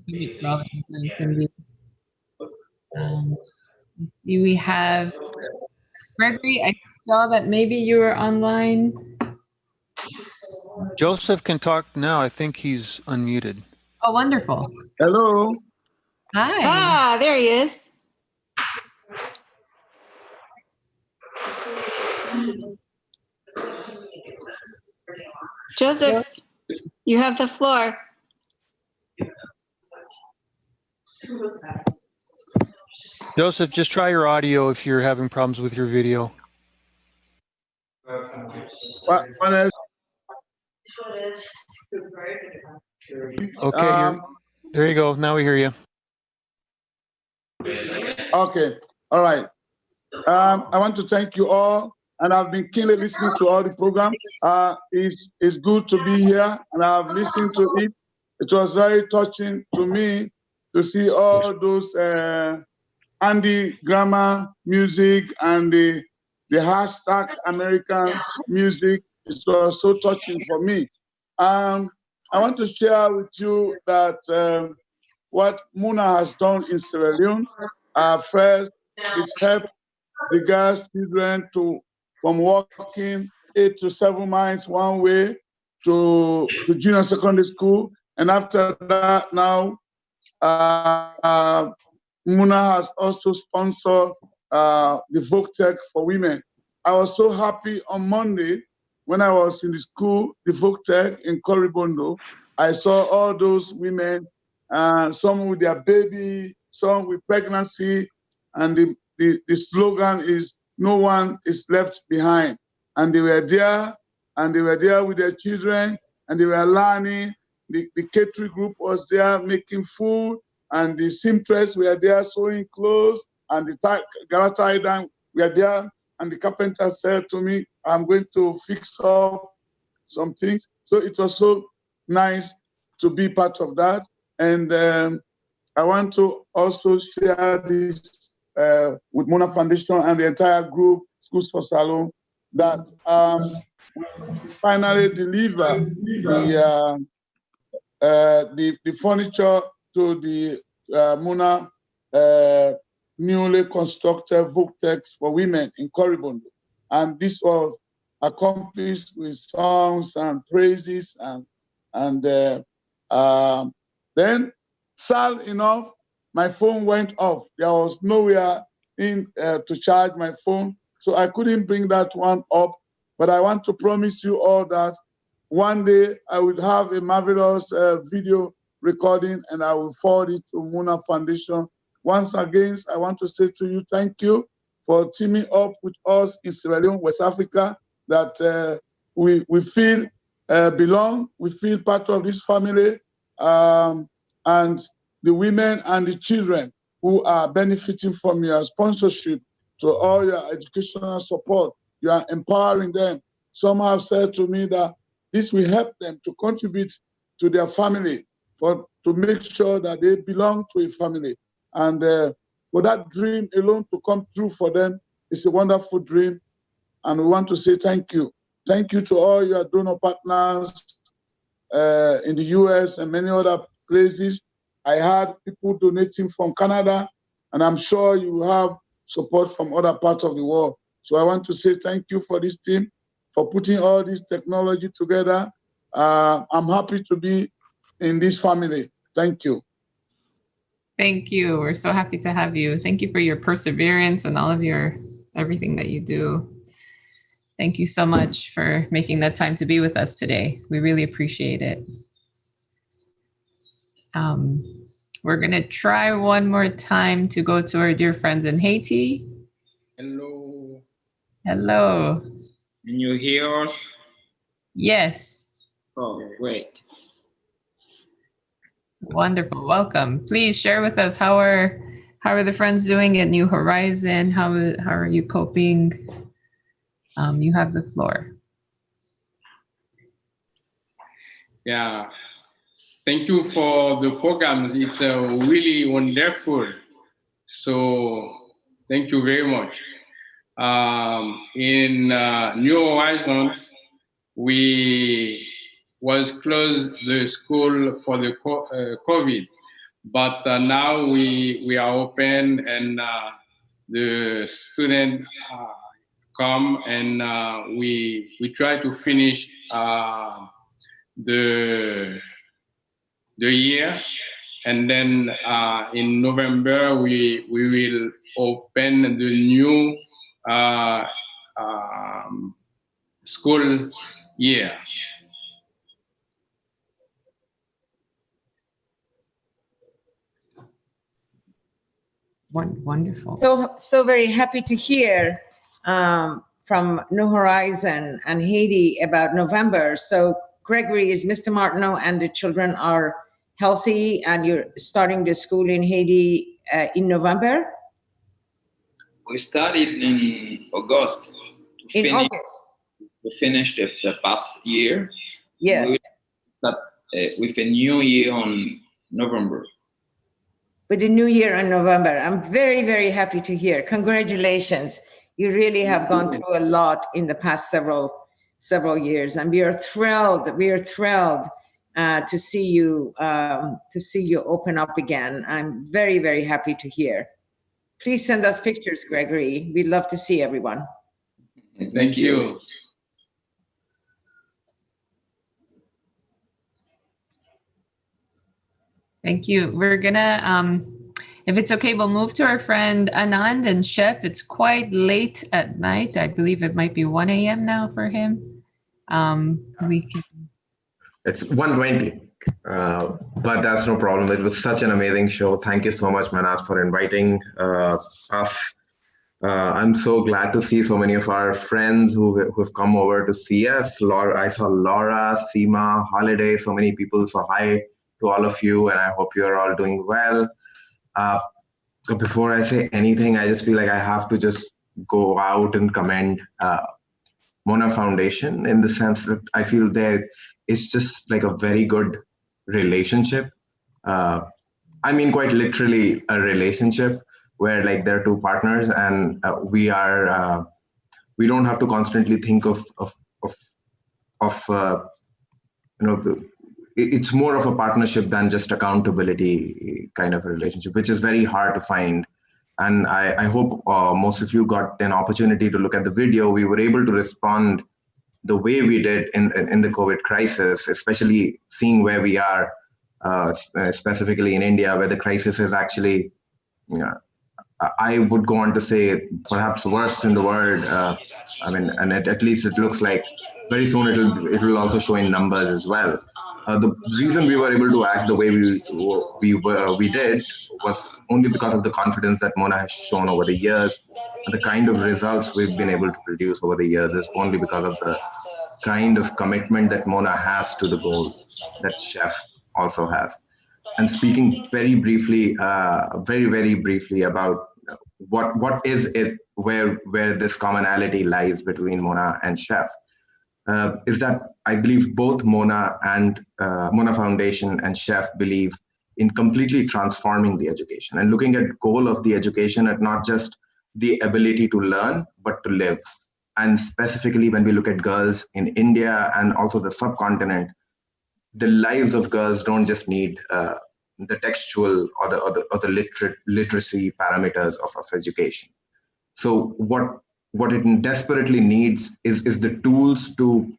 you for all that you've done, Cindy. We have Gregory. I saw that maybe you were online. Joseph can talk now. I think he's unmuted. Oh, wonderful. Hello. Hi. Ah, there he is. Joseph, You have the floor. Joseph, just try your audio if you're having problems with your video. Okay, there you go. Now we hear you. Okay, all right. I want to thank you all, and I've been keenly listening to all the program. It's good to be here, and I've listened to it. It was very touching to me to see all those Andy grammar music and the hashtag American music. It was so touching for me. I want to share with you that what Muna has done in Sierra Leone. First, it's helped the girls, children from walking 8 to 7 miles one way to junior secondary school. And after that, now Muna has also sponsored the VogueTech for women. I was so happy on Monday when I was in the school, the VogueTech in Coribondo. I saw all those women, some with their baby, some with pregnancy, and the slogan is "No one is left behind." And they were there, with their children, and they were learning. The catering group was there making food, and the seamstress were there sewing clothes, and the Gala tie down were there. And the carpenter said to me, "I'm going to fix up some things." So it was so nice to be part of that. And I want to also share this with Mona Foundation and the entire group, Schools for Salon, that finally deliver the furniture to the Mona newly constructed VogueTech for women in Coribondo. And this was accomplished with songs and praises, and then sad enough, my phone went off. There was nowhere to charge my phone, so I couldn't bring that one up. But I want to promise you all that one day I will have a marvelous video recording, and I will forward it to Muna Foundation. Once again, I want to say to you, thank you for teaming up with us in Sierra Leone, West Africa, that we feel belong, we feel part of this family, and the women and the children who are benefiting from your sponsorship, to all your educational support. You are empowering them. Some have said to me that this will help them to contribute to their family, to make sure that they belong to a family. And for that dream alone to come true for them, it's a wonderful dream. And we want to say thank you. Thank you to all your donor partners in the US and many other places. I had people donating from Canada, and I'm sure you will have support from other parts of the world. So I want to say thank you for this team, for putting all this technology together. I'm happy to be in this family. Thank you. Thank you. We're so happy to have you. Thank you for your perseverance and all of everything that you do. Thank you so much for making that time to be with us today. We really appreciate it. We're going to try one more time to go to our dear friends in Haiti. Hello. Hello. Can you hear us? Yes. Oh, great. Wonderful. Welcome. Please share with us how are the friends doing at New Horizon? How are you coping? You have the floor. Yeah. Thank you for the programs. It's really wonderful. So thank you very much. In New Horizon, we was closed the school for the COVID, but now we are open, and the students come, and we try to finish the year, and then in November we will open the new school year. Wonderful. So very happy to hear from New Horizon and Haiti about November. So Gregory, is Mr. Martineau and the children are healthy and you're starting the school in Haiti in November? We started in August. In August? We finished the past year. Yes. We start with a new year on November. With the new year in November. I'm very, very happy to hear. Congratulations. You really have gone through a lot in the past several years, and we are thrilled to see you open up again. I'm very, very happy to hear. Please send us pictures, Gregory. We'd love to see everyone. Thank you. Thank you. We're gonna, if it's okay, we'll move to our friend Anand and Chef. It's quite late at night. I believe it might be 1 a.m. now for him. We can. It's 1:20, but that's no problem. It was such an amazing show. Thank you so much, Manoj, for inviting us. I'm so glad to see so many of our friends who've come over to see us. I saw Laura, Seema, Holiday, so many people. So hi to all of you, and I hope you're all doing well. Before I say anything, I just feel like I have to just go out and commend Mona Foundation, in the sense that I feel that it's just like a very good relationship. I mean, quite literally a relationship where like there are two partners, and we don't have to constantly think of it's more of a partnership than just accountability kind of a relationship, which is very hard to find. And I hope most of you got an opportunity to look at the video. We were able to respond the way we did in the COVID crisis, especially seeing where we are, specifically in India, where the crisis is actually, I would go on to say, perhaps worst in the world. I mean, and at least it looks like very soon it will also show in numbers as well. The reason we were able to act the way we did was only because of the confidence that Mona has shown over the years, and the kind of results we've been able to produce over the years is only because of the kind of commitment that Mona has to the goals that Chef also has. And speaking very briefly, very briefly about what is it, where this commonality lies between Mona and Chef, is that I believe both Mona and Mona Foundation and Chef believe in completely transforming the education and looking at goal of the education at not just the ability to learn, but to live. And specifically when we look at girls in India and also the subcontinent, the lives of girls don't just need the textual or the literacy parameters of education. So what it desperately needs is the tools to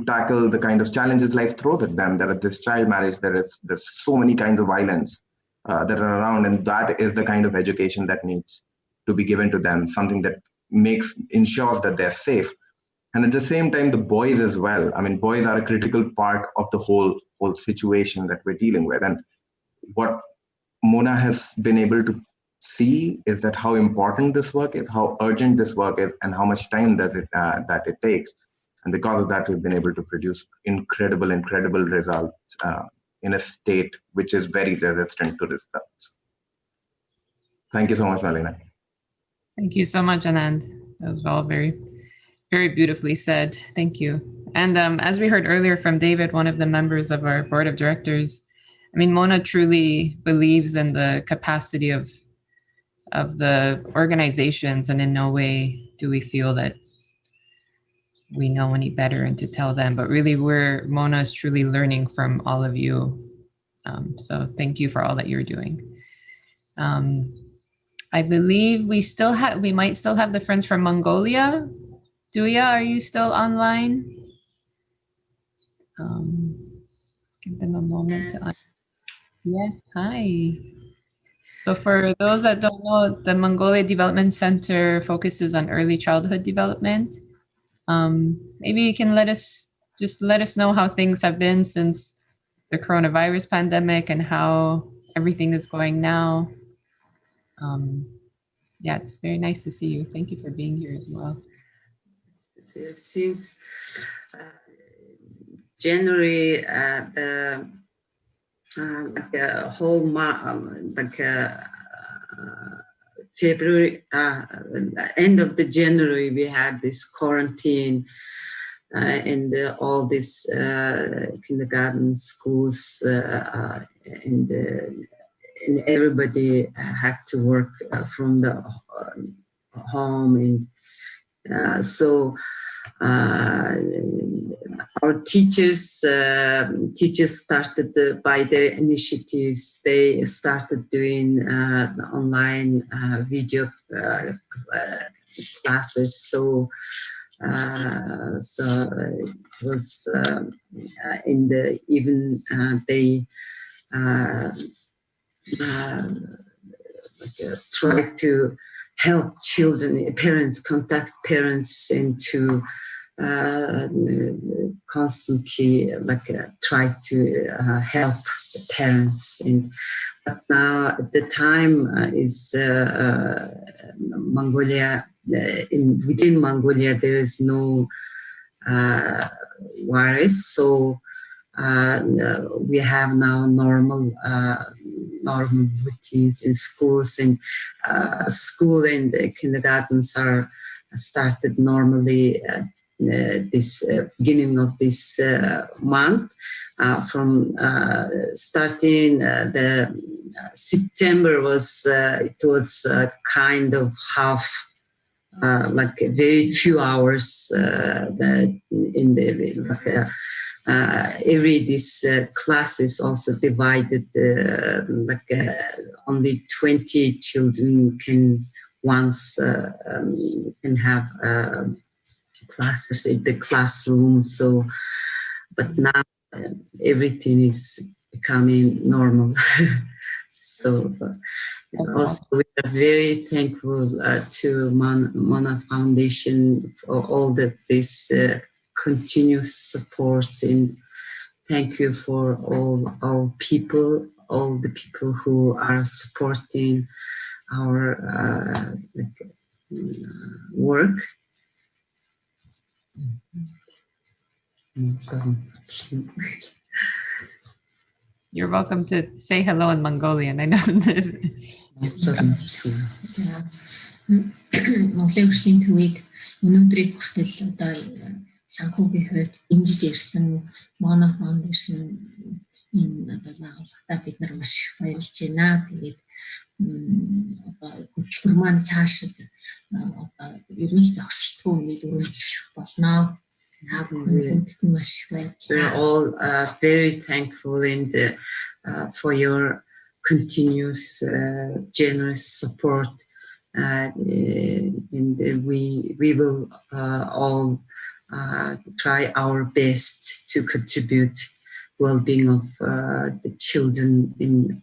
tackle the kind of challenges life throws at them. There are this child marriage, there's so many kinds of violence that are around, and that is the kind of education that needs to be given to them, something that ensures that they're safe. And at the same time, the boys as well. I mean, boys are a critical part of the whole situation that we're dealing with. And what Mona has been able to see is that how important this work is, how urgent this work is, and how much time that it takes. And because of that, we've been able to produce incredible results in a state which is very resistant to results. Thank you so much, Malina. Thank you so much, Anand. That was all very, very beautifully said. Thank you. And as we heard earlier from David, one of the members of our board of directors, I mean, Mona truly believes in the capacity of the organizations, and in no way do we feel that we know any better and to tell them, but really Mona is truly learning from all of you. So thank you for all that you're doing. I believe we might still have the friends from Mongolia. Duya, are you still online? Give them a moment. Yes, hi. So for those that don't know, the Mongolia Development Center focuses on early childhood development. Maybe you can let us know how things have been since the coronavirus pandemic and how everything is going now. Yeah, it's very nice to see you. Thank you for being here as well. Since January, the whole month, February, end of the January, we had this quarantine and all these kindergarten schools, and everybody had to work from the home, and so our teachers started by their initiatives. They started doing online video classes. So it was in the even they try to help children, parents, contact parents, and to constantly try to help the parents. But now the time is Mongolia. Within Mongolia, there is no virus, so we have now normal routines in schools, and school and kindergartens are started normally this beginning of this month. From starting the September was it was kind of half. Like very few hours in the every this class is also divided only 20 children can once can have classes in the classroom. So but now everything is becoming normal. So also, we are very thankful to Mona Foundation for all this continuous support, and thank you for all the people who are supporting our work. You're welcome to say hello in Mongolian. I know that. Монголын өршийн төвийг өнөөдрийг хүртэл одоо санхүүгийн хувьд дэмжиж ирсэн Mono Foundation энэ одоо байгууллагатаа бид нар маш их баярлж байна. Тэгээд хөтөлбөр маань цаашид одоо ерөнхий зогсолтгүй ингээд үргэлжлэх болно. We're all very thankful for your continuous generous support, and we will all try our best to contribute well-being of the children in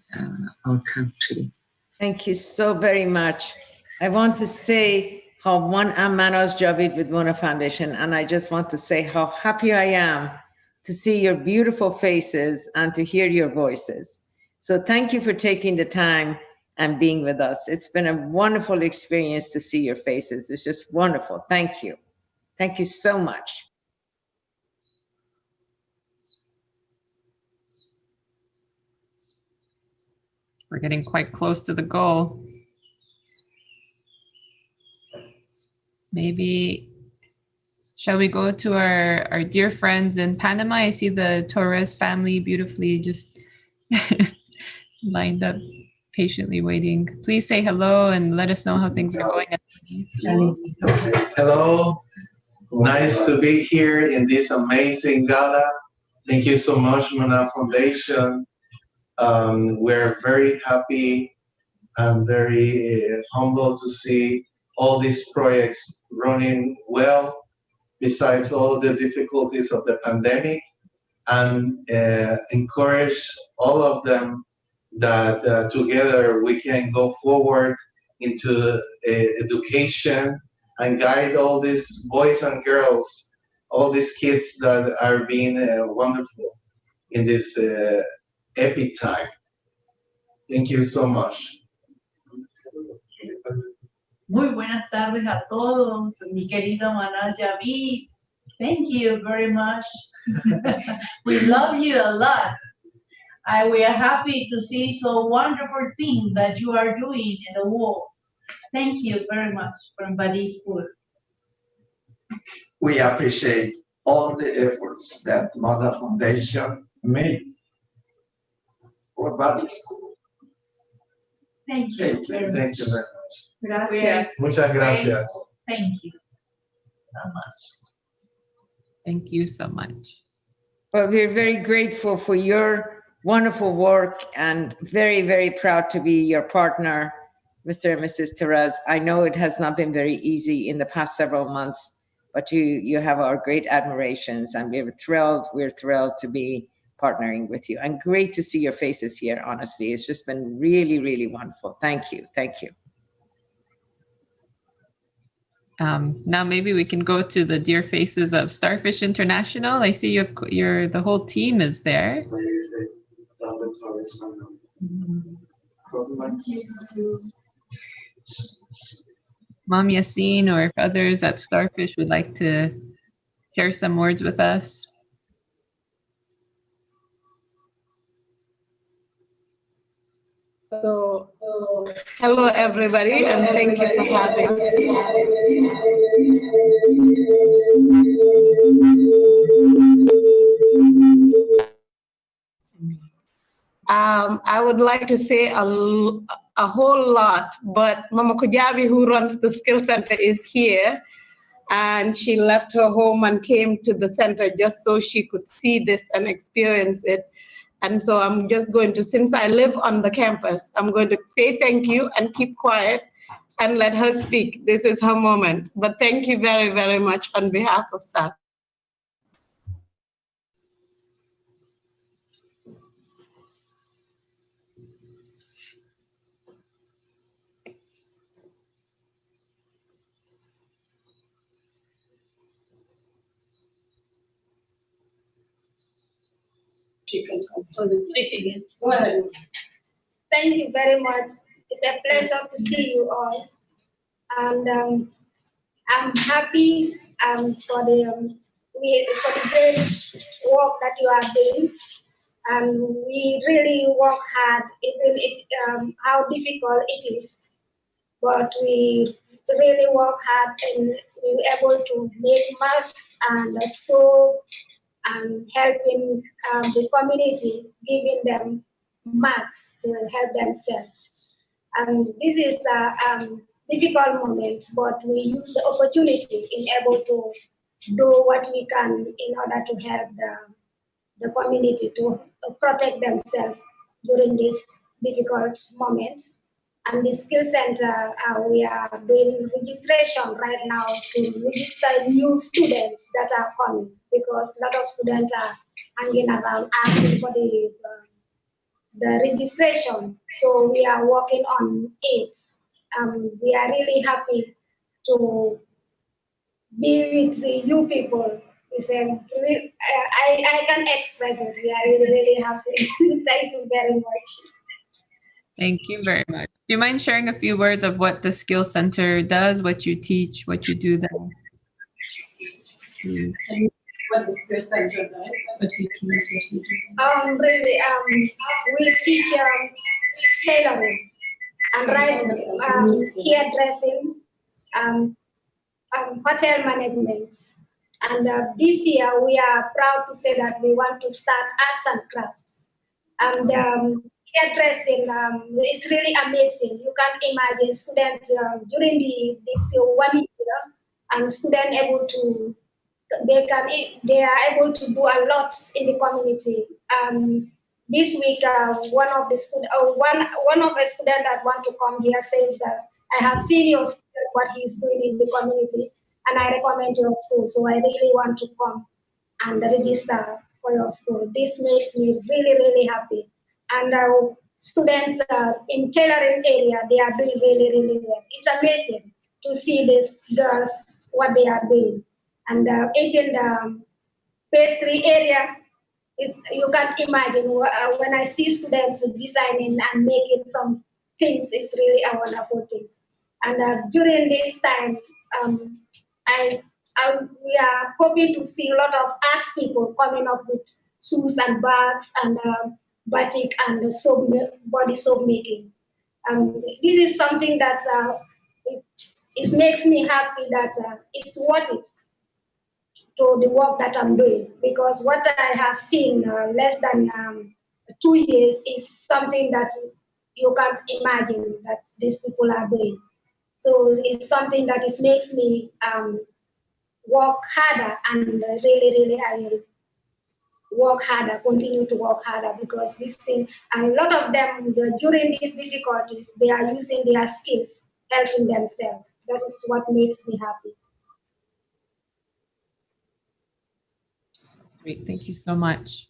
our country. Thank you so very much. I want to say how I'm Manos Javid with Mona Foundation, and I just want to say how happy I am to see your beautiful faces and to hear your voices. So thank you for taking the time and being with us. It's been a wonderful experience to see your faces. It's just wonderful. Thank you. Thank you so much. We're getting quite close to the goal. Maybe, shall we go to our dear friends in Panama? I see the Torres family beautifully just lined up, patiently waiting. Please say hello and let us know how things are going. Hello, nice to be here in this amazing gala. Thank you so much, Mona Foundation. We're very happy and very humbled to see all these projects running well, besides all the difficulties of the pandemic, and encourage all of them that together we can go forward into education and guide all these boys and girls, all these kids that are being wonderful in this epic time. Thank you so much. Muy buenas tardes a todos, mi querido Manuel Javid. Thank you very much. We love you a lot. We are happy to see so wonderful thing that you are doing in the world. Thank you very much from Bali School. We appreciate all the efforts that Mother Foundation made for Bali School. Thank you very much. Thank you very much. Gracias. Muchas gracias. Thank you so much. Thank you so much. Well, we're very grateful for your wonderful work and very, very proud to be your partner, Mr. and Mrs. Therese. I know it has not been very easy in the past several months, but you have our great admirations, and we're thrilled to be partnering with you. And great to see your faces here, honestly. It's just been really, really wonderful. Thank you. Thank you. Now maybe we can go to the dear faces of Starfish International. I see you have the whole team is there. Mom Yassine, or if others at Starfish would like to share some words with us. So, hello everybody, and thank you for having I would like to say a whole lot, but Mama Kujabi, who runs the Skill Center, is here, and she left her home and came to the center just so she could see this and experience it. And so I'm just going to, since I live on the campus, I'm going to say thank you and keep quiet and let her speak. This is her moment. But thank you very, very much on behalf of staff. Speak again. Go ahead. Thank you very much. It's a pleasure to see you all, and I'm happy for the great work that you are doing. We really work hard, even how difficult it is, but we really work hard and we're able to make masks and so helping the community, giving them masks to help themselves. This is a difficult moment, but we use the opportunity in able to do what we can in order to help the community to protect themselves during this difficult moment. And the Skill Center, we are doing registration right now to register new students that are coming, because a lot of students are hanging around asking for the registration. So we are working on it. We are really happy to be with you people. I can express it. We are really, really happy. Thank you very much. Thank you very much. Do you mind sharing a few words of what the Skill Center does, what you teach, what you do there? What the Skill Center does? What you teach, we teach tailoring and hairdressing, hotel management. And this year we are proud to say that we want to start arts and crafts. And hairdressing is really amazing. You can't imagine students during this 1 year, students able to they are able to do a lot in the community. This week, one of the student that want to come here says that I have seen your student, what he's doing in the community, and I recommend your school. So I really want to come and register for your school. This makes me really, really happy. And students in tailoring area, they are doing really, really well. It's amazing to see these girls, what they are doing. And even the pastry area, you can't imagine. When I see students designing and making some things, it's really a wonderful thing. And during this time, we are hoping to see a lot of arts people coming up with shoes and bags and batik and body soap making. This is something that it makes me happy that it's worth it to the work that I'm doing, because what I have seen less than 2 years is something that you can't imagine that these people are doing. So it's something that makes me work harder, and really I will work harder, continue to work harder, because this thing, and a lot of them during these difficulties, they are using their skills, helping themselves. That is what makes me happy. That's great. Thank you so much.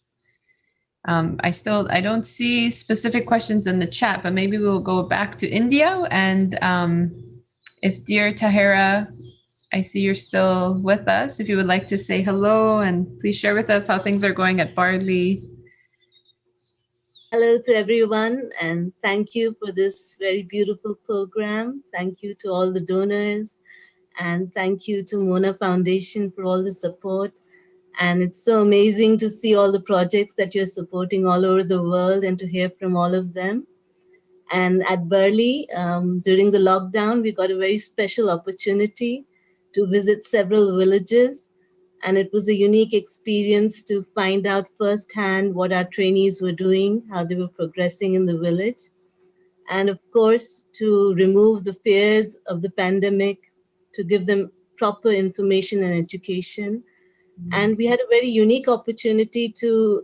I don't see specific questions in the chat, but maybe we'll go back to India. And if dear Tahira, I see you're still with us. If you would like to say hello, and please share with us how things are going at Bardley. Hello to everyone, and thank you for this very beautiful program. Thank you to all the donors, and thank you to Mona Foundation for all the support. And it's so amazing to see all the projects that you're supporting all over the world and to hear from all of them. And at Burley, during the lockdown, we got a very special opportunity to visit several villages. And it was a unique experience to find out firsthand what our trainees were doing, how they were progressing in the village. And of course, to remove the fears of the pandemic, to give them proper information and education. And we had a very unique opportunity to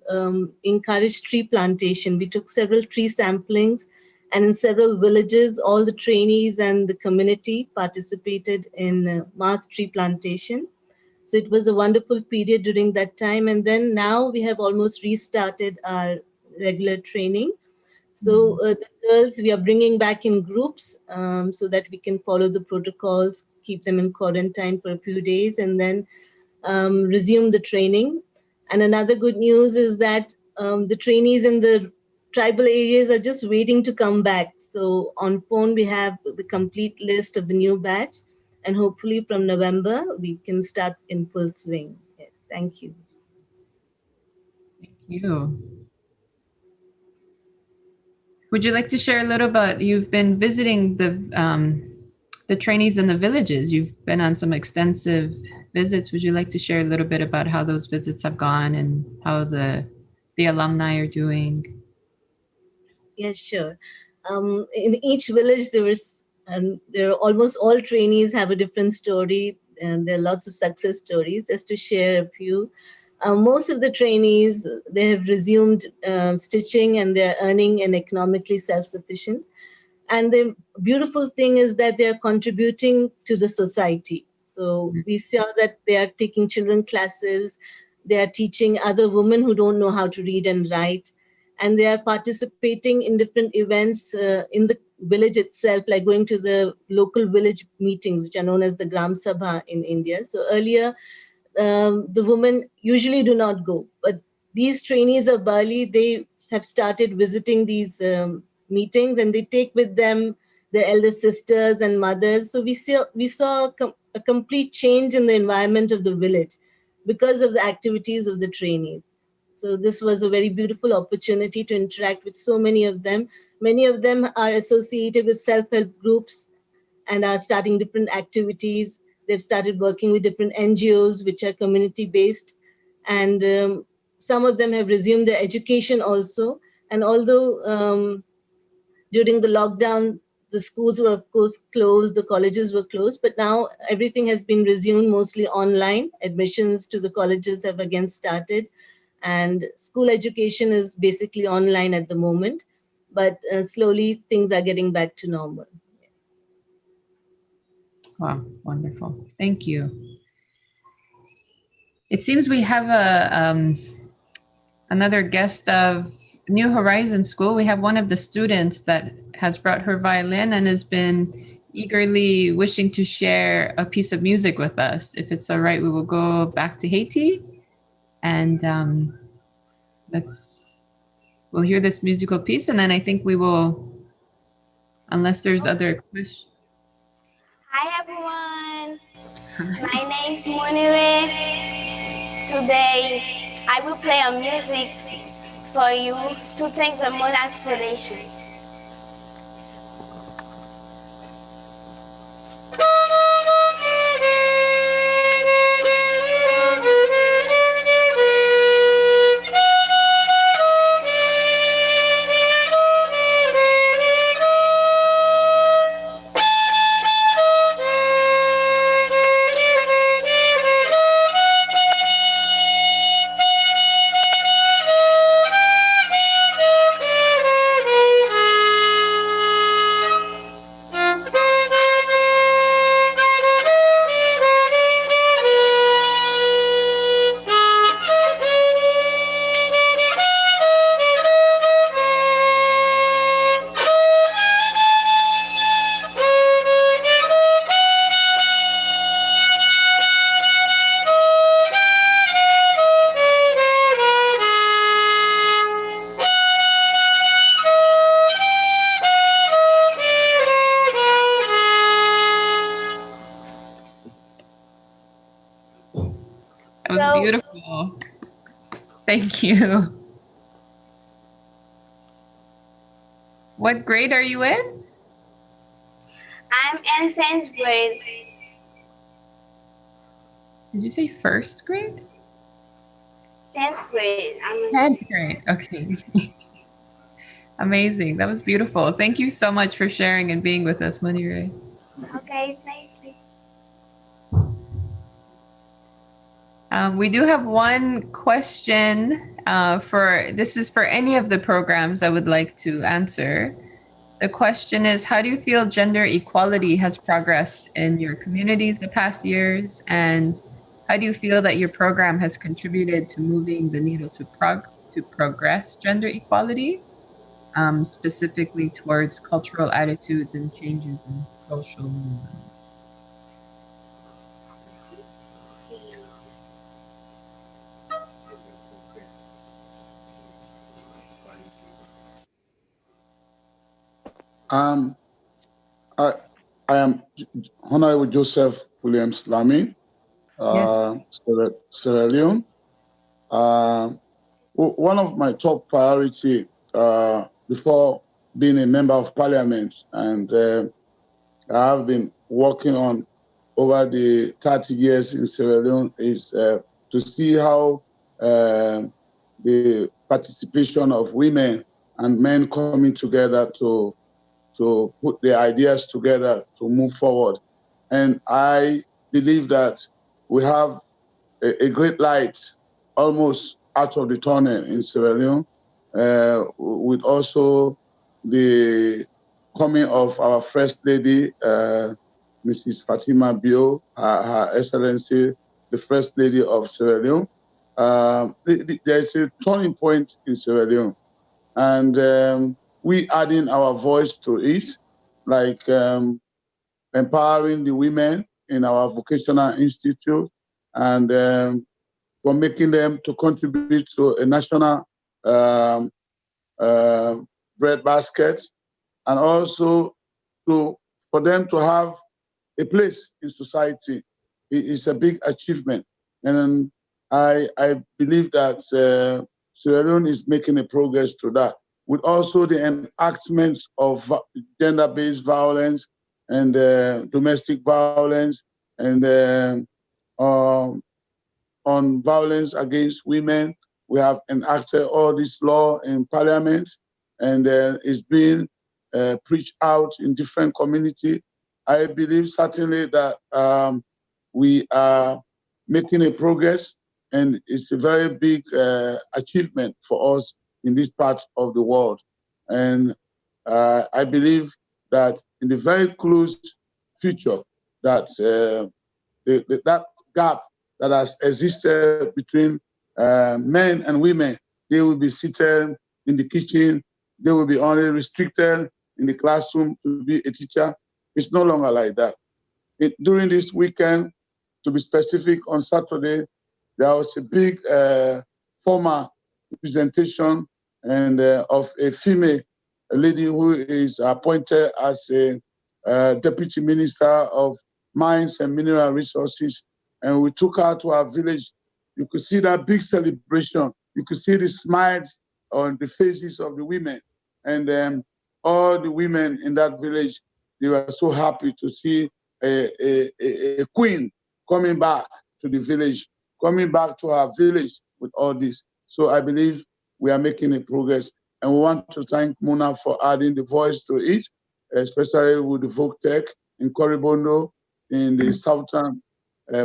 encourage tree plantation. We took several tree samplings, and in several villages, all the trainees and the community participated in mass tree plantation. So it was a wonderful period during that time. And then now we have almost restarted our regular training. So the girls, we are bringing back in groups so that we can follow the protocols, keep them in quarantine for a few days, and then resume the training. And another good news is that the trainees in the tribal areas are just waiting to come back. So on phone, we have the complete list of the new batch, and hopefully from November, we can start in full swing. Yes, thank you. Thank you. Would you like to share a little about, you've been visiting the trainees in the villages. You've been on some extensive visits. Would you like to share a little bit about how those visits have gone and how the alumni are doing? Yes, sure. In each village, there are almost all trainees have a different story, and there are lots of success stories. Just to share a few, most of the trainees, they have resumed stitching, and they're earning and economically self-sufficient. And the beautiful thing is that they're contributing to the society. So we saw that they are taking children classes, they are teaching other women who don't know how to read and write, and they are participating in different events in the village itself, like going to the local village meetings, which are known as the Gram Sabha in India. So earlier, the women usually do not go, but these trainees of Bali, they have started visiting these meetings, and they take with them their elder sisters and mothers. So we saw a complete change in the environment of the village because of the activities of the trainees. So this was a very beautiful opportunity to interact with so many of them. Many of them are associated with self-help groups and are starting different activities. They've started working with different NGOs, which are community-based. And some of them have resumed their education also. And although during the lockdown, the schools were, of course, closed, the colleges were closed, but now everything has been resumed mostly online. Admissions to the colleges have again started, and school education is basically online at the moment, but slowly things are getting back to normal. Wow, wonderful. Thank you. It seems we have another guest of New Horizon School. We have one of the students that has brought her violin and has been eagerly wishing to share a piece of music with us. If it's all right, we will go back to Haiti, and we'll hear this musical piece, and then I think we will, unless there's other questions. Hi everyone, my name is Munire. Today I will play a music for you to thank the moon aspirations. That was beautiful. Thank you. What grade are you in? I'm in 10th grade. Did you say first grade? 10th grade. I'm in 10th grade. Okay. Amazing. That was beautiful. Thank you so much for sharing and being with us, Munire. Okay, thank you. We do have one question this is for any of the programs I would like to answer. The question is, how do you feel gender equality has progressed in your communities the past years? And how do you feel that your program has contributed to moving the needle to progress gender equality, specifically towards cultural attitudes and changes in social movement? I am Honorable Joseph Williams Lamy, Sierra Leone. One of my top priority before being a member of parliament, and I have been working on over the 30 years in Sierra Leone, is to see how the participation of women and men coming together to put their ideas together to move forward. And I believe that we have a great light almost out of the tunnel in Sierra Leone, with also the coming of our First Lady, Mrs. Fatima Bio, Her Excellency, the First Lady of Sierra Leone. There's a turning point in Sierra Leone, and we adding our voice to it, like empowering the women in our vocational institute, and for making them to contribute to a national bread basket, and also for them to have a place in society. It's a big achievement, and I believe that Sierra Leone is making a progress to that, with also the enactment of gender-based violence and domestic violence, and on violence against women. We have enacted all this law in parliament, and it's being preached out in different communities. I believe certainly that we are making a progress, and it's a very big achievement for us in this part of the world. And I believe that in the very close future, that that gap that has existed between men and women, they will be seated in the kitchen, they will be only restricted in the classroom to be a teacher. It's no longer like that. During this weekend, to be specific, on Saturday, there was a big formal presentation and of a female lady who is appointed as a Deputy Minister of Mines and Mineral Resources, and we took her to our village. You could see that big celebration. You could see the smiles on the faces of the women. And all the women in that village, they were so happy to see a queen coming back to the village, coming back to our village with all this. So I believe we are making a progress. And we want to thank Mona for adding the voice to it, especially with the folk tech in Koribondo, in the southern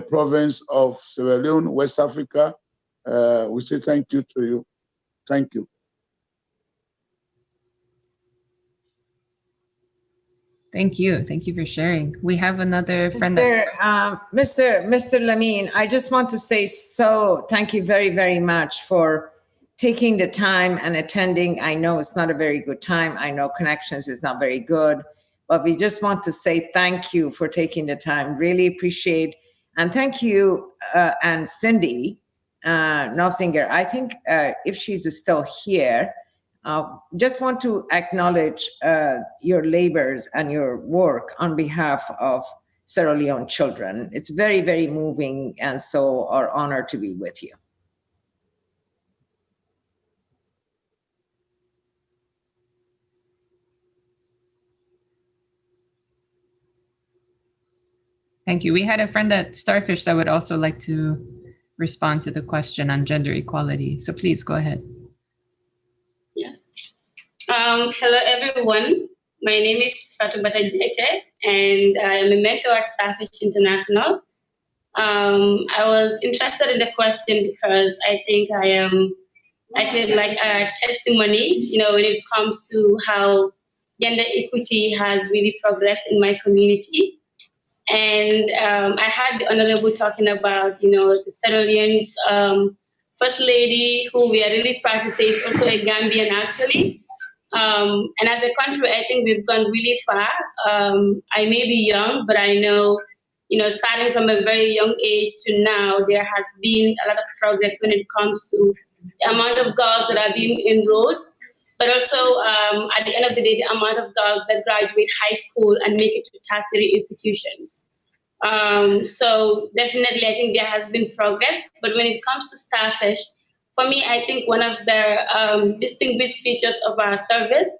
province of Sierra Leone, West Africa. We say thank you to you. Thank you. Thank you. Thank you for sharing. We have another friend. Mr. Lamine, I just want to say thank you very, very much for taking the time and attending. I know it's not a very good time. I know connections is not very good, but we just want to say thank you for taking the time. Really appreciate. And thank you, and Cindy Nofzinger. I think if she's still here, just want to acknowledge your labors and your work on behalf of Sierra Leone children. It's very, very moving, and so our honor to be with you. Thank you. We had a friend at Starfish that would also like to respond to the question on gender equality. So please go ahead. Yeah. Hello, everyone. My name is Fatubata Jete, and I am a mentor at Starfish International. I was interested in the question because I think I feel like a testimony, when it comes to how gender equity has really progressed in my community. And I had the Honorable talking about, the Sierra Leone's First Lady, who we are really proud to say is also a Gambian, actually. And as a country, I think we've gone really far. I may be young, but I know, starting from a very young age to now, there has been a lot of progress when it comes to the amount of girls that are being enrolled, but also at the end of the day, the amount of girls that graduate high school and make it to tertiary institutions. So definitely, I think there has been progress. But when it comes to Starfish, for me, I think one of the distinguished features of our service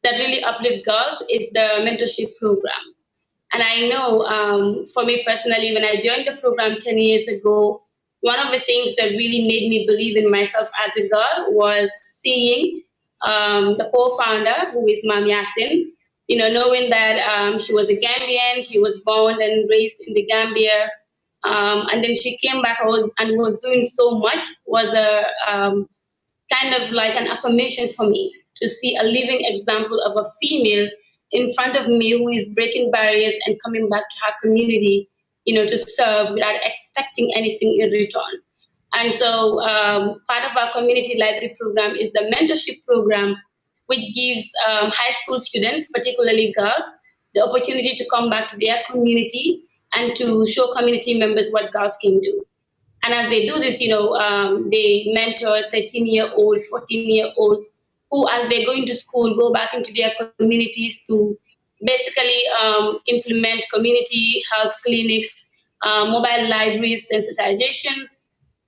that really uplift girls is the mentorship program. And I know for me personally, when I joined the program 10 years ago, one of the things that really made me believe in myself as a girl was seeing the co-founder, who is Mam Yasin, knowing that she was a Gambian, she was born and raised in the Gambia, and then she came back and was doing so much, was a kind of like an affirmation for me to see a living example of a female in front of me who is breaking barriers and coming back to her community, to serve without expecting anything in return. And so part of our community library program is the mentorship program, which gives high school students, particularly girls, the opportunity to come back to their community and to show community members what girls can do. And as they do this, they mentor 13-year-olds, 14-year-olds, who, as they go into school, go back into their communities to basically implement community health clinics, mobile libraries, sensitizations.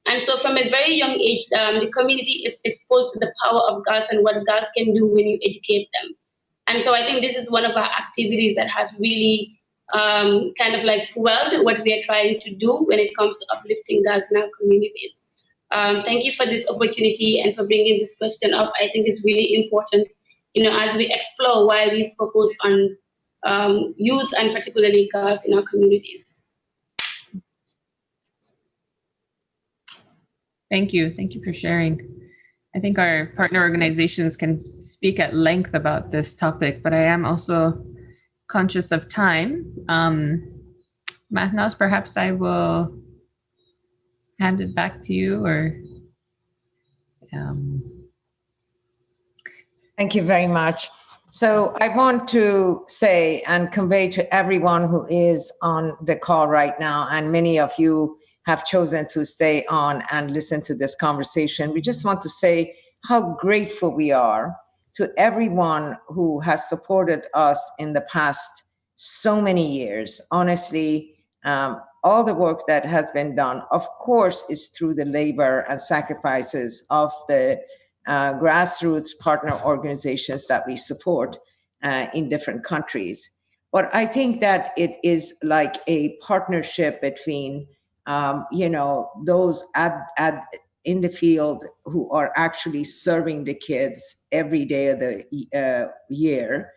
And so from a very young age, the community is exposed to the power of girls and what girls can do when you educate them. And so I think this is one of our activities that has really kind of like fueled what we are trying to do when it comes to uplifting girls in our communities. Thank you for this opportunity and for bringing this question up. I think it's really important, as we explore why we focus on youth and particularly girls in our communities. Thank you. Thank you for sharing. I think our partner organizations can speak at length about this topic, but I am also conscious of time. Mahnouz, perhaps I will hand it back to you, or Thank you very much. So I want to say and convey to everyone who is on the call right now, and many of you have chosen to stay on and listen to this conversation. We just want to say how grateful we are to everyone who has supported us in the past so many years. Honestly, all the work that has been done, of course, is through the labor and sacrifices of the grassroots partner organizations that we support in different countries. But I think that it is like a partnership between, those in the field who are actually serving the kids every day of the year.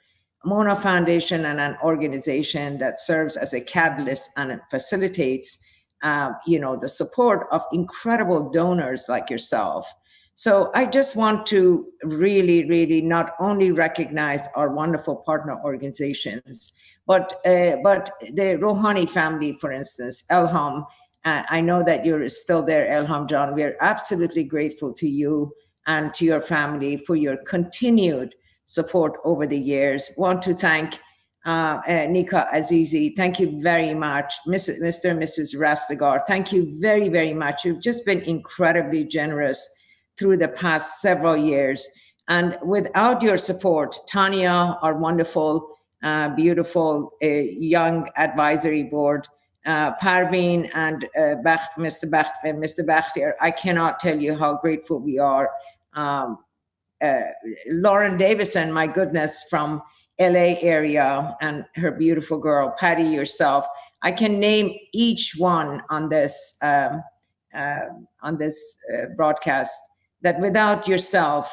Mona Foundation and an organization that serves as a catalyst and facilitates, the support of incredible donors like yourself. So I just want to really, really not only recognize our wonderful partner organizations, but the Rouhani family, for instance, Elham. I know that you're still there, Elham John. We're absolutely grateful to you and to your family for your continued support over the years. Want to thank Nika Azizi. Thank you very much. Mr. and Mrs. Rastegar, thank you very, very much. You've just been incredibly generous through the past several years. And without your support, Tanya, our wonderful, beautiful young advisory board, Parveen and Mr. Bakhtiar, I cannot tell you how grateful we are. Lauren Davison, my goodness, from LA area, and her beautiful girl, Patty, yourself. I can name each one on this broadcast, that without yourself,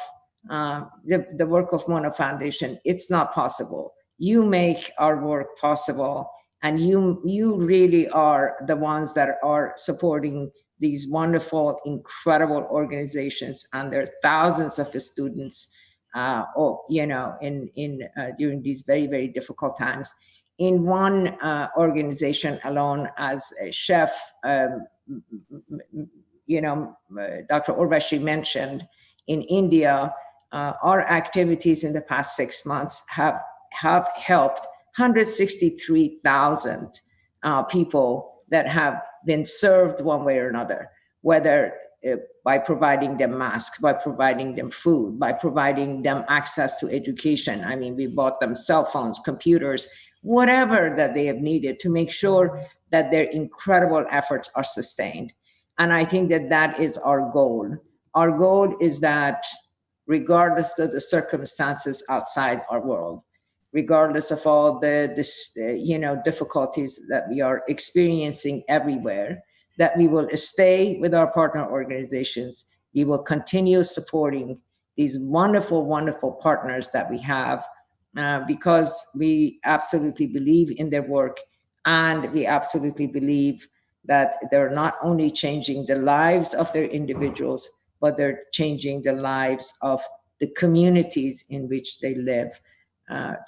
the work of Mona Foundation, it's not possible. You make our work possible, and you really are the ones that are supporting these wonderful, incredible organizations and their thousands of students, during these very, very difficult times. In one organization alone, as a chef, Dr. Urvashi mentioned, in India, our activities in the past 6 months have helped 163,000 people that have been served one way or another, whether by providing them masks, by providing them food, by providing them access to education. I mean, we bought them cell phones, computers, whatever that they have needed to make sure that their incredible efforts are sustained. And I think that that is our goal. Our goal is that regardless of the circumstances outside our world, regardless of all the difficulties that we are experiencing everywhere, that we will stay with our partner organizations. We will continue supporting these wonderful, wonderful partners that we have, because we absolutely believe in their work, and we absolutely believe that they're not only changing the lives of their individuals, but they're changing the lives of the communities in which they live.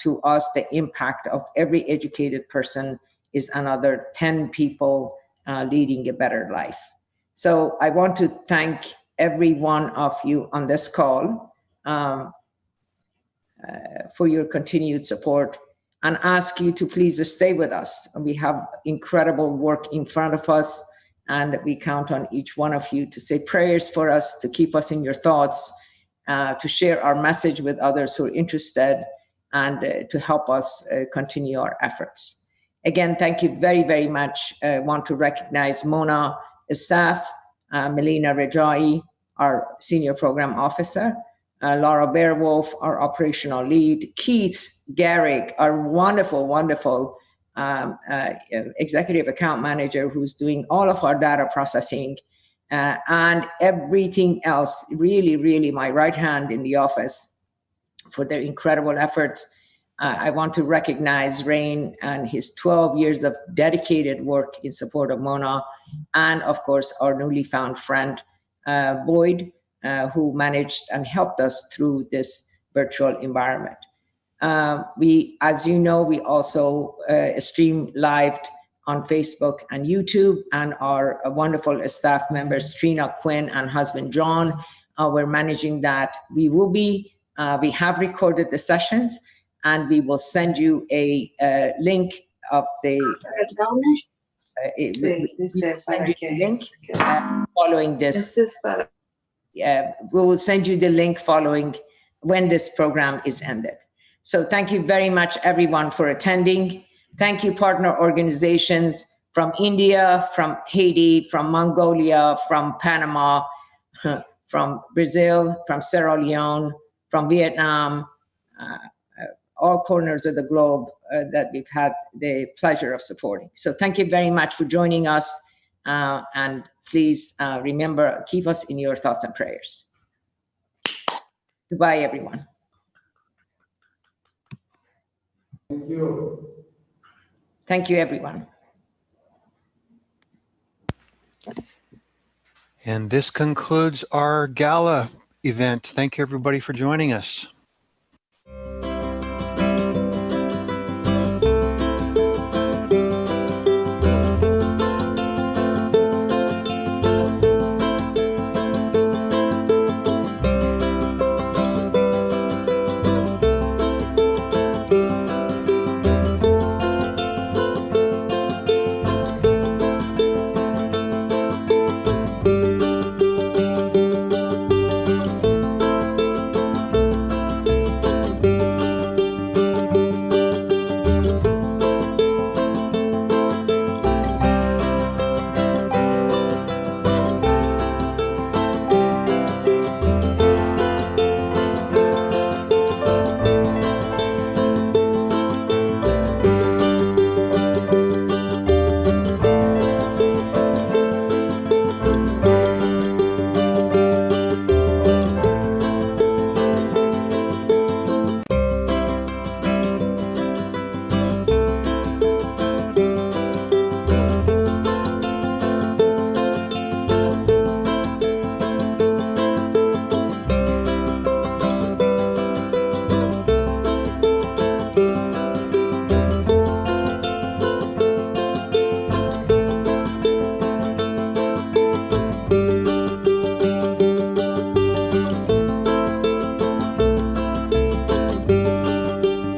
To us, the impact of every educated person is another 10 people leading a better life. So I want to thank every one of you on this call for your continued support, and ask you to please stay with us. We have incredible work in front of us, and we count on each one of you to say prayers for us, to keep us in your thoughts, to share our message with others who are interested, and to help us continue our efforts. Again, thank you very, very much. I want to recognize Mona staff, Melina Rajai, our Senior Program Officer, Laura Bearwolf, our Operational Lead, Keith Garrick, our wonderful, wonderful Executive Account Manager who's doing all of our data processing, and everything else, really, really my right hand in the office, for their incredible efforts. I want to recognize Rainn and his 12 years of dedicated work in support of Mona, and of course, our newly found friend, Boyd, who managed and helped us through this virtual environment. We, as you know, we also stream live on Facebook and YouTube, and our wonderful staff members, Trina Quinn and husband John, we're managing that. We will be, we have recorded the sessions, and we will send you a link of the link following this. We will send you the link following when this program is ended. So thank you very much, everyone, for attending. Thank you, partner organizations from India, from Haiti, from Mongolia, from Panama, from Brazil, from Sierra Leone, from Vietnam, all corners of the globe that we've had the pleasure of supporting. So thank you very much for joining us. And please remember, keep us in your thoughts and prayers. Goodbye, everyone. Thank you. Thank you, everyone. And this concludes our gala event. Thank you, everybody, for joining us.